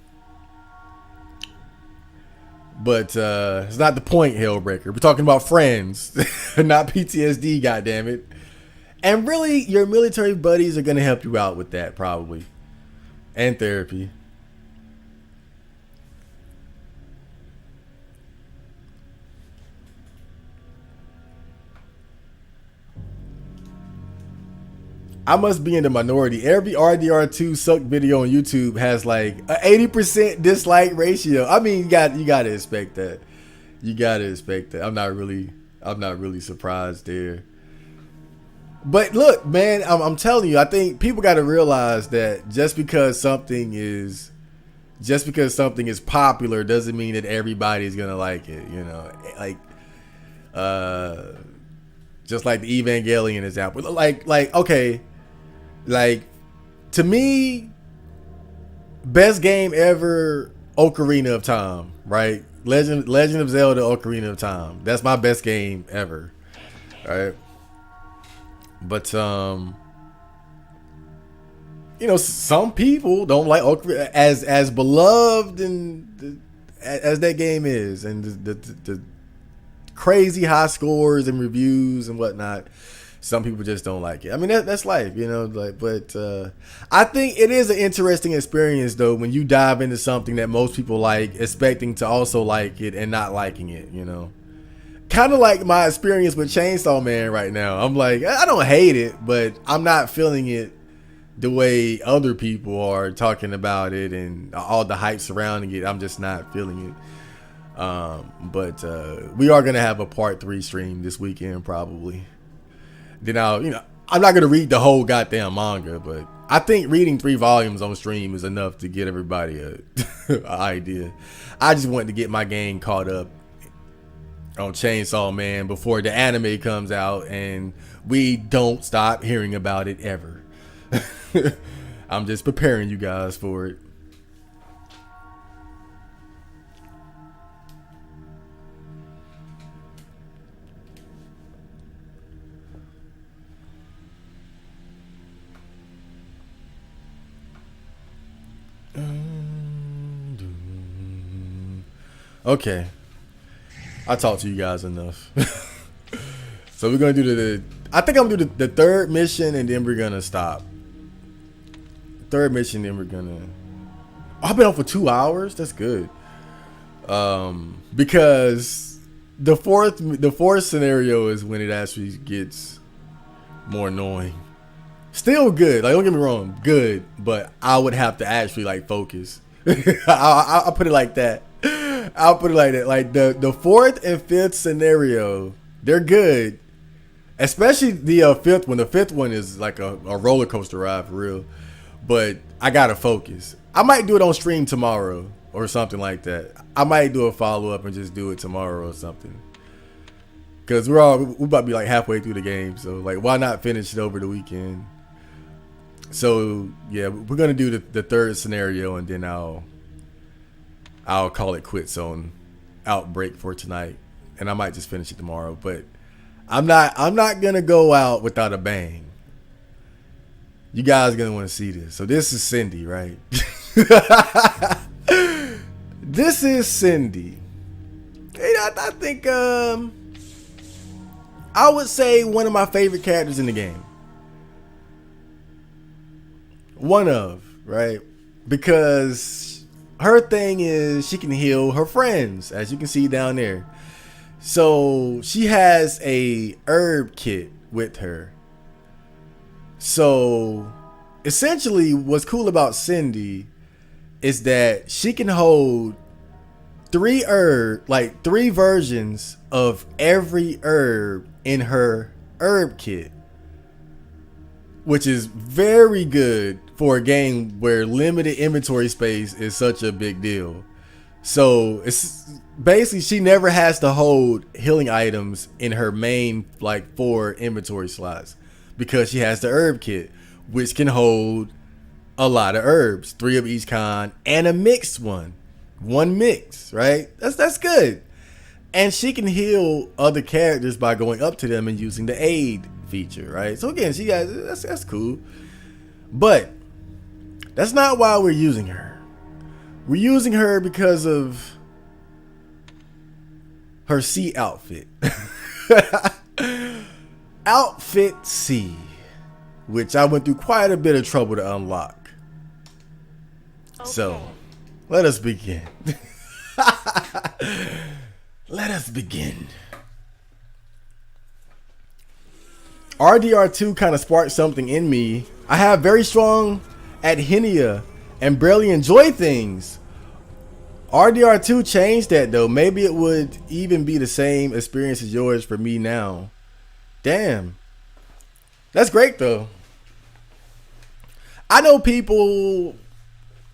But it's not the point, Hellbreaker. We're talking about friends, not PTSD, goddammit. And really, your military buddies are going to help you out with that, probably. And therapy. I must be in the minority. Every RDR2 suck video on YouTube has like an 80% dislike ratio. I mean, you gotta expect that. You gotta expect that. I'm not really surprised there. But look, man, I'm telling you, I think people got to realize that just because something is popular doesn't mean that everybody's gonna like it. Like, just like the Evangelion example. Like okay. Like, to me, best game ever, Ocarina of Time, right? Legend of Zelda, Ocarina of Time. That's my best game ever, right? But some people don't like Ocarina as beloved and as that game is, and the crazy high scores and reviews and whatnot. Some people just don't like it. I mean, that's life, but I think it is an interesting experience, though, when you dive into something that most people like, expecting to also like it and not liking it, Kind of like my experience with Chainsaw Man right now. I'm like, I don't hate it, but I'm not feeling it the way other people are talking about it and all the hype surrounding it. I'm just not feeling it. But we are going to have a part 3 stream this weekend, probably. Then I'm not gonna read the whole goddamn manga, but I think reading 3 volumes on stream is enough to get everybody an idea. I just wanted to get my game caught up on Chainsaw Man before the anime comes out and we don't stop hearing about it ever. I'm just preparing you guys for it. Okay, I talked to you guys enough. So we're gonna do I think I'm gonna do the third mission and then we're gonna stop. Third mission, then we're gonna. Oh, I've been on for 2 hours. That's good. Because the fourth scenario is when it actually gets more annoying. Still good. Like, don't get me wrong, good, but I would have to actually like focus. I'll put it like that. I'll put it like that. Like the fourth and fifth scenario, they're good. Especially the fifth one. The fifth one is like a roller coaster ride for real. But I gotta focus. I might do it on stream tomorrow or something like that. I might do a follow up and just do it tomorrow or something. Cause we're about to be like halfway through the game, so like why not finish it over the weekend? So yeah, we're gonna do the third scenario and then I'll call it quits on Outbreak for tonight, and I might just finish it tomorrow. But I'm not gonna go out without a bang. You guys are gonna want to see this. So this is Cindy, right? This is Cindy. I think I would say one of my favorite characters in the game. One of, right? Because her thing is she can heal her friends, as you can see down there. So she has a herb kit with her. So essentially what's cool about Cindy is that she can hold three versions of every herb in her herb kit, which is very good for a game where limited inventory space is such a big deal. So it's basically she never has to hold healing items in her main like 4 inventory slots because she has the herb kit, which can hold a lot of herbs, 3 of each kind and a mixed one mix, right? That's good. And she can heal other characters by going up to them and using the aid feature, right? So again, she got that's cool. But that's not why we're using her. We're using her because of her C outfit. Outfit C, which I went through quite a bit of trouble to unlock. Okay. So, let us begin. Let us begin. RDR2 kind of sparked something in me. I have very strong adhenia and barely enjoy things. RDR2 changed that though. Maybe it would even be the same experience as yours for me now. Damn. That's great though. I know people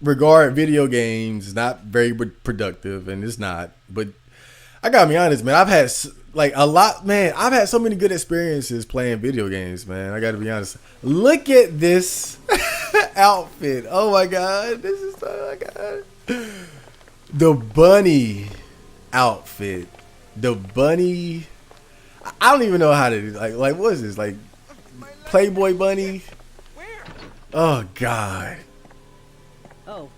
regard video games not very productive, and it's not, but I gotta be honest, man. I've had like a lot, man. I've had so many good experiences playing video games, man. I gotta be honest. Look at this outfit. Oh my god, this is oh my god. The bunny outfit. The bunny. I don't even know how to like. What is this? Like Playboy bunny? Oh god. Oh,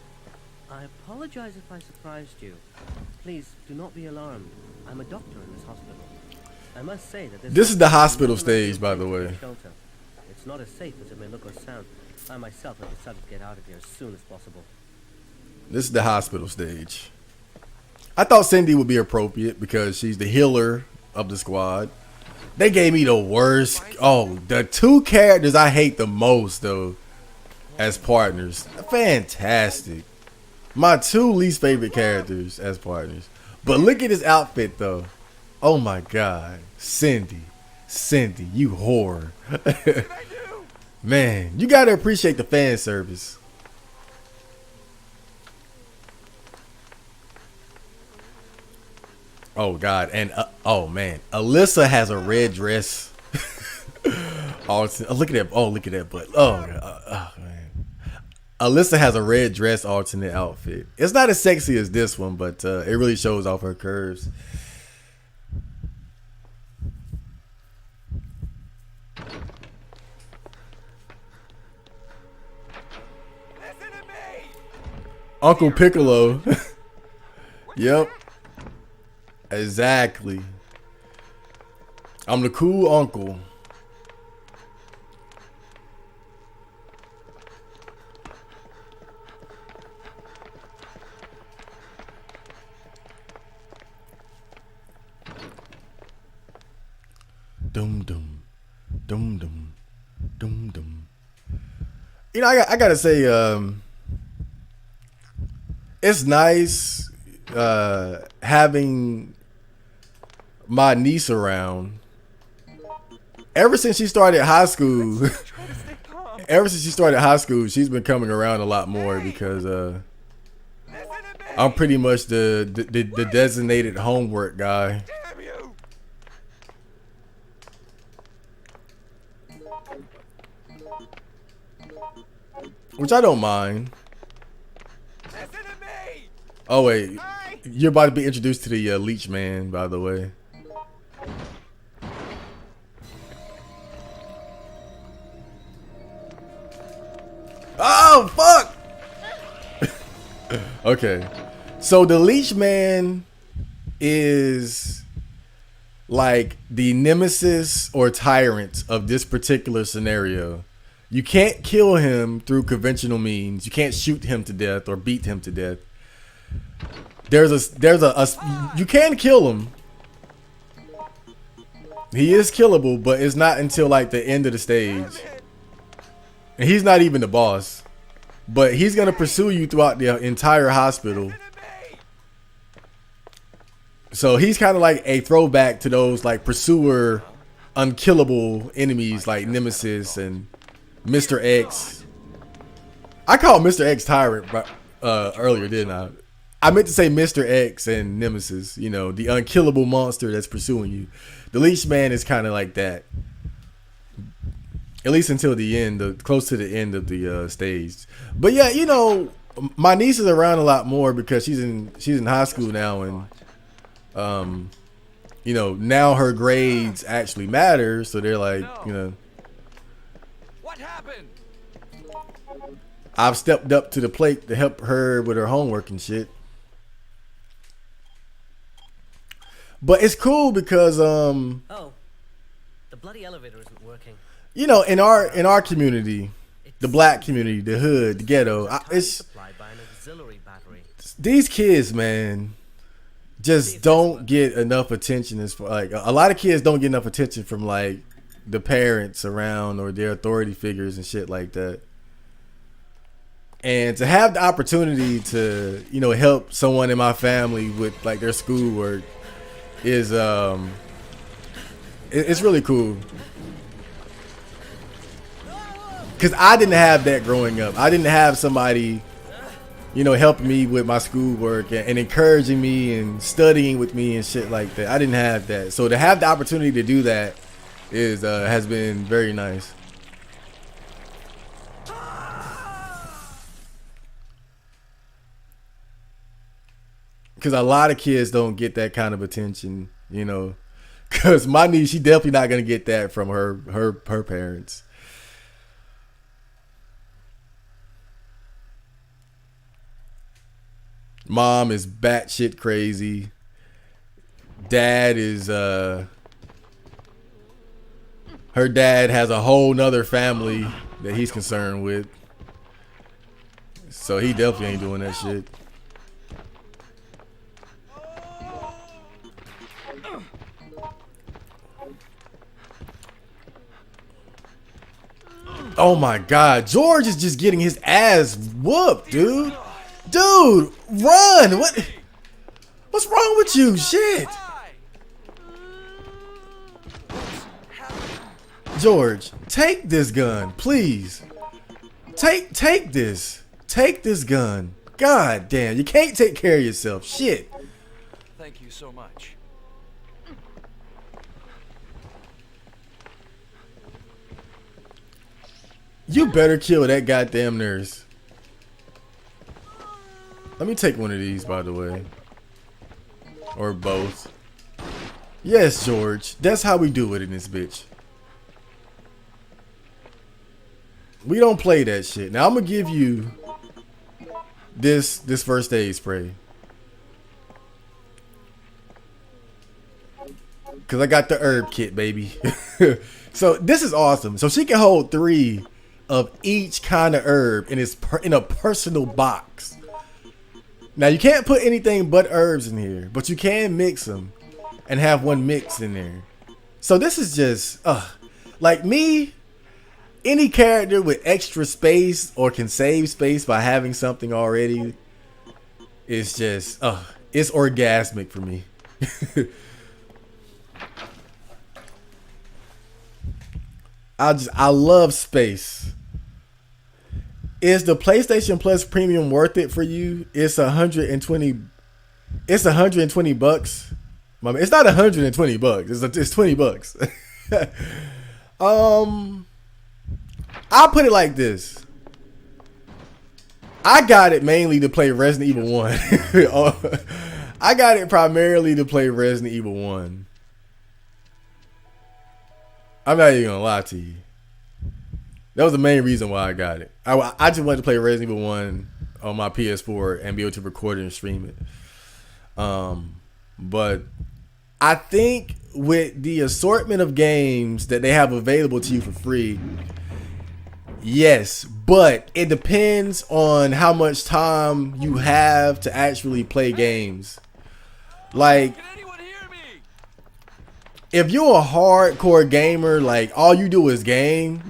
I apologize if I surprised you. Please do not be alarmed. I'm a doctor in this hospital. I must say that this is the hospital stage, by the way. Shelter. It's not as safe as it may look or sound. I myself have decided to get out of here as soon as possible. This is the hospital stage. I thought Cindy would be appropriate because she's the healer of the squad. They gave me the worst. Oh, the 2 characters I hate the most though as partners. Fantastic. My 2 least favorite characters as partners. But look at his outfit though. Oh my god. Cindy, you whore. Man, you gotta appreciate the fan service. Oh god, and oh man, Alyssa has a red dress. Oh, look at that! Oh, look at that butt! Oh man, Alyssa has a red dress alternate outfit. It's not as sexy as this one, but it really shows off her curves. Uncle Piccolo. Yep. Exactly. I'm the cool uncle. Dum dum, dum dum, dum dum. You know, I gotta say, it's nice having my niece around ever since she started high school, she's been coming around a lot more because I'm pretty much the designated homework guy. Damn you! Which I don't mind. Listen to me! Oh wait, you're about to be introduced to the leech man, by the way. Oh fuck! Okay, so the leech man is like the nemesis or tyrant of this particular scenario. You can't kill him through conventional means. You can't shoot him to death or beat him to death. You can kill him. He is killable, but it's not until like the end of the stage. And he's not even the boss. But he's gonna pursue you throughout the entire hospital. So he's kind of like a throwback to those like pursuer, unkillable enemies like Nemesis and Mr. X. I called Mr. X Tyrant earlier, didn't I? I meant to say Mr. X and Nemesis, you know, the unkillable monster that's pursuing you. The Leech Man is kind of like that. At least until the end, close to the end of the stage. But yeah, you know, my niece is around a lot more because she's in high school now, and you know, now her grades actually matter, so they're like, you know, What happened? I've stepped up to the plate to help her with her homework and shit. But it's cool because Oh, the bloody elevator isn't working. you know, in our community, the black community, the hood, the ghetto, it's Supplied by an auxiliary battery. these kids, man, just don't get enough attention. As far, like a lot of kids don't get enough attention from like the parents around or their authority figures and shit like that. And to have the opportunity to, you know, help someone in my family with like their schoolwork is it's really cool. Cause I didn't have that growing up. I didn't have somebody, you know, helping me with my schoolwork and encouraging me and studying with me and shit like that. I didn't have that. So to have the opportunity to do that is has been very nice. Cause a lot of kids don't get that kind of attention, you know. Cause my niece, she definitely not gonna get that from her parents. Mom is batshit crazy. Dad is her dad has a whole nother family that he's concerned with. So he definitely ain't doing that shit. Oh my God, George is just getting his ass whooped, dude. Dude, run! What's wrong with you? Shit. George, take this gun, please. Take this. Take this gun. God damn, you can't take care of yourself. Shit. Thank you so much. You better kill that goddamn nurse. Let me take one of these, by the way. Or both. Yes, George. That's how we do it in this bitch. We don't play that shit. Now, I'm going to give you this first aid spray. Because I got the herb kit, baby. So, this is awesome. So, she can hold 3 of each kind of herb in a personal box. Now you can't put anything but herbs in here, but you can mix them and have one mix in there. So this is just like me, any character with extra space or can save space by having something already is just it's orgasmic for me. I love space. Is the PlayStation Plus Premium worth it for you? It's 120. It's 120 bucks. It's not 120 bucks. It's 20 bucks. I'll put it like this. I got it mainly to play Resident Evil 1. I got it primarily to play Resident Evil 1. I'm not even gonna lie to you. That was the main reason why I got it. I just wanted to play Resident Evil 1 on my PS4 and be able to record it and stream it. But I think with the assortment of games that they have available to you for free, yes, but it depends on how much time you have to actually play games. Like, if you're a hardcore gamer, like all you do is game,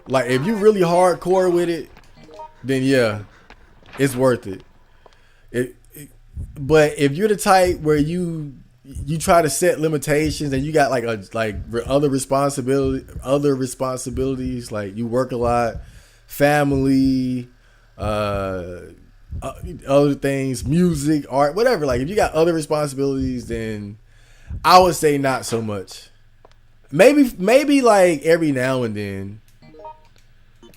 like if you really hardcore with it, then yeah, it's worth it. But if you're the type where you try to set limitations and you got like other responsibilities, like you work a lot, family, other things, music, art, whatever. Like if you got other responsibilities, then I would say not so much. Maybe like every now and then,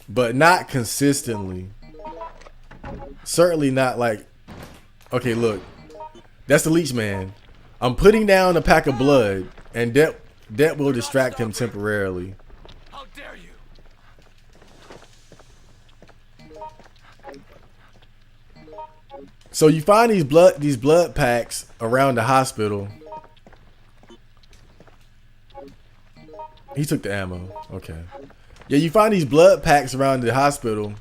but not consistently. Certainly not like, okay, look, that's the leech man. I'm putting down a pack of blood, and that will distract him temporarily. How dare you? So you find these blood packs around the hospital. He took the ammo. Okay. Yeah, you find these blood packs around the hospital.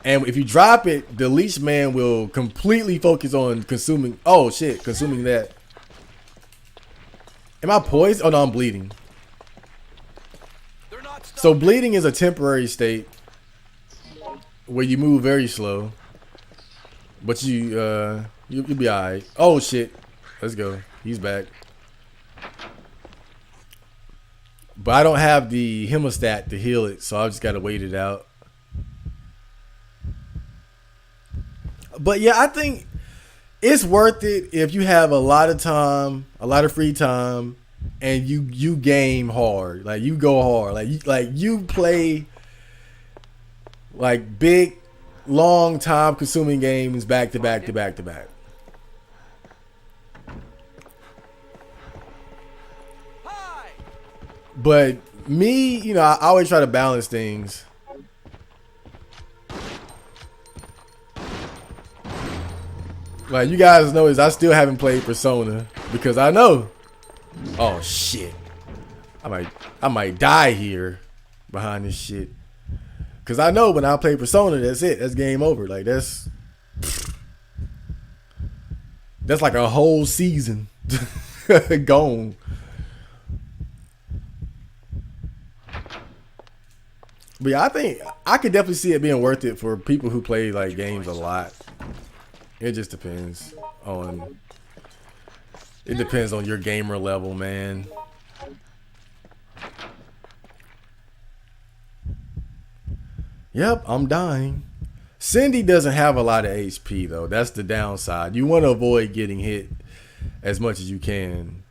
And if you drop it, the leech man will completely focus on consuming. Oh shit, consuming that. Am I poisoned? Oh no, I'm bleeding. So bleeding is a temporary state where you move very slow, but you'll be alright. Oh shit, let's go. He's back. But I don't have the hemostat to heal it, so I just gotta wait it out. But yeah, I think it's worth it if you have a lot of time, a lot of free time, and you game hard. Like you go hard. Like you play like big, long time consuming games back to back to back to back. But me, you know, I always try to balance things. Like you guys know is I still haven't played Persona because I know. Oh shit. I might die here behind this shit. Cause I know when I play Persona, that's it. That's game over. Like that's like a whole season gone. But yeah, I think I could definitely see it being worth it for people who play like games a lot. It just depends on. It depends on your gamer level, man. Yep, I'm dying. Cindy doesn't have a lot of HP though. That's the downside. You want to avoid getting hit as much as you can.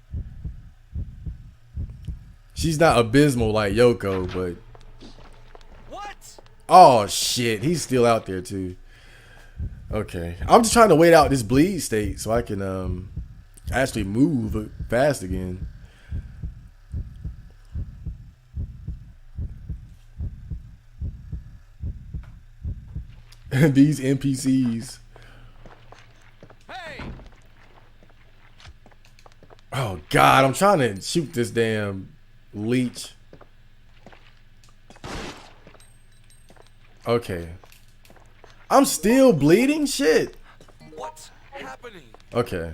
She's not abysmal like Yoko, but. What? Oh shit, he's still out there too. Okay, I'm just trying to wait out this bleed state so I can actually move fast again. These NPCs. Hey. Oh God, I'm trying to shoot this damn leech. Okay. I'm still bleeding? Shit. What's happening? Okay.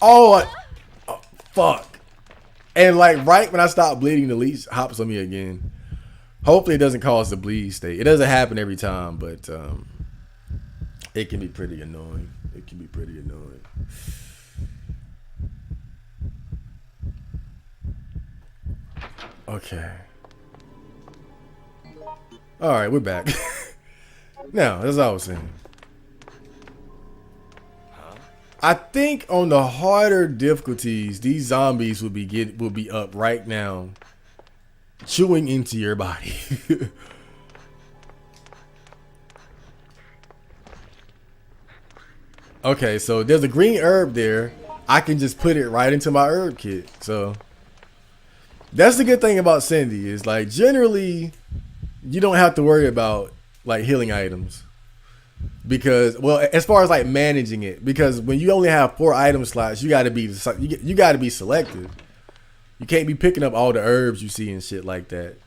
Oh, fuck. And like right when I stop bleeding, the leech hops on me again. Hopefully it doesn't cause the bleed state. It doesn't happen every time, but it can be pretty annoying. It can be pretty annoying. Okay. All right, we're back. Now, as I was saying, I think on the harder difficulties, these zombies will be up right now, chewing into your body. Okay, so there's a green herb there. I can just put it right into my herb kit. So that's the good thing about Cindy is like generally you don't have to worry about like healing items because well as far as like managing it because when you only have 4 item slots you got to be selective. You can't be picking up all the herbs you see and shit like that.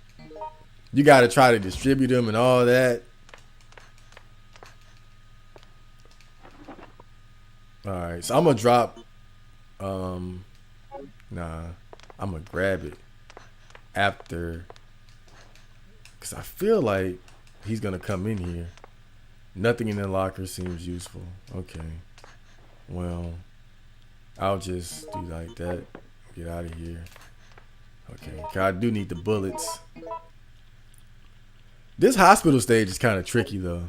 You got to try to distribute them and all that. All right, so I'm gonna drop. I'm gonna grab it after, cause I feel like he's gonna come in here. Nothing in the locker seems useful. Okay, well, I'll just do like that. Get out of here. Okay, 'cause I do need the bullets. This hospital stage is kind of tricky though.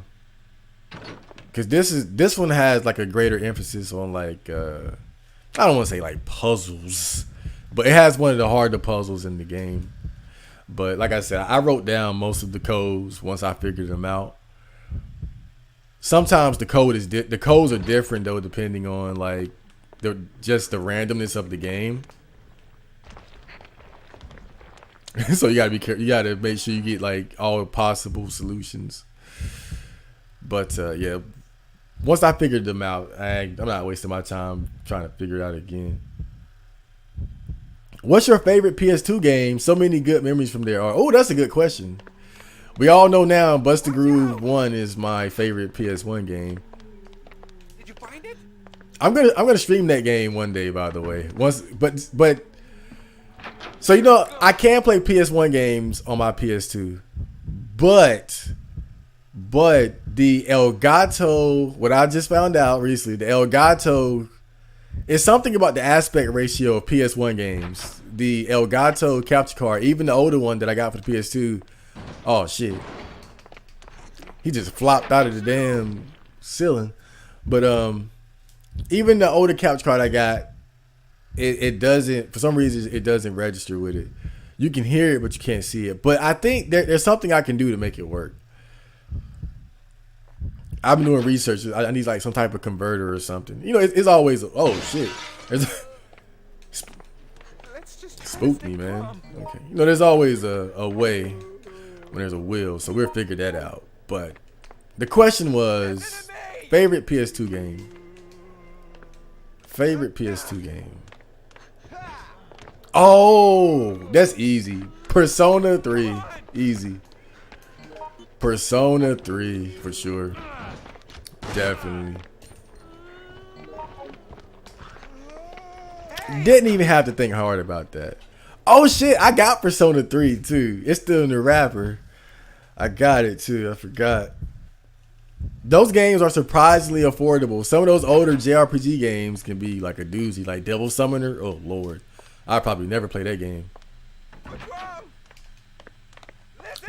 Cause this one has like a greater emphasis on like I don't want to say like puzzles, but it has one of the harder puzzles in the game. But like I said, I wrote down most of the codes once I figured them out. Sometimes the codes are different though, depending on like just the randomness of the game. So you gotta be careful. You gotta make sure you get like all possible solutions. But yeah. Once I figured them out, I'm not wasting my time trying to figure it out again. What's your favorite PS2 game? So many good memories from there are. Oh, that's a good question. We all know now Bust the Groove 1 is my favorite PS1 game. Did you find it? I'm gonna stream that game one day, by the way. But so you know I can play PS1 games on my PS2, but the Elgato, what I just found out recently, the Elgato is something about the aspect ratio of PS1 games. The Elgato capture card, even the older one that I got for the PS2, oh shit, he just flopped out of the damn ceiling. But even the older capture card I got, it doesn't, for some reason, it doesn't register with it. You can hear it, but you can't see it. But I think there's something I can do to make it work. I've been doing research. I need like some type of converter or something. You know, it's always oh shit. Spooked me, man. Okay, you know, there's always a way when there's a will, so we'll figure that out. But the question was favorite PS2 game. Favorite PS2 game. Oh, that's easy. Persona 3, easy. Persona 3 for sure. Definitely. Didn't even have to think hard about that. Oh shit, I got Persona 3 too. It's still in the wrapper. I got it too. I forgot. Those games are surprisingly affordable. Some of those older JRPG games can be like a doozy, like Devil Summoner. Oh lord, I'd probably never play that game.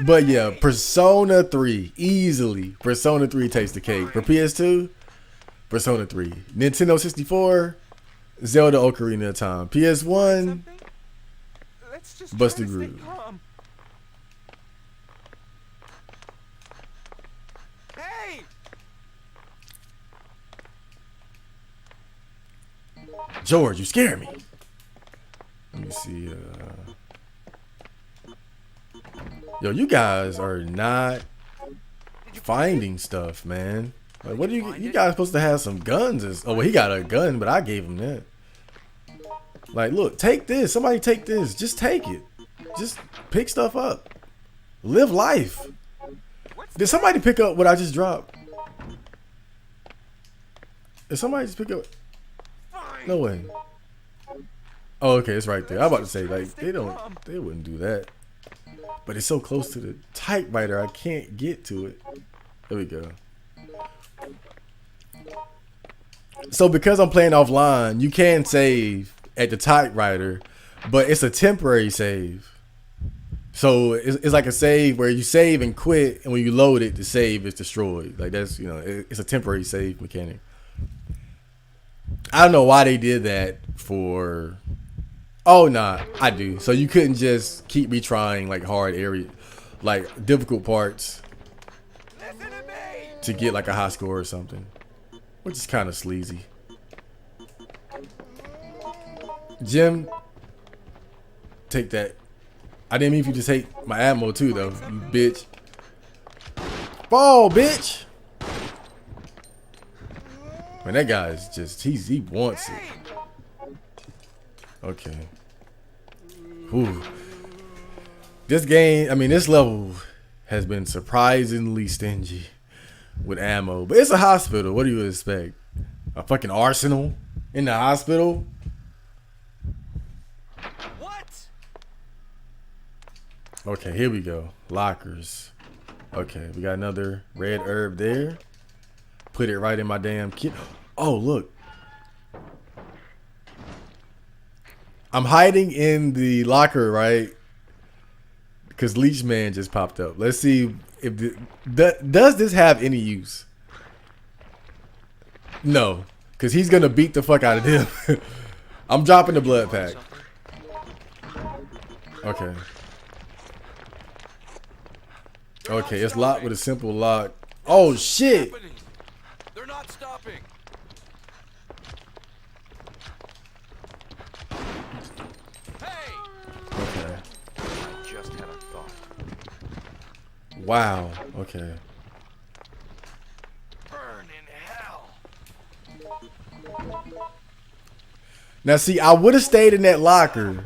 But yeah, Persona 3, easily. Persona 3 takes the cake. For PS2, Persona 3. Nintendo 64, Zelda Ocarina of Time. PS1, Bust the Groove. Hey! George, you scare me. Let me see. Yo, you guys are not finding stuff, man. Like, what do you guys supposed to have some guns? Oh, well, he got a gun, but I gave him that. Like, look, take this. Somebody take this. Just take it. Just pick stuff up. Live life. Did somebody pick up what I just dropped? Did somebody just pick up? No way. Oh, okay, it's right there. I'm about to say, like, they wouldn't do that. But it's so close to the typewriter, I can't get to it. There we go. So because I'm playing offline, you can save at the typewriter, but it's a temporary save. So it's like a save where you save and quit, and when you load it, the save is destroyed. Like that's, you know, it's a temporary save mechanic. I don't know why they did that for. Oh nah, I do. So you couldn't just keep retrying like hard area, like difficult parts to get like a high score or something, which is kind of sleazy. Jim, take that. I didn't mean for you to take my ammo too, though, you bitch. Fall, bitch. Man, that guy is just, he wants it. Okay. Ooh. This game, I mean, this level has been surprisingly stingy with ammo. But it's a hospital. What do you expect? A fucking arsenal in the hospital? Okay, here we go. Lockers. Okay, we got another red herb there. Put it right in my damn kit. Oh, look. I'm hiding in the locker, right? Because Leech Man just popped up. Let's see if does this have any use? No, because he's gonna beat the fuck out of him. I'm dropping the blood pack. Okay. Okay, it's locked with a simple lock. Oh shit! They're not stopping. Hey! Okay. I just had a thought. Wow. Okay. Burn in hell. Now see, I would have stayed in that locker,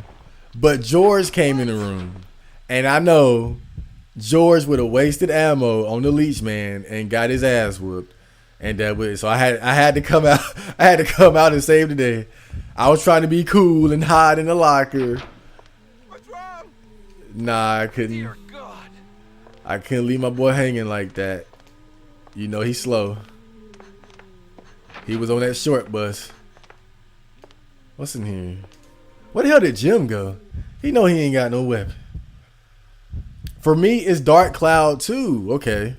but George came in the room, and I know George would have wasted ammo on the Leech Man and got his ass whooped, and that was so I had to come out. I had to come out and save the day. I was trying to be cool and hide in the locker. What's wrong? Nah, I couldn't. Dear God. I couldn't leave my boy hanging like that. You know he's slow. He was on that short bus. What's in here? Where the hell did Jim go? He know he ain't got no weapon. For me, it's Dark Cloud 2. Okay.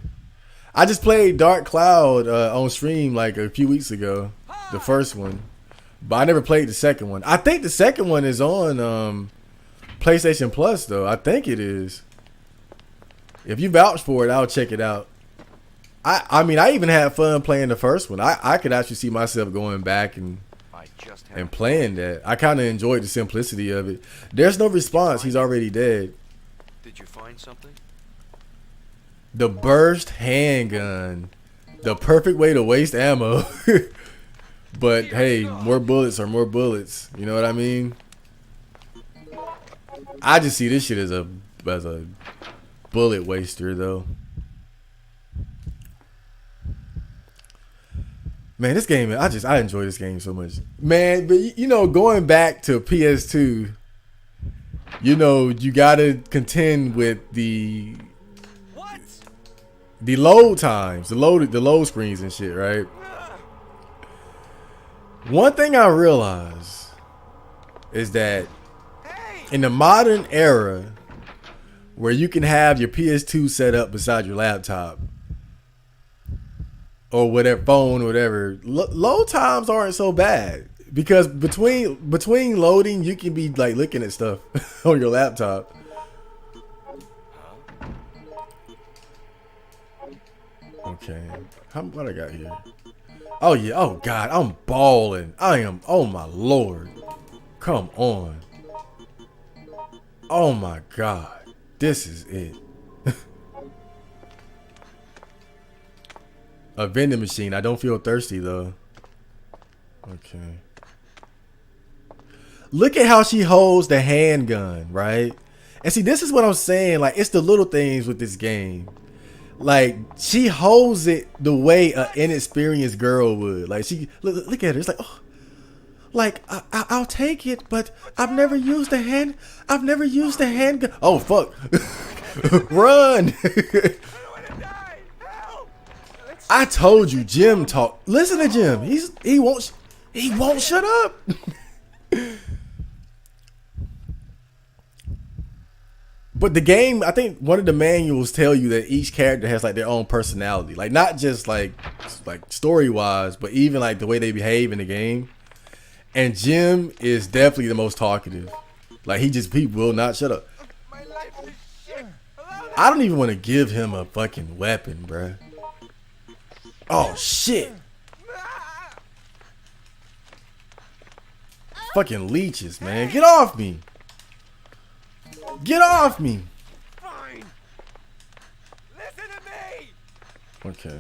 I just played Dark Cloud on stream like a few weeks ago. The first one. But I never played the second one. I think the second one is on PlayStation Plus, though. I think it is. If you vouch for it, I'll check it out. I mean, I even had fun playing the first one. I could actually see myself going back and playing that. I kind of enjoyed the simplicity of it. There's no response. He's already dead. Did you find something? The burst handgun. The perfect way to waste ammo. But hey, more bullets are more bullets. You know what I mean? I just see this shit as a bullet waster though. Man, this game, I enjoy this game so much. Man, but you know, going back to PS2, you know, you gotta contend with the load times, the load screens and shit, right? One thing I realize is that in the modern era where you can have your PS2 set up beside your laptop or whatever phone or whatever, load times aren't so bad because between loading you can be like looking at stuff on your laptop. Okay, what I got here? Oh yeah, oh god, I'm balling. I am, oh my lord. Come on. Oh my god. This is it. A vending machine. I don't feel thirsty though. Okay. Look at how she holds the handgun, right? And see, this is what I'm saying. Like, it's the little things with this game. Like, she holds it the way an inexperienced girl would. Like, she look at her. It's like, oh, like I'll take it, but I've never used a handgun. Oh fuck! Run! I told you, Jim talk. Listen to Jim. He won't shut up. But the game, I think one of the manuals tell you that each character has like their own personality, like not just like story wise, but even like the way they behave in the game. And Jim is definitely the most talkative. Like he will not shut up. I don't even want to give him a fucking weapon, bruh. Oh shit. Fucking leeches, man. Get off me. Get off me. Fine. Listen to me. Okay.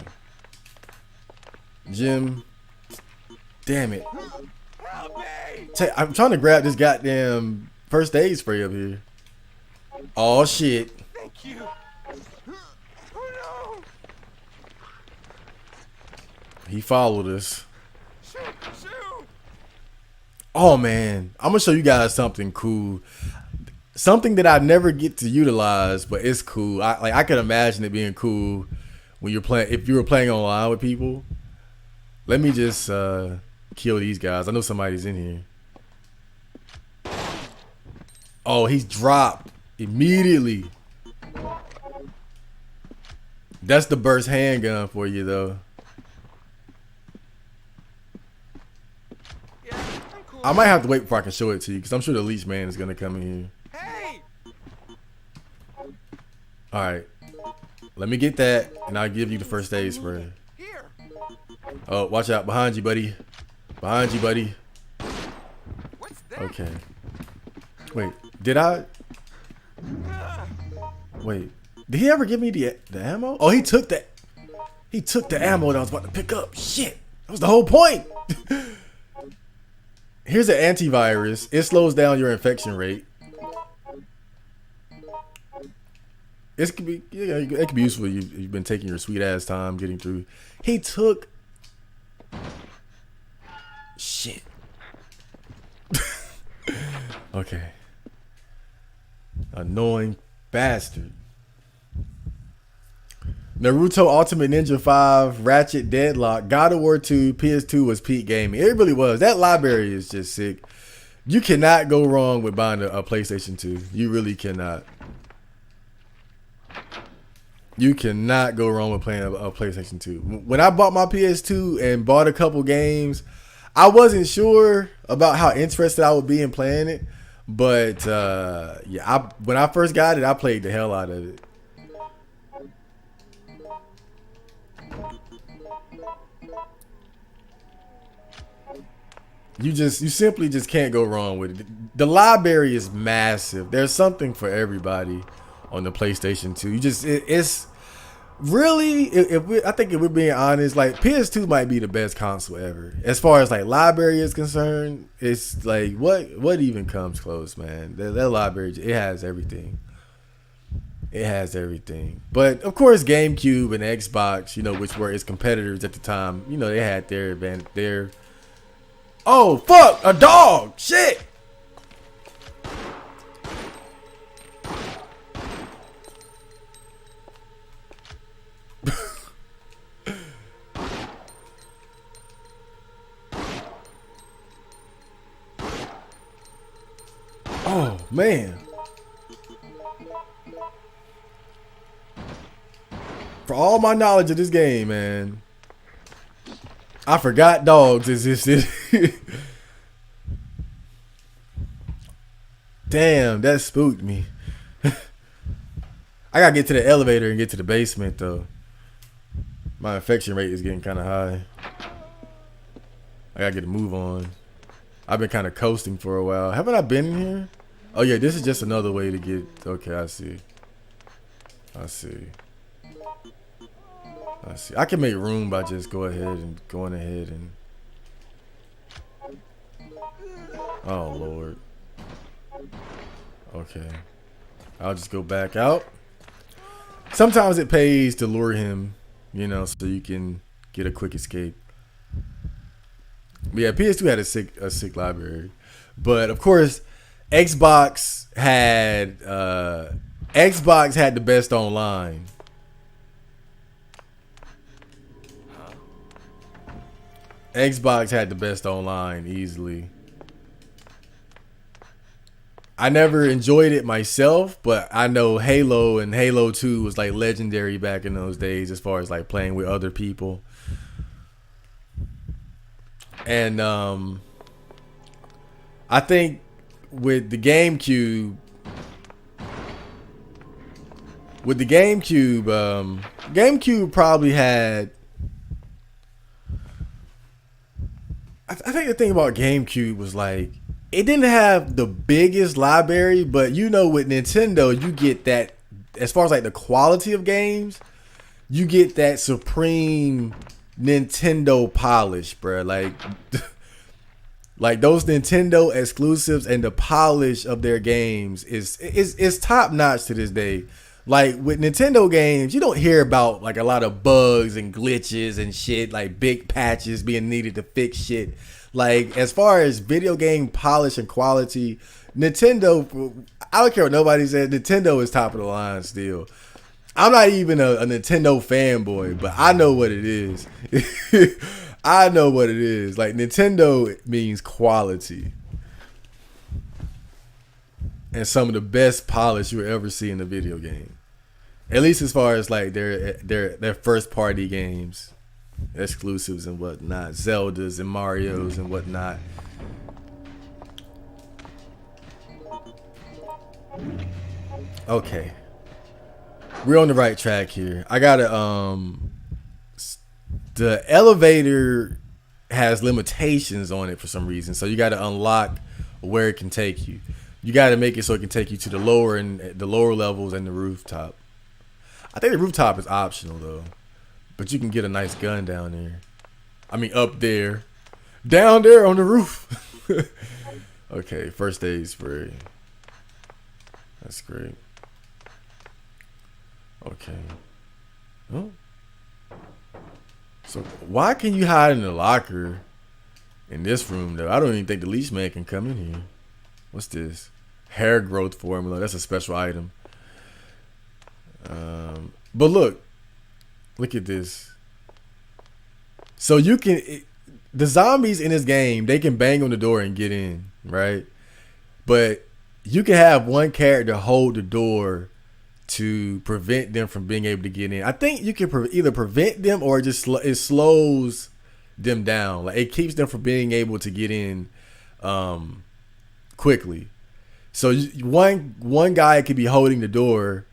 Jim. Damn it. Help me. I'm trying to grab this goddamn first aid spray up here. Oh shit. Thank you. Oh no. He followed us. Shoot. Oh man. I'm gonna show you guys something cool. Something that I never get to utilize, but it's cool. I can imagine it being cool when you're playing. If you were playing online with people. Let me just kill these guys. I know somebody's in here. Oh, he's dropped immediately. That's the burst handgun for you, though. Yeah, I'm cool. I might have to wait before I can show it to you, because I'm sure the leech man is gonna come in here. Hey. All right, let me get that, and I'll give you the first aid spray. Here. Oh, watch out behind you, buddy. Behind you, buddy. What's that? Okay. Wait, did I? Wait, did he ever give me the ammo? Oh, he took the ammo that I was about to pick up. Shit, that was the whole point. Here's an antivirus. It slows down your infection rate. It could be useful. You've been taking your sweet ass time getting through. He took. Shit. Okay. Annoying bastard. Naruto Ultimate Ninja 5, Ratchet Deadlock, God of War 2, PS2 was peak gaming. It really was. That library is just sick. You cannot go wrong with buying a PlayStation 2. You really cannot. You cannot go wrong with playing a PlayStation 2. When I bought my PS2 and bought a couple games, I wasn't sure about how interested I would be in playing it. But yeah, when I first got it, I played the hell out of it. You simply just can't go wrong with it. The library is massive. There's something for everybody on the PlayStation 2. It's really, I think if we're being honest, like PS2 might be the best console ever. As far as like library is concerned, it's like what even comes close, man. That library, it has everything. It has everything. But of course, GameCube and Xbox, which were its competitors at the time, they had their advantage. Oh fuck, a dog! Shit! Oh man. For all my knowledge of this game, man, I forgot dogs existed. Damn, that spooked me. I gotta get to the elevator and get to the basement though. My infection rate is getting kind of high. I gotta get a move on. I've been kind of coasting for a while. Haven't I been in here? Oh yeah, this is just another way to get. Okay, I see. I can make room by just going ahead and. Oh Lord. Okay. I'll just go back out. Sometimes it pays to lure him, so you can get a quick escape. But yeah, PS2 had a sick library. But of course, Xbox had the best online. Xbox had the best online easily. I never enjoyed it myself, but I know Halo and Halo 2 was like legendary back in those days as far as like playing with other people. And I think with the GameCube, GameCube probably had. I think the thing about GameCube was like it didn't have the biggest library, but you know, with Nintendo, you get that as far as like the quality of games, you get that supreme Nintendo polish, bro. Like those Nintendo exclusives and the polish of their games is top notch to this day. Like with Nintendo games, you don't hear about like a lot of bugs and glitches and shit, like big patches being needed to fix shit. Like as far as video game polish and quality, Nintendo, I don't care what nobody said, Nintendo is top of the line still. I'm not even a Nintendo fanboy, but I know what it is. I know what it is. Like Nintendo means quality. And some of the best polish you'll ever see in a video game. At least as far as like their first party games, exclusives and whatnot, Zeldas and Marios and whatnot. Okay, we're on the right track here. I gotta the elevator has limitations on it for some reason, so you gotta unlock where it can take you. You gotta make it so it can take you to the lower levels and the rooftop. I think the rooftop is optional though, but you can get a nice gun down there. I mean, up there, down there on the roof. Okay, first aid spray. That's great. Okay. Oh. So why can you hide in the locker in this room though? I don't even think the leash man can come in here. What's this? Hair growth formula. That's a special item. But look at this. So you can, the zombies in this game, they can bang on the door and get in, right? But you can have one character hold the door to prevent them from being able to get in. I think you can either prevent them or it slows them down. Like it keeps them from being able to get in quickly. So one guy could be holding the door,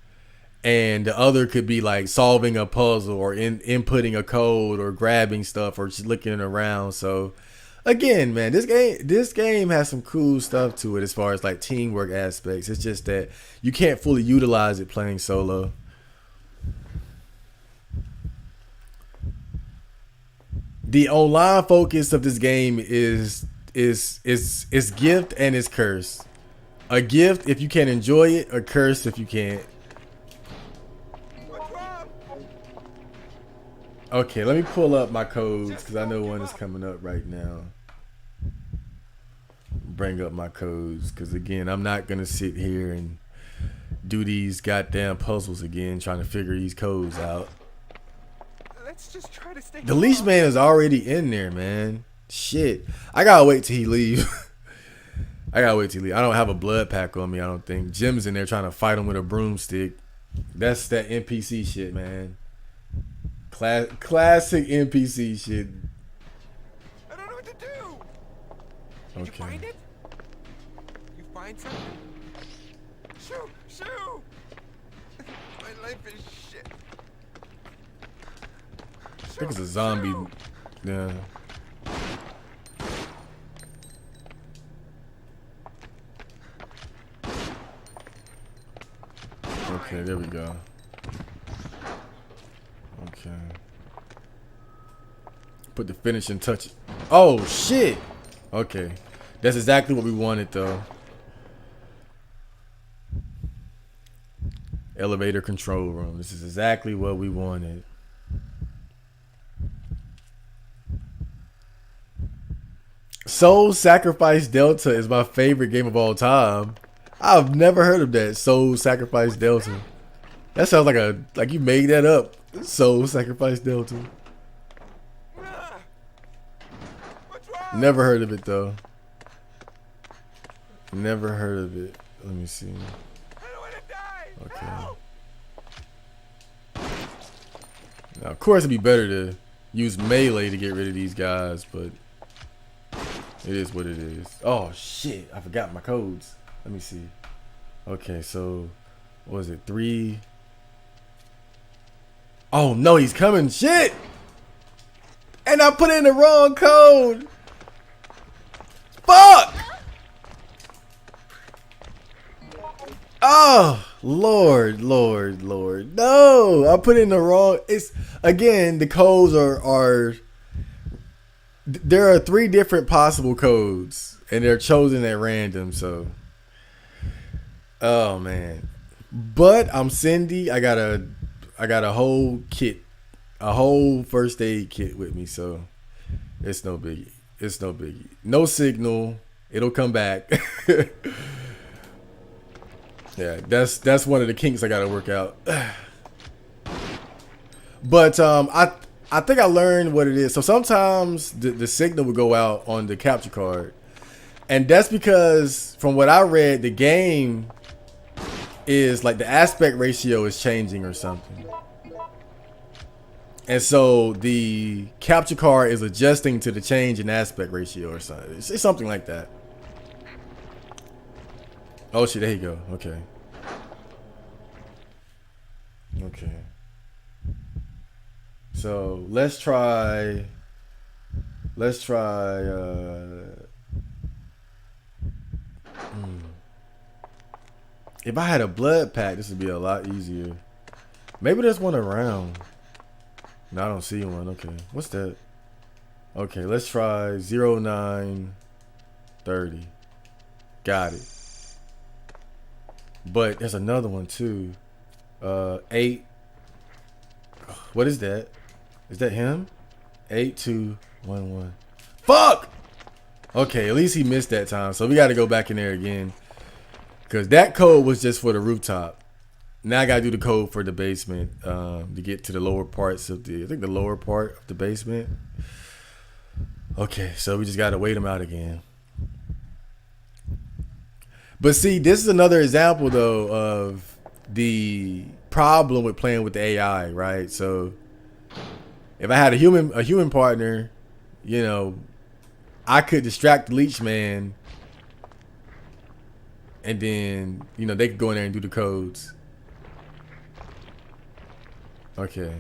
and the other could be like solving a puzzle or inputting a code or grabbing stuff or just looking around. So again, man, this game has some cool stuff to it as far as like teamwork aspects. It's just that you can't fully utilize it playing solo. The online focus of this game is gift and it's curse. A gift if you can enjoy it, a curse if you can't. Okay, let me pull up my codes because I know one is coming up right now. Bring up my codes because again, I'm not gonna sit here and do these goddamn puzzles again, trying to figure these codes out. Let's just try to stay. The leash man is already in there, man. Shit, I gotta wait till he leaves. I don't have a blood pack on me. I don't think Jim's in there trying to fight him with a broomstick. That's that NPC shit, man. Classic NPC shit. I don't know what to do. Did you find it? You find something? Shoo! My life is shit. I think it's a zombie. Yeah. Okay, there we go. Okay. Put the finishing touch. Oh shit. Okay. That's exactly what we wanted though. Elevator control room. This is exactly what we wanted. Soul Sacrifice Delta is my favorite game of all time. I've never heard of that. Soul Sacrifice Delta. That sounds like you made that up. Soul Sacrifice Delta. Never heard of it though. Never heard of it. Let me see. I don't want to die. Okay. Help! Now, of course, it'd be better to use melee to get rid of these guys, but it is what it is. Oh shit! I forgot my codes. Let me see. Okay, so what was it? 3. Oh no, he's coming! Shit! And I put in the wrong code. Fuck! Oh, Lord. No, I put in the wrong. It's again, the codes are there are 3 different possible codes and they're chosen at random, so oh man. But I'm Cindy. I got a whole kit, a whole first aid kit with me, so it's no biggie. It's no biggie. No signal. It'll come back. Yeah, that's one of the kinks I gotta work out. But I think I learned what it is. So sometimes the signal would go out on the capture card, and that's because from what I read, the game is like the aspect ratio is changing or something. And so the capture card is adjusting to the change in aspect ratio or something. It's something like that. Oh shit, there you go. Okay. Okay. So let's try if I had a blood pack, this would be a lot easier. Maybe there's one around. No, I don't see one. Okay. What's that? Okay, let's try 0930. Got it. But there's another one too. 8. What is that? Is that him? 8211. Fuck! Okay, at least he missed that time. So we got to go back in there again. Because that code was just for the rooftop. Now I got to do the code for the basement to get to the lower parts of the, I think the lower part of the basement. Okay, so we just got to wait him out again. But see, this is another example though of the problem with playing with the AI, right? So if I had a human partner, you know, I could distract the leech man and then, you know, they could go in there and do the codes. Okay.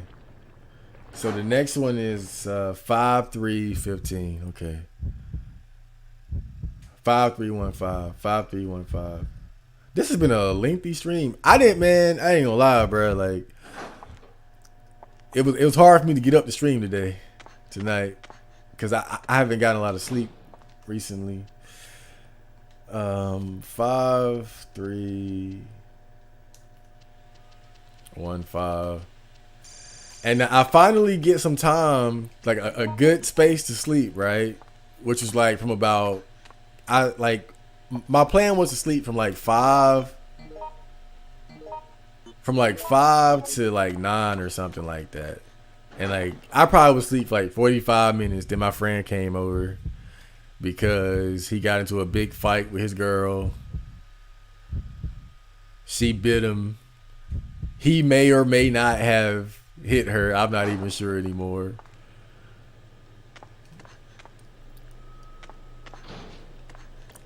So the next one is 5315. Okay. 5315. 5315. This has been a lengthy stream. I ain't gonna lie, bro. Like, it was hard for me to get up the stream tonight, because I haven't gotten a lot of sleep recently. 5315. And I finally get some time, like a good space to sleep, right? Which is like from about, my plan was to sleep from like 5 to like 9 or something like that. And like, I probably would sleep for like 45 minutes. Then my friend came over because he got into a big fight with his girl. She bit him. He may or may not have hit her. I'm not even sure anymore.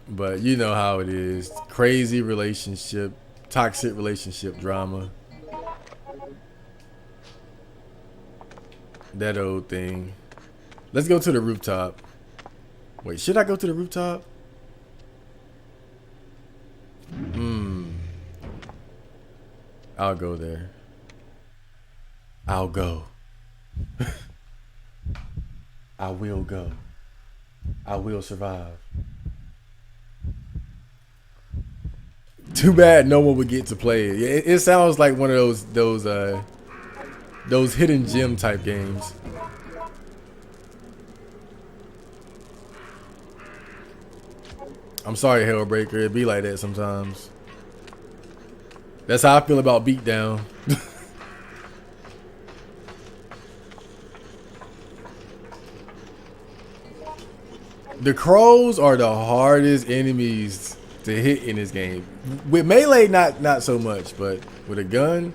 But you know how it is. Crazy relationship, toxic relationship drama. That old thing. Let's go to the rooftop. Wait, should I go to the rooftop? I'll go there. I'll go. I will go. I will survive. Too bad no one would get to play it. It sounds like one of those hidden gem type games. I'm sorry, Hellbreaker. It be like that sometimes. That's how I feel about Beatdown. The crows are the hardest enemies to hit in this game. With melee, not so much, but with a gun,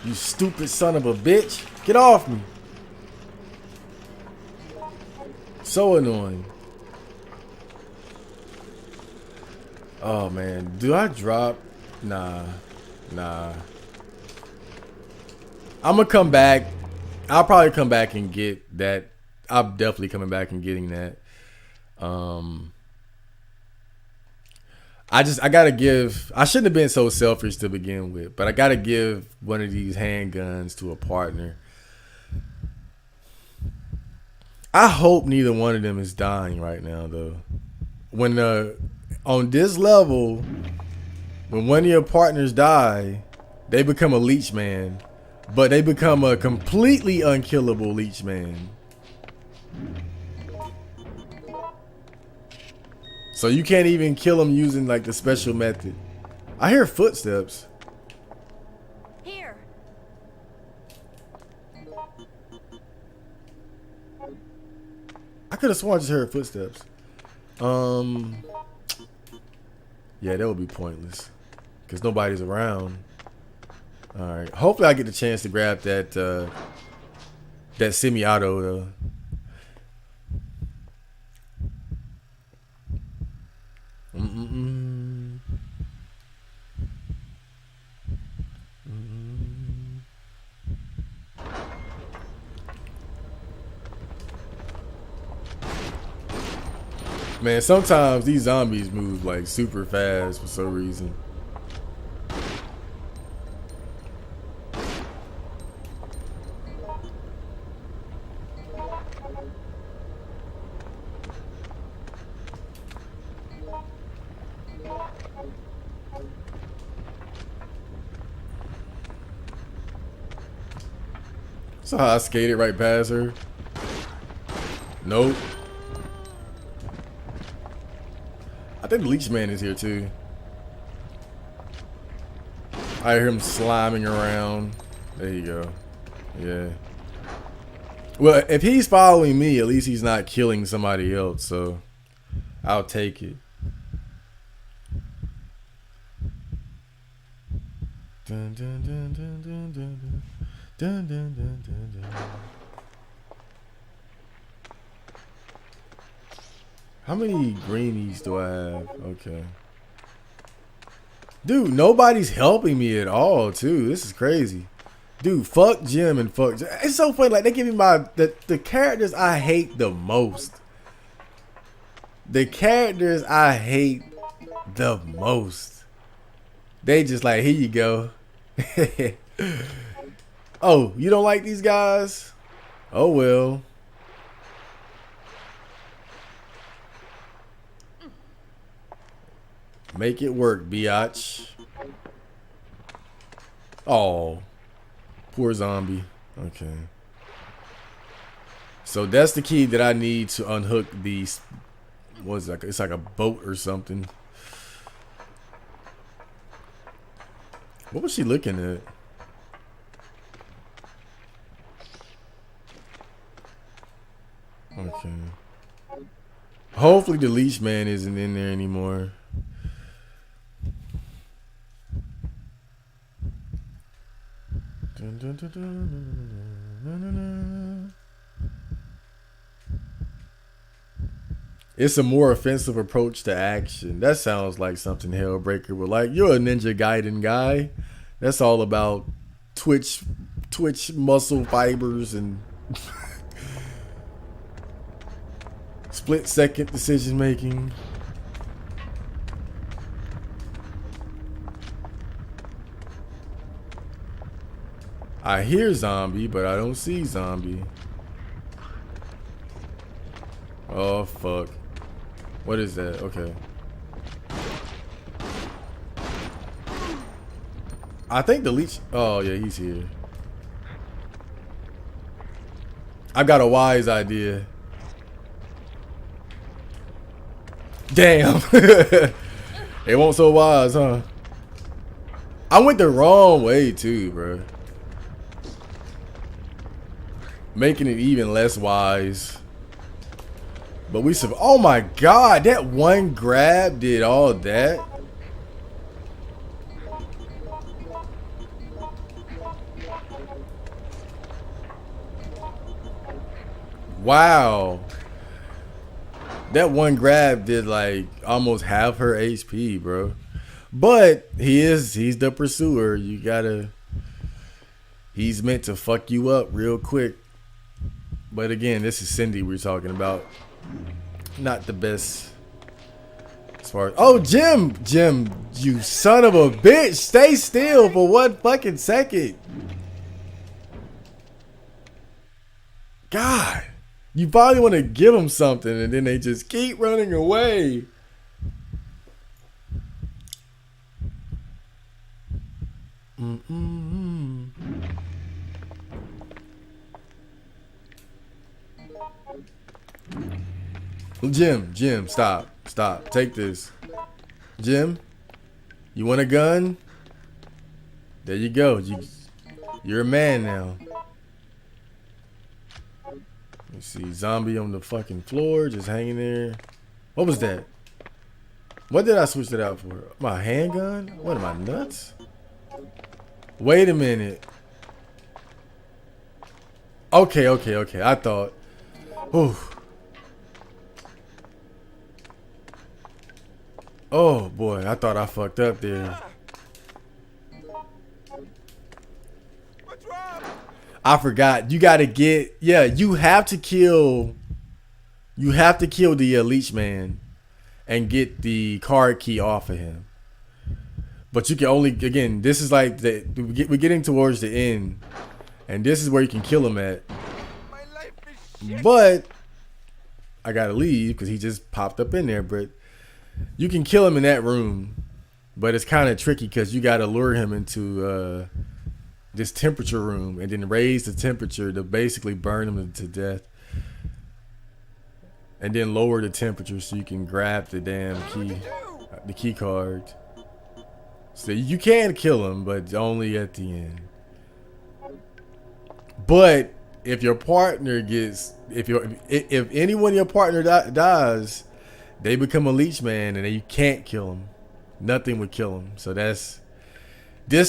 you stupid son of a bitch, get off me. So annoying. Oh man, do I drop? Nah. I'm gonna come back. I'll probably come back and get that. I'm definitely coming back and getting that. I gotta give. I shouldn't have been so selfish to begin with, but I gotta give one of these handguns to a partner. I hope neither one of them is dying right now, though. When on this level, when one of your partners die, they become a leech man, but they become a completely unkillable leech man. So you can't even kill them using like the special method. I hear footsteps. Here. I could have sworn I just heard footsteps. Yeah, that would be pointless because nobody's around. All right. Hopefully, I get the chance to grab that semi-auto though. Man, sometimes these zombies move like super fast for some reason. So I skated right past her. Nope. I think the leech man is here too. I hear him sliming around. There you go. Yeah. Well, if he's following me, at least he's not killing somebody else, so I'll take it. Dun, dun, dun, dun, dun, dun, dun, dun, dun, dun, dun. How many greenies do I have? Okay. Dude, nobody's helping me at all, too. This is crazy. Dude, fuck Jim and fuck... It's so funny. Like, they give me the characters I hate the most. The characters I hate the most. They just like, here you go. Oh, you don't like these guys? Oh, well. Make it work, biatch. Oh, poor zombie. Okay. So that's the key that I need to unhook these. What is that? It's like a boat or something. What was she looking at? Okay. Hopefully the leash man isn't in there anymore. Dun, dun, dun, dun, dun, dun, dun. It's a more offensive approach to action. That sounds like something Hellbreaker would like. You're a Ninja Gaiden guy. That's all about twitch muscle fibers and split-second decision making. I hear zombie, but I don't see zombie. Oh, fuck. What is that? Okay. I think the leech... Oh, yeah, he's here. I've got a wise idea. Damn. It won't so wise, huh? I went the wrong way, too, bro. Making it even less wise. But we survived. Oh my god, that one grab did all that. Wow. That one grab did like almost half her HP, bro. But he's the pursuer. You gotta, he's meant to fuck you up real quick. But again, this is Cindy we're talking about. Not the best as far as, oh, Jim, you son of a bitch. Stay still for 1 fucking second. God. You probably want to give them something, and then they just keep running away. Jim, stop. Take this. Jim, you want a gun? There you go. You're a man now. You see zombie on the fucking floor, just hanging there. What was that? What did I switch it out for? My handgun? What am I, nuts? Wait a minute. Okay. I thought. Whew. Oh boy, I thought I fucked up there. I forgot. You gotta get, yeah, you have to kill the leech man and get the card key off of him. But you can only, again, this is like we're getting towards the end, and this is where you can kill him at. But I gotta leave because he just popped up in there. But you can kill him in that room, but it's kind of tricky because you gotta lure him into this temperature room and then raise the temperature to basically burn him to death, and then lower the temperature so you can grab the damn key, the key card. So you can kill him, but only at the end. But if your partner gets, if anyone your partner dies, they become a leech man, and you can't kill him. Nothing would kill him. So this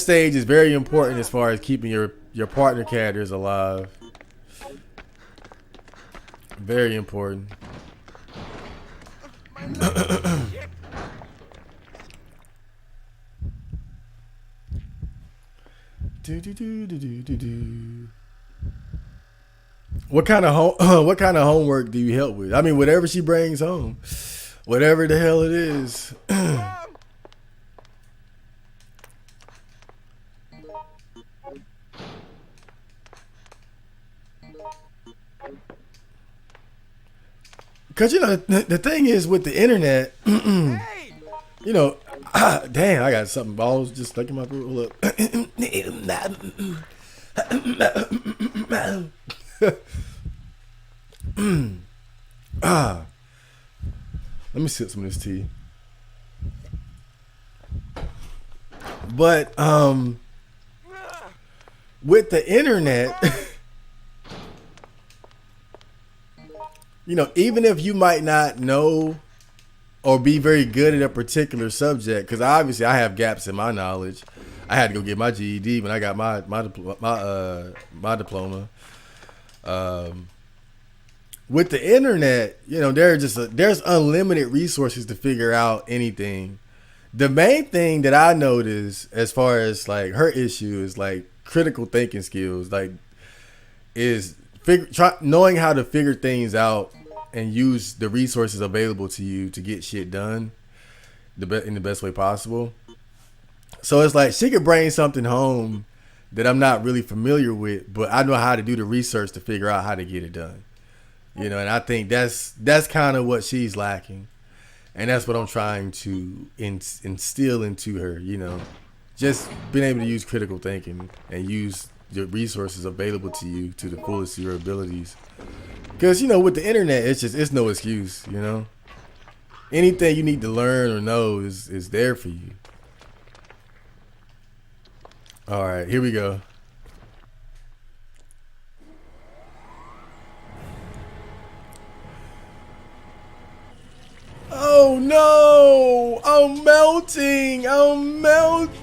stage is very important as far as keeping your partner characters alive. Very important. What kind of homework do you help with? I mean, whatever she brings home, whatever the hell it is. Because, you know, the thing is with the internet, you know, damn, I got something balls just stuck in my throat. Look. Let me sip some of this tea. But with the internet, you know, even if you might not know or be very good at a particular subject, because obviously I have gaps in my knowledge. I had to go get my GED when I got my diploma. With the internet, you know, there's unlimited resources to figure out anything. The main thing that I noticed as far as like her issue is like critical thinking skills, like knowing how to figure things out and use the resources available to you to get shit done in the best way possible. So it's like she could bring something home that I'm not really familiar with, but I know how to do the research to figure out how to get it done. You know, and I think that's kind of what she's lacking. And that's what I'm trying to instill into her, you know. Just being able to use critical thinking and use the resources available to you to the fullest of your abilities. Because, you know, with the internet, it's no excuse, you know. Anything you need to learn or know is there for you. All right, here we go. I'm melting. I'm melting.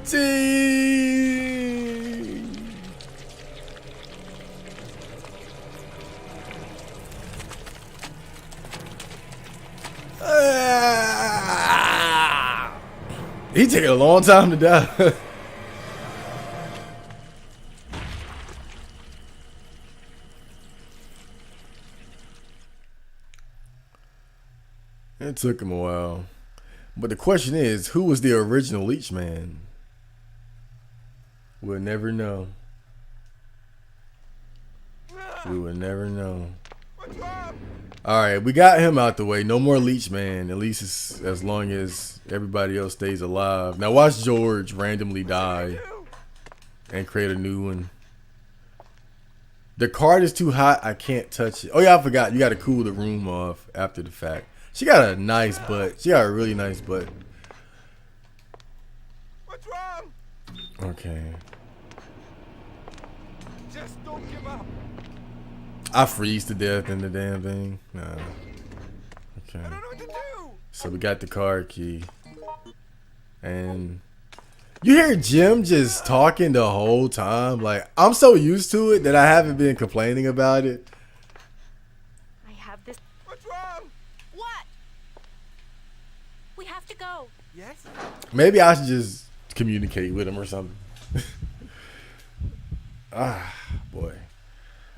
He taking a long time to die. It took him a while. But the question is, who was the original Leech Man? We'll never know. We will never know. Alright, we got him out the way. No more Leech Man. At least as long as everybody else stays alive. Now watch George randomly die and create a new one. The card is too hot. I can't touch it. Oh yeah, I forgot. You got to cool the room off after the fact. She got a nice butt. She got a really nice butt. What's wrong? Okay. Just don't give up. I freeze to death in the damn thing. Nah. Okay. I don't know what to do. So we got the card key. And you hear Jim just talking the whole time. Like, I'm so used to it that I haven't been complaining about it. I have this. What's wrong? What? We have to go. Yes? Maybe I should just communicate with him or something. Ah, boy.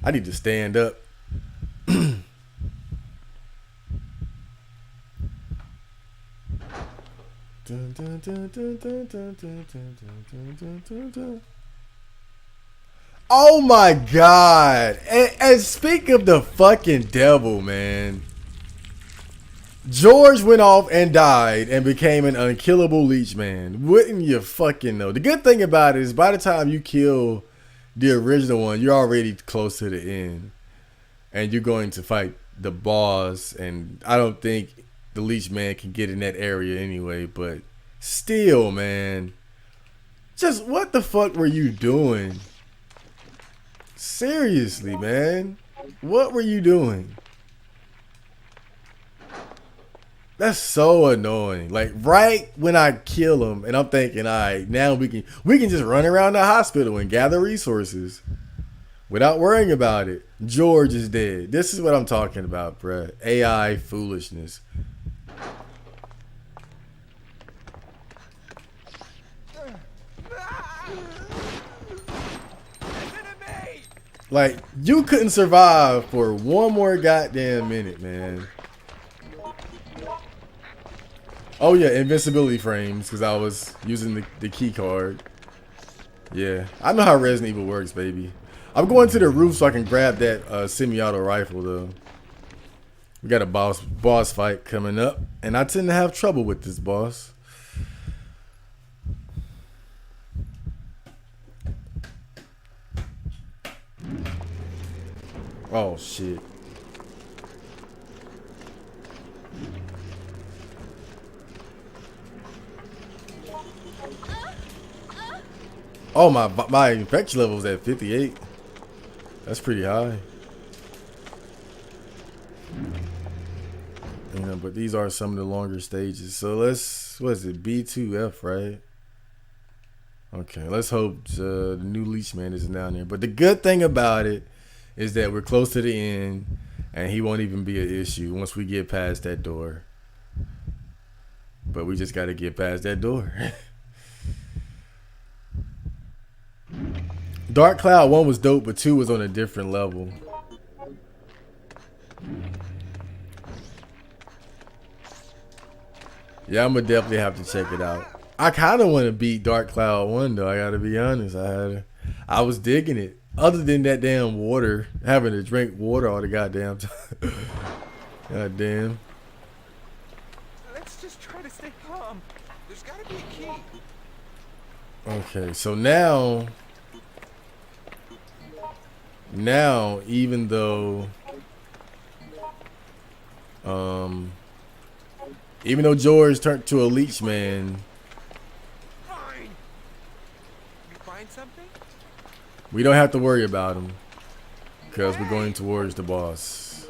I need to stand up. Oh my God. And speak of the fucking devil, man. George went off and died and became an unkillable Leech Man. Wouldn't you fucking know? The good thing about it is by the time you kill the original one, you're already close to the end. And you're going to fight the boss. And I don't think the Leech Man can get in that area anyway. But still, man. Just what the fuck were you doing? Seriously, man. What were you doing? That's so annoying. Like right when I kill him and I'm thinking, all right, now we can just run around the hospital and gather resources without worrying about it. George is dead. This is what I'm talking about, bruh. AI foolishness. Like, you couldn't survive for one more goddamn minute, man. Oh yeah, invincibility frames, because I was using the key card. Yeah, I know how Resident Evil works, baby. I'm going to the roof so I can grab that semi-auto rifle, though. We got a boss fight coming up, and I tend to have trouble with this boss. Oh shit. Oh, my infection level is at 58. That's pretty high. You know, but these are some of the longer stages. So let's, what is it, B2F, right? Okay, let's hope the new Leech Man isn't down there. But the good thing about it is that we're close to the end, and he won't even be an issue once we get past that door. But we just got to get past that door. Dark Cloud 1 was dope, but 2 was on a different level. Yeah, I'm gonna definitely have to check it out. I kind of want to beat Dark Cloud 1 though. I gotta be honest. I was digging it. Other than that damn water, having to drink water all the goddamn time. God damn. Let's just try to stay calm. There's gotta be a key. Okay, so now even though George turned to a Leech Man, Fine. You find something? we don't have to worry about him because we're going towards the boss.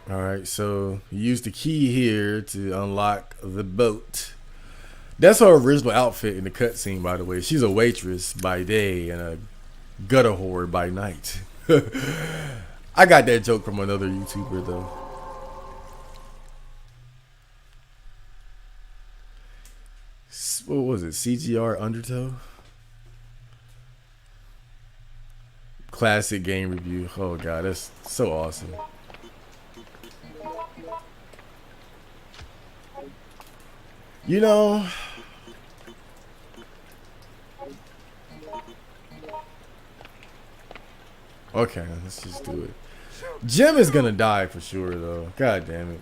All right, so use the key here to unlock the boat. That's her original outfit in the cutscene, by the way. She's a waitress by day and a gutter whore by night. I got that joke from another YouTuber though. What was it? CGR Undertow? Classic game review. Oh god, that's so awesome. You know, okay, let's just do it. Jim is gonna die for sure though. God damn it.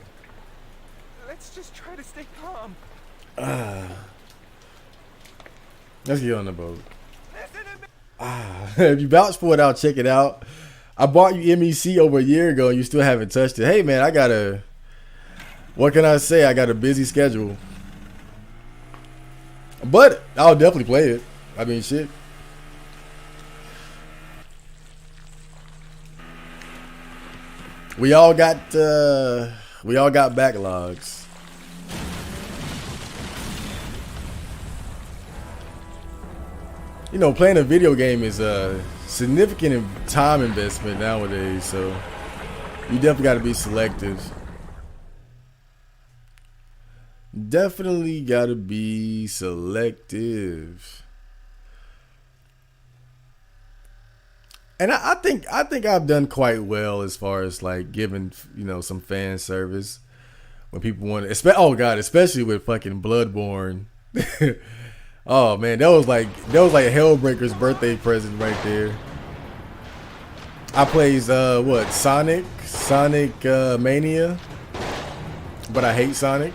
Let's just try to stay calm. Let's get on the boat. If you vouch for it, I'll check it out. I bought you MEC over a year ago and you still haven't touched it. Hey man, what can I say? I got a busy schedule. But I'll definitely play it. I mean shit. We all got backlogs. You know, playing a video game is a significant time investment nowadays, so you definitely got to be selective. Definitely got to be selective. And I think I've done quite well as far as like giving, you know, some fan service when people want to, oh god, especially with fucking Bloodborne. Oh man, that was like Hellbreaker's birthday present right there. I plays what, Sonic Mania, but I hate Sonic.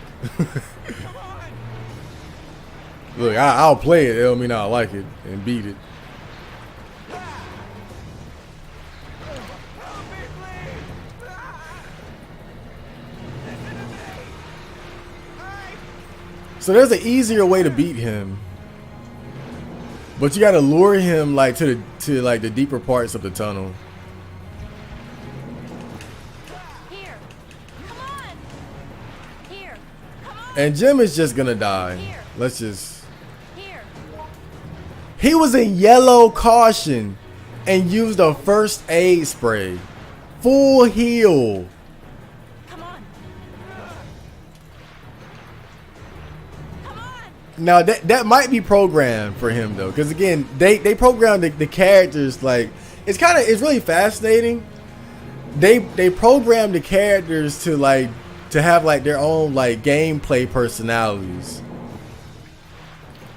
Look, I'll play it. It don't mean I like it and beat it. So there's an easier way to beat him, but you gotta lure him like to like the deeper parts of the tunnel. Here. Come on. Here. Come on. And Jim is just gonna die. Here. Let's just. Here. He was in yellow caution and used a first aid spray. Full heal. Come on. Come on. Now that might be programmed for him though, because again they programmed the characters like it's really fascinating. They programmed the characters to have like their own like gameplay personalities.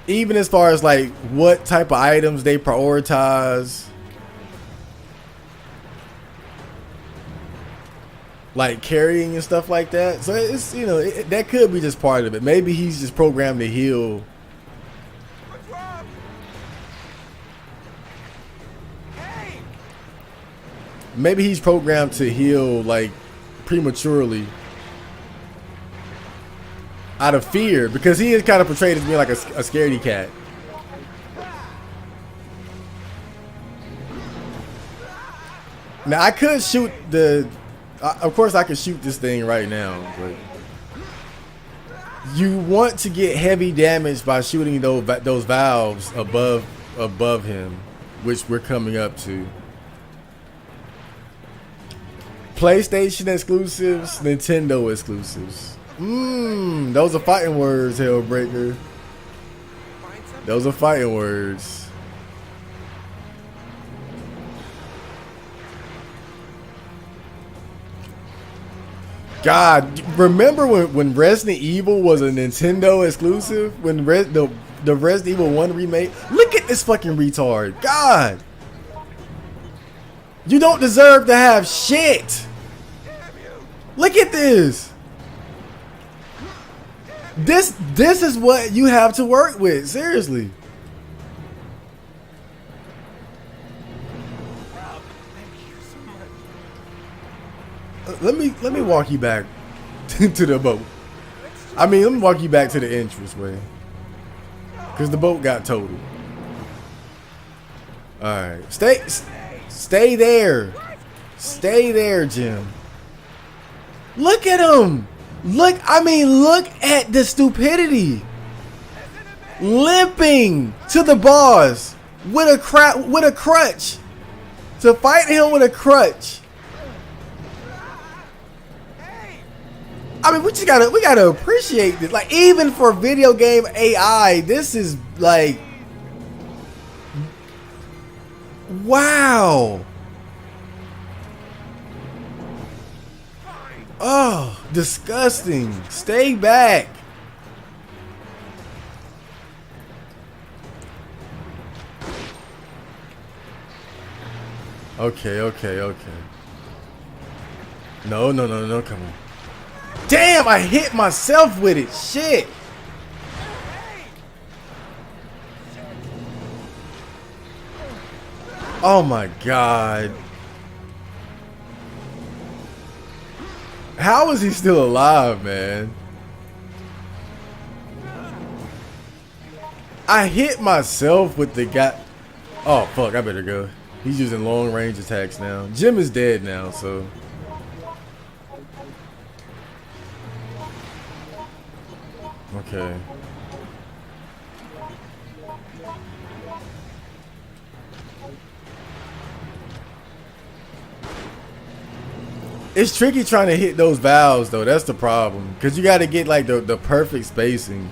Even as far as like what type of items they prioritize, like carrying and stuff like that. So it's, you know, that could be just part of it. Maybe he's just programmed to heal. What's wrong? Hey! Maybe he's programmed to heal like prematurely out of fear, because he is kind of portrayed as being like a scaredy cat. Now I could shoot of course I could shoot this thing right now, but you want to get heavy damage by shooting those valves above him, which we're coming up to. PlayStation exclusives, Nintendo exclusives. Those are fighting words, Hellbreaker. Those are fighting words. God, remember when Resident Evil was a Nintendo exclusive? When the Resident Evil 1 remake? Look at this fucking retard. God. You don't deserve to have shit. Look at this. This is what you have to work with. Seriously. Let me walk you back to the boat. I mean, let me walk you back to the entranceway, cause the boat got totaled. All right, stay there, Jim. Look at him. Look, I mean, look at the stupidity. Limping to the boss with a crutch. To fight him with a crutch. I mean, we gotta appreciate this. Like, even for video game AI, this is like, wow. Oh, disgusting. Stay back. Okay. No, come on. Damn, I hit myself with it. Shit. Oh my God. How is he still alive, man? I hit myself with the guy. Oh, fuck, I better go. He's using long range attacks now. Jim is dead now, so. Okay. It's tricky trying to hit those valves, though. That's the problem. Because you got to get, like, the perfect spacing.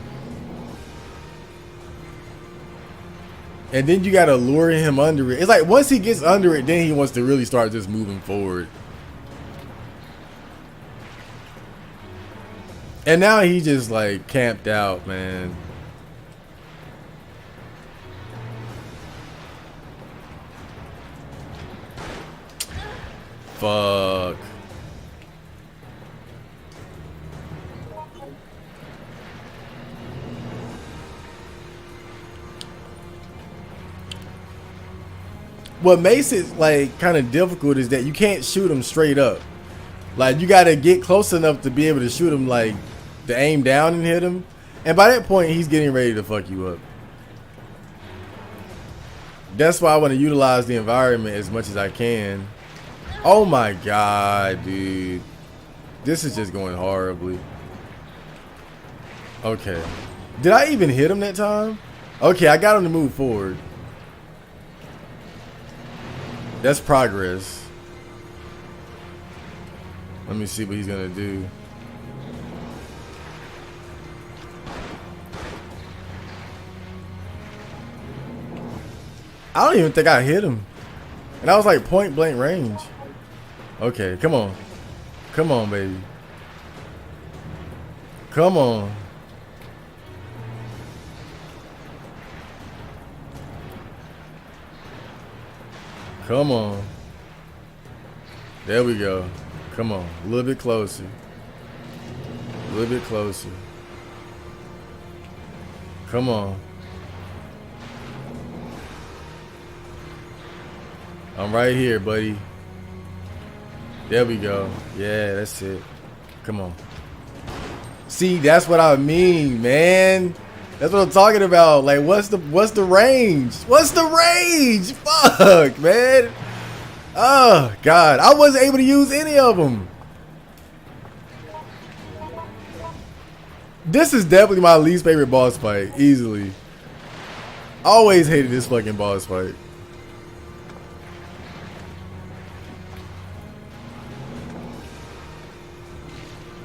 And then you got to lure him under it. It's like once he gets under it, then he wants to really start just moving forward. And now he just, like, camped out, man. Fuck. What makes it like kind of difficult is that you can't shoot him straight up. Like, you got to get close enough to be able to shoot him, like, to aim down and hit him. And by that point, he's getting ready to fuck you up. That's why I want to utilize the environment as much as I can. Oh my God, dude. This is just going horribly. Okay. Did I even hit him that time? Okay, I got him to move forward. That's progress. Let me see what he's gonna do. I don't even think I hit him. And I was like point blank range. Okay, come on. Come on, baby. Come on. Come on. There we go. Come on. A little bit closer. A little bit closer. Come on. I'm right here, buddy. There we go. Yeah, that's it. Come on. See, that's what I mean, man. That's what I'm talking about. Like, what's the range? What's the range? Fuck, man. Oh, God. I wasn't able to use any of them. This is definitely my least favorite boss fight. Easily. Always hated this fucking boss fight.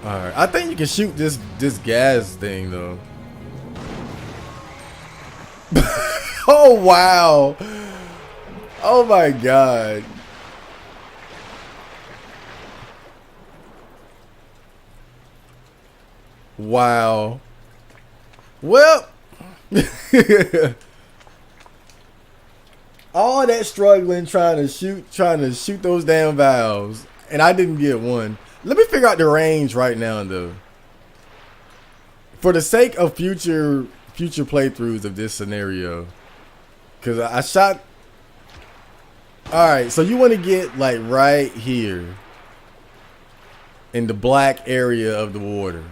Alright. I think you can shoot this gas thing, though. Oh, wow. Oh, my God. Wow. Well. All that struggling trying to shoot those damn valves. And I didn't get one. Let me figure out the range right now, though. For the sake of future playthroughs of this scenario. Because I shot... Alright, so you want to get, like, right here. In the black area of the water.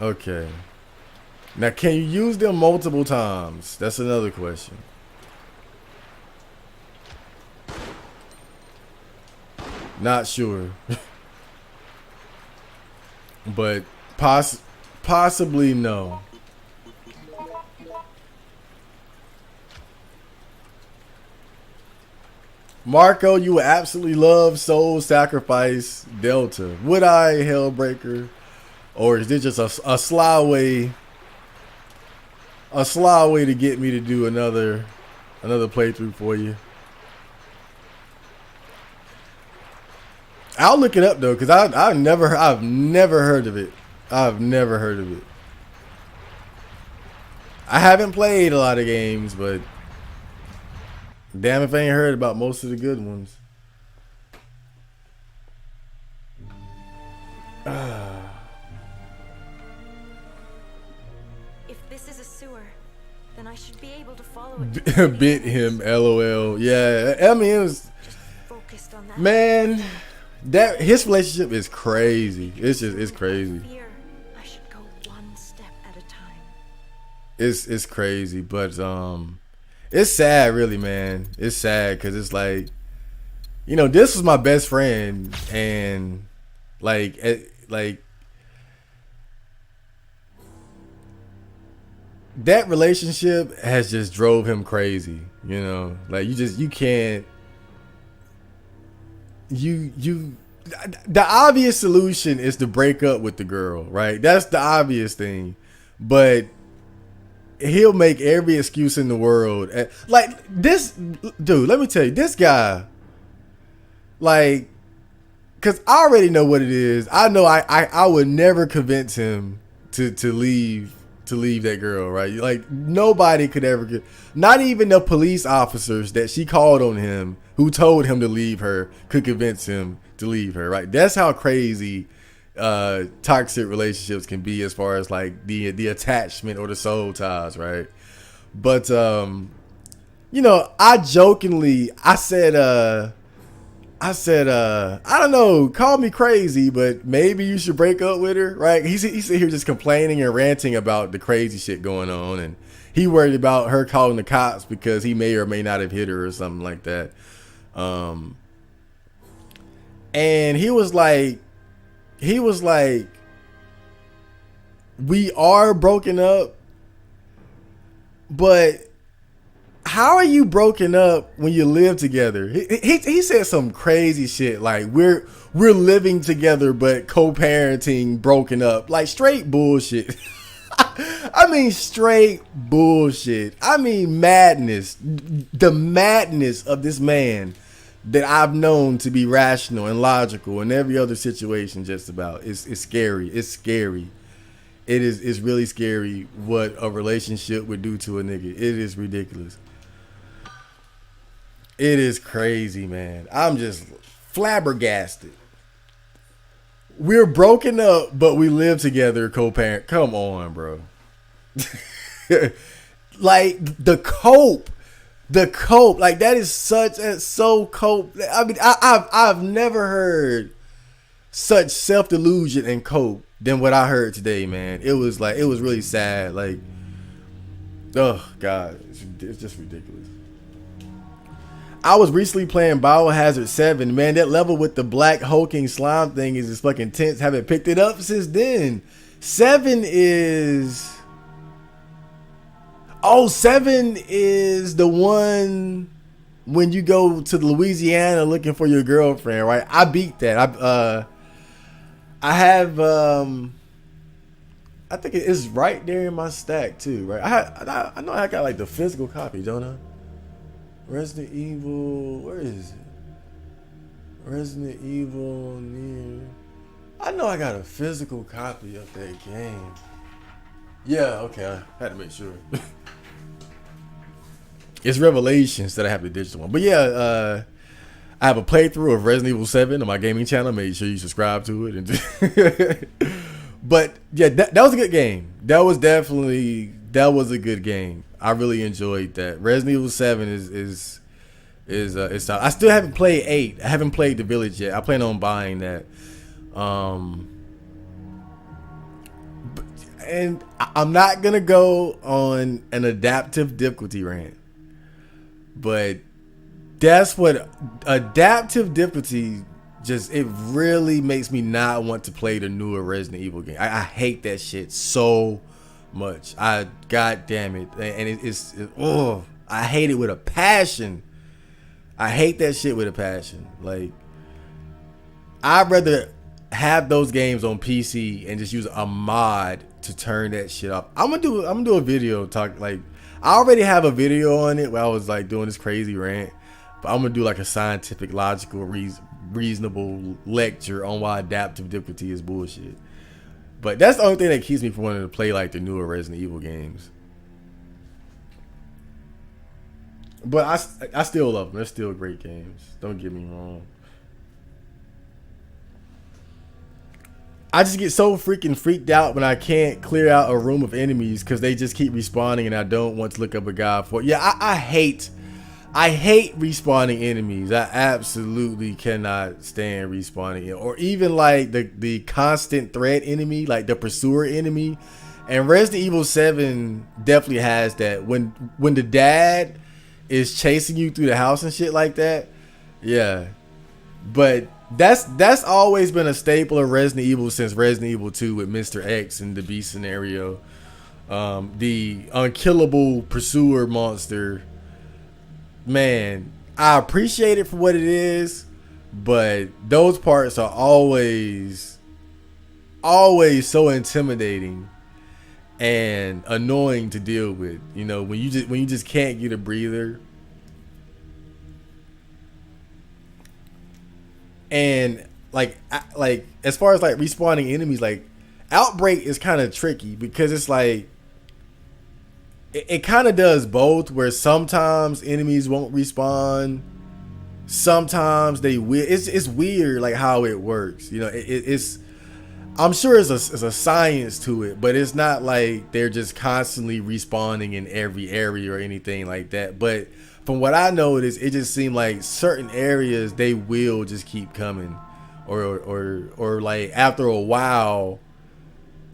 Okay. Now, can you use them multiple times? That's another question. Not sure. but possibly no. Marco, you would absolutely love Soul Sacrifice Delta. Would I, Hellbreaker? Or is this just a sly way to get me to do another playthrough for you? I'll look it up though, because I've never heard of it. I've never heard of it. I haven't played a lot of games, but damn if I ain't heard about most of the good ones. If this is a sewer, then I should be able to follow it. Bit him, LOL. Yeah, I mean, it was, Focused on that. man, that his relationship is crazy. It's crazy. Fear. I should go one step at a time. It's crazy, but it's sad, really, man. It's sad because it's like, you know, this was my best friend, and like that relationship has just drove him crazy. You know, like you can't. The obvious solution is to break up with the girl, right? That's the obvious thing, but he'll make every excuse in the world. Like this dude, let me tell you, this guy, like, cause I already know what it is. I know I would never convince him to leave that girl, right? Like nobody could ever get, not even the police officers that she called on him who told him to leave her could convince him to leave her, right? That's how crazy toxic relationships can be as far as like the attachment or the soul ties, right? But you know, I said I don't know, call me crazy, but maybe you should break up with her, right? He's here just complaining and ranting about the crazy shit going on, and he worried about her calling the cops because he may or may not have hit her or something like that. And he was like, we are broken up, but how are you broken up when you live together? He said some crazy shit like we're living together but co-parenting, broken up, like straight bullshit. I mean straight bullshit. I mean madness. The madness of this man that I've known to be rational and logical in every other situation just about. It's scary. It's scary. It's really scary what a relationship would do to a nigga. It is ridiculous. It is crazy, man. I'm just flabbergasted. We're broken up, but we live together, co-parent. Come on, bro. Like the cope, like that is so cope. I mean, I've never heard such self-delusion and cope than what I heard today, man. It was really sad. Like, oh God, it's just ridiculous. I was recently playing Biohazard 7. Man, that level with the black hulking slime thing is just fucking tense. Haven't picked it up since then. 7 is... Oh, 7 is the one when you go to Louisiana looking for your girlfriend, right? I beat that. I have... I think it is right there in my stack too, right? I know I got like the physical copy, don't I? Resident Evil, where is it? Resident Evil near. I know I got a physical copy of that game. Yeah, okay, I had to make sure. It's Revelations that I have the digital one. But yeah, I have a playthrough of Resident Evil 7 on my gaming channel. Make sure you subscribe to it. And but yeah, that was a good game. That was a good game. I really enjoyed that. Resident Evil 7 is I still haven't played 8. I haven't played The Village yet. I plan on buying that. And I'm not gonna go on an adaptive difficulty rant, but that's what adaptive difficulty just, it really makes me not want to play the newer Resident Evil game. I hate that shit so much. God damn it. And I hate it with a passion. I hate that shit with a passion. Like, I'd rather have those games on PC and just use a mod to turn that shit off. I'm gonna do a video talk, like, I already have a video on it where I was like doing this crazy rant, but I'm gonna do like a scientific, logical, reasonable lecture on why adaptive difficulty is bullshit. But that's the only thing that keeps me from wanting to play like the newer Resident Evil games. But I still love them. They're still great games. Don't get me wrong. I just get so freaking freaked out when I can't clear out a room of enemies because they just keep respawning and I don't want to look up a guide for it. Yeah, I hate respawning enemies. I absolutely cannot stand respawning, or even like the constant threat enemy, like the pursuer enemy. And Resident Evil 7 definitely has that. When the dad is chasing you through the house and shit like that. Yeah. But that's always been a staple of Resident Evil since Resident Evil 2 with Mr. X and the Beast scenario. The unkillable pursuer monster. Man, I appreciate it for what it is, but those parts are always so intimidating and annoying to deal with. You know, when you just can't get a breather. And like as far as like respawning enemies, like Outbreak is kind of tricky because it's like it kind of does both, where sometimes enemies won't respawn, sometimes they will. It's weird like how it works. You know, it's I'm sure it's a science to it, but it's not like they're just constantly respawning in every area or anything like that. But from what I noticed, it just seemed like certain areas they will just keep coming, or like after a while,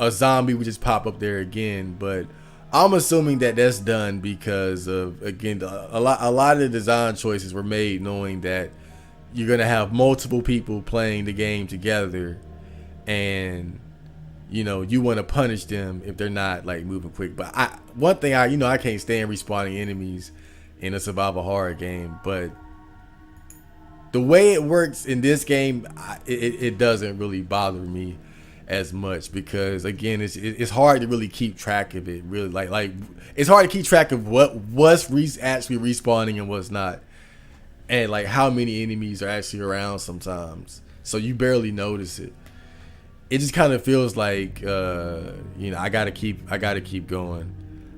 a zombie would just pop up there again. But I'm assuming that that's done because of, again, a lot of the design choices were made knowing that you're gonna have multiple people playing the game together, and you know you want to punish them if they're not like moving quick. But one thing I can't stand respawning enemies in a survival horror game, but the way it works in this game, it doesn't really bother me as much, because again, it's hard to really keep track of it. Really, like it's hard to keep track of what's actually respawning and what's not, and like how many enemies are actually around sometimes. So you barely notice it. It just kind of feels like I gotta keep going.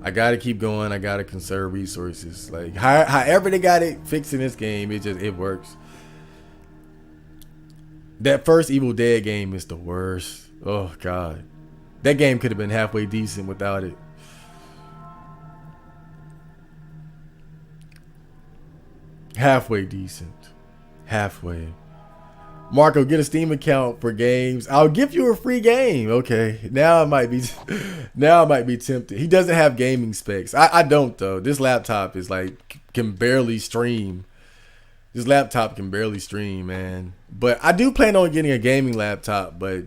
I gotta keep going. I gotta conserve resources. Like however they got it fixed in this game, it works. That first Evil Dead game is the worst. Oh God, that game could have been halfway decent without it. Halfway decent. Halfway. Marco, get a Steam account for games. I'll give you a free game. Okay, now I might be tempted. He doesn't have gaming specs. I don't though. This laptop is like can barely stream. This laptop can barely stream, man. But I do plan on getting a gaming laptop, but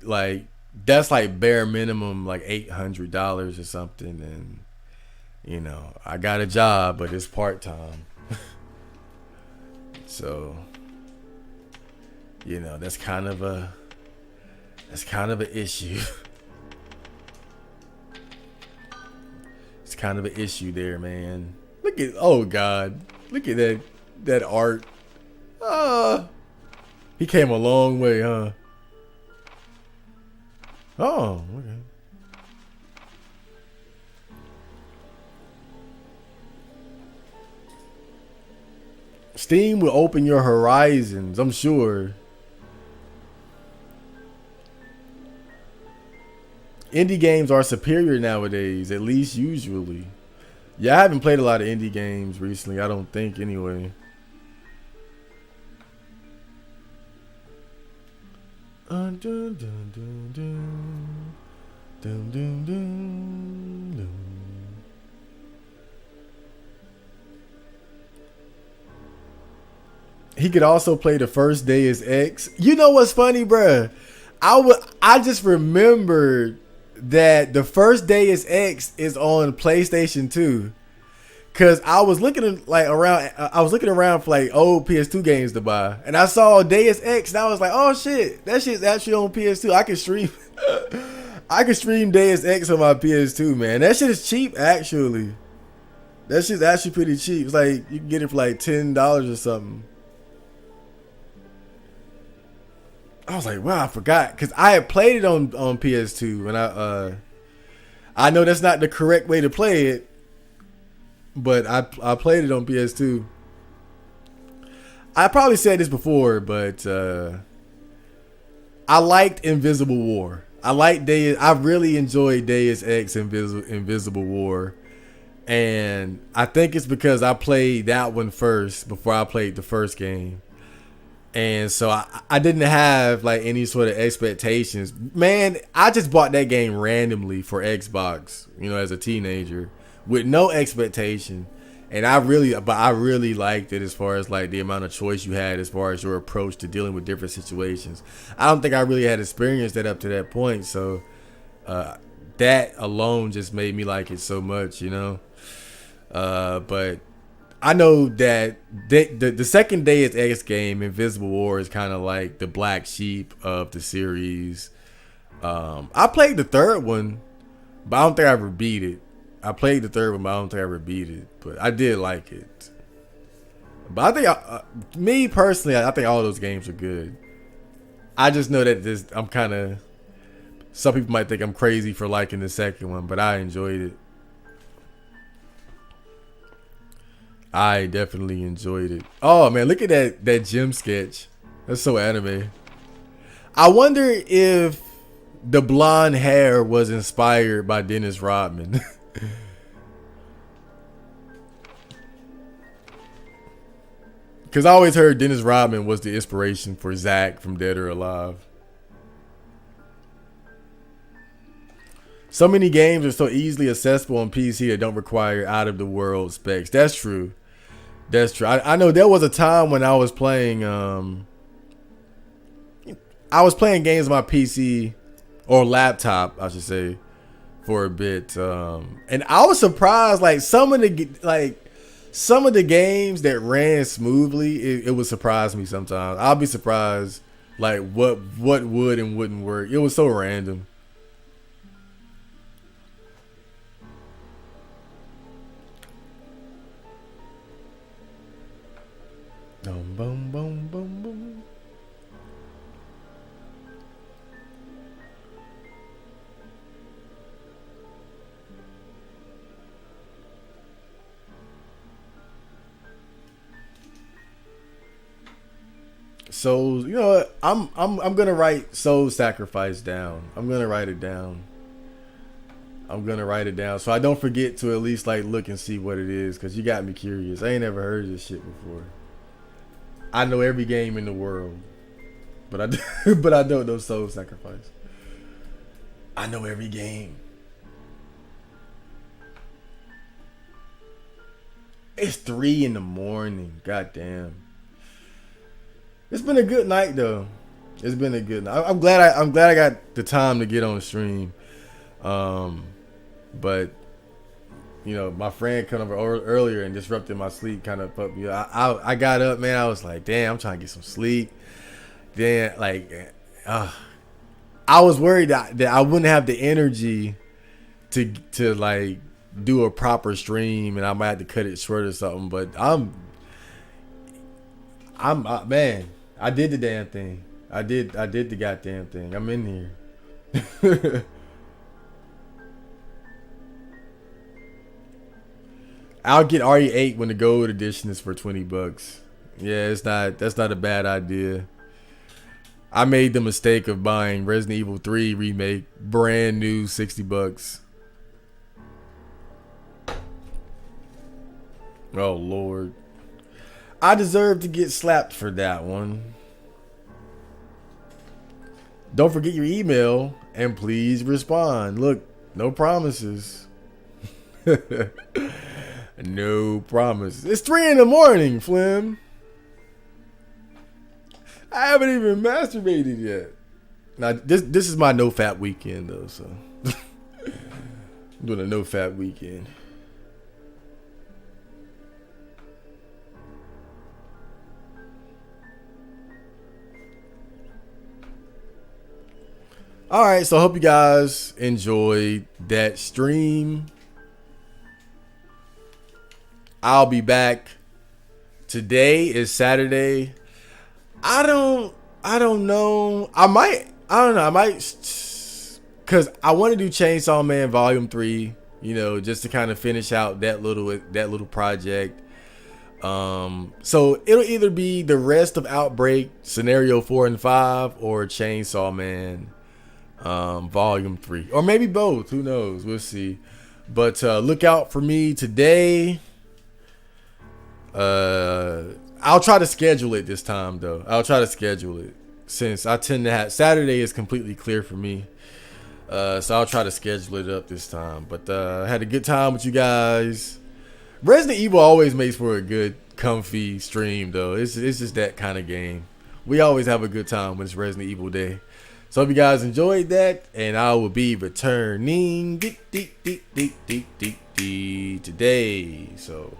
like that's like bare minimum like $800 or something, and you know I got a job, but it's part-time. So you know that's kind of an issue. It's kind of an issue there, man. Look at, oh God, look at that art. He came a long way, huh? Oh, okay. Steam will open your horizons, I'm sure. Indie games are superior nowadays, at least usually. Yeah, I haven't played a lot of indie games recently, I don't think, anyway. Dun, dun, dun, dun, dun. Dun, dun, dun, dun. he could also play the first Deus Ex. You know what's funny, bruh? I just remembered that the first Deus Ex is on PlayStation 2. Cause I was looking around for like old PS2 games to buy, and I saw Deus Ex, and I was like, "Oh shit, that shit's actually on PS2. I can stream, I can stream Deus Ex on my PS2, man. That shit is cheap, actually. That shit's actually pretty cheap. It's like you can get it for like $10 or something." I was like, "Wow, I forgot," cause I had played it on PS2, and I know that's not the correct way to play it. But I played it on PS2. I probably said this before, but I liked Invisible War. I really enjoyed Deus Ex Invisible War. And I think it's because I played that one first before I played the first game. And so I didn't have like any sort of expectations. Man, I just bought that game randomly for Xbox, as a teenager, with no expectation, and I really liked it as far as like the amount of choice you had as far as your approach to dealing with different situations. I don't think I really had experienced that up to that point, so that alone just made me like it so much, but I know that the second Deus Ex game, Invisible War, is kind of like the black sheep of the series. I played the third one, but I don't think I ever beat it. I played the third one, but I don't think I ever beat it. But I did like it. But I think, me personally, I think all those games are good. I just know that I'm kind of... Some people might think I'm crazy for liking the second one, but I enjoyed it. I definitely enjoyed it. Oh, man, look at that gym sketch. That's so anime. I wonder if the blonde hair was inspired by Dennis Rodman. Because I always heard Dennis Rodman was the inspiration for Zack from Dead or Alive. So many games are so easily accessible on PC that don't require out-of-the-world specs. That's true. That's true. I know there was a time when I was playing games on my PC or laptop, I should say, for a bit. And I was surprised, like some of the games that ran smoothly, it would surprise me sometimes. I'll be surprised like what would and wouldn't work. It was so random. Boom, boom, boom, boom, boom. So, you know what? I'm gonna write Soul Sacrifice down. I'm gonna write it down. So I don't forget to at least like look and see what it is, because you got me curious. I ain't never heard of this shit before. I know every game in the world, but I don't know Soul Sacrifice. I know every game. It's 3 a.m. Goddamn. It's been a good night though. It's been a good night. I'm glad I got the time to get on the stream. But you know, my friend come over earlier and disrupted my sleep, kind of fucked me up. I got up, man. I was like, damn, I'm trying to get some sleep. Then, like, I was worried that I wouldn't have the energy to like do a proper stream, and I might have to cut it short or something. But I'm man, I did the damn thing. I did the goddamn thing. I'm in here. I'll get RE8 when the gold edition is for $20. Yeah, that's not a bad idea. I made the mistake of buying Resident Evil 3 remake, brand new, $60. Oh Lord. I deserve to get slapped for that one. Don't forget your email and please respond. Look, no promises. No promises. It's 3 a.m, Flim. I haven't even masturbated yet. Now this is my no fap weekend though, so I'm doing a no fap weekend. All right, so I hope you guys enjoyed that stream. I'll be back. Today is Saturday. I don't know. I don't know. I might, cause I want to do Chainsaw Man Volume 3. You know, just to kind of finish out that little project. So it'll either be the rest of Outbreak Scenario 4 and 5 or Chainsaw Man Volume 3, or maybe both. Who knows? We'll see. But look out for me today. I'll try to schedule it this time though. I'll try to schedule it since I tend to have Saturday is completely clear for me. So I'll try to schedule it up this time. But I had a good time with you guys. Resident Evil always makes for a good, comfy stream though. It's just that kind of game. We always have a good time when it's Resident Evil Day. So hope you guys enjoyed that, and I will be returning today. So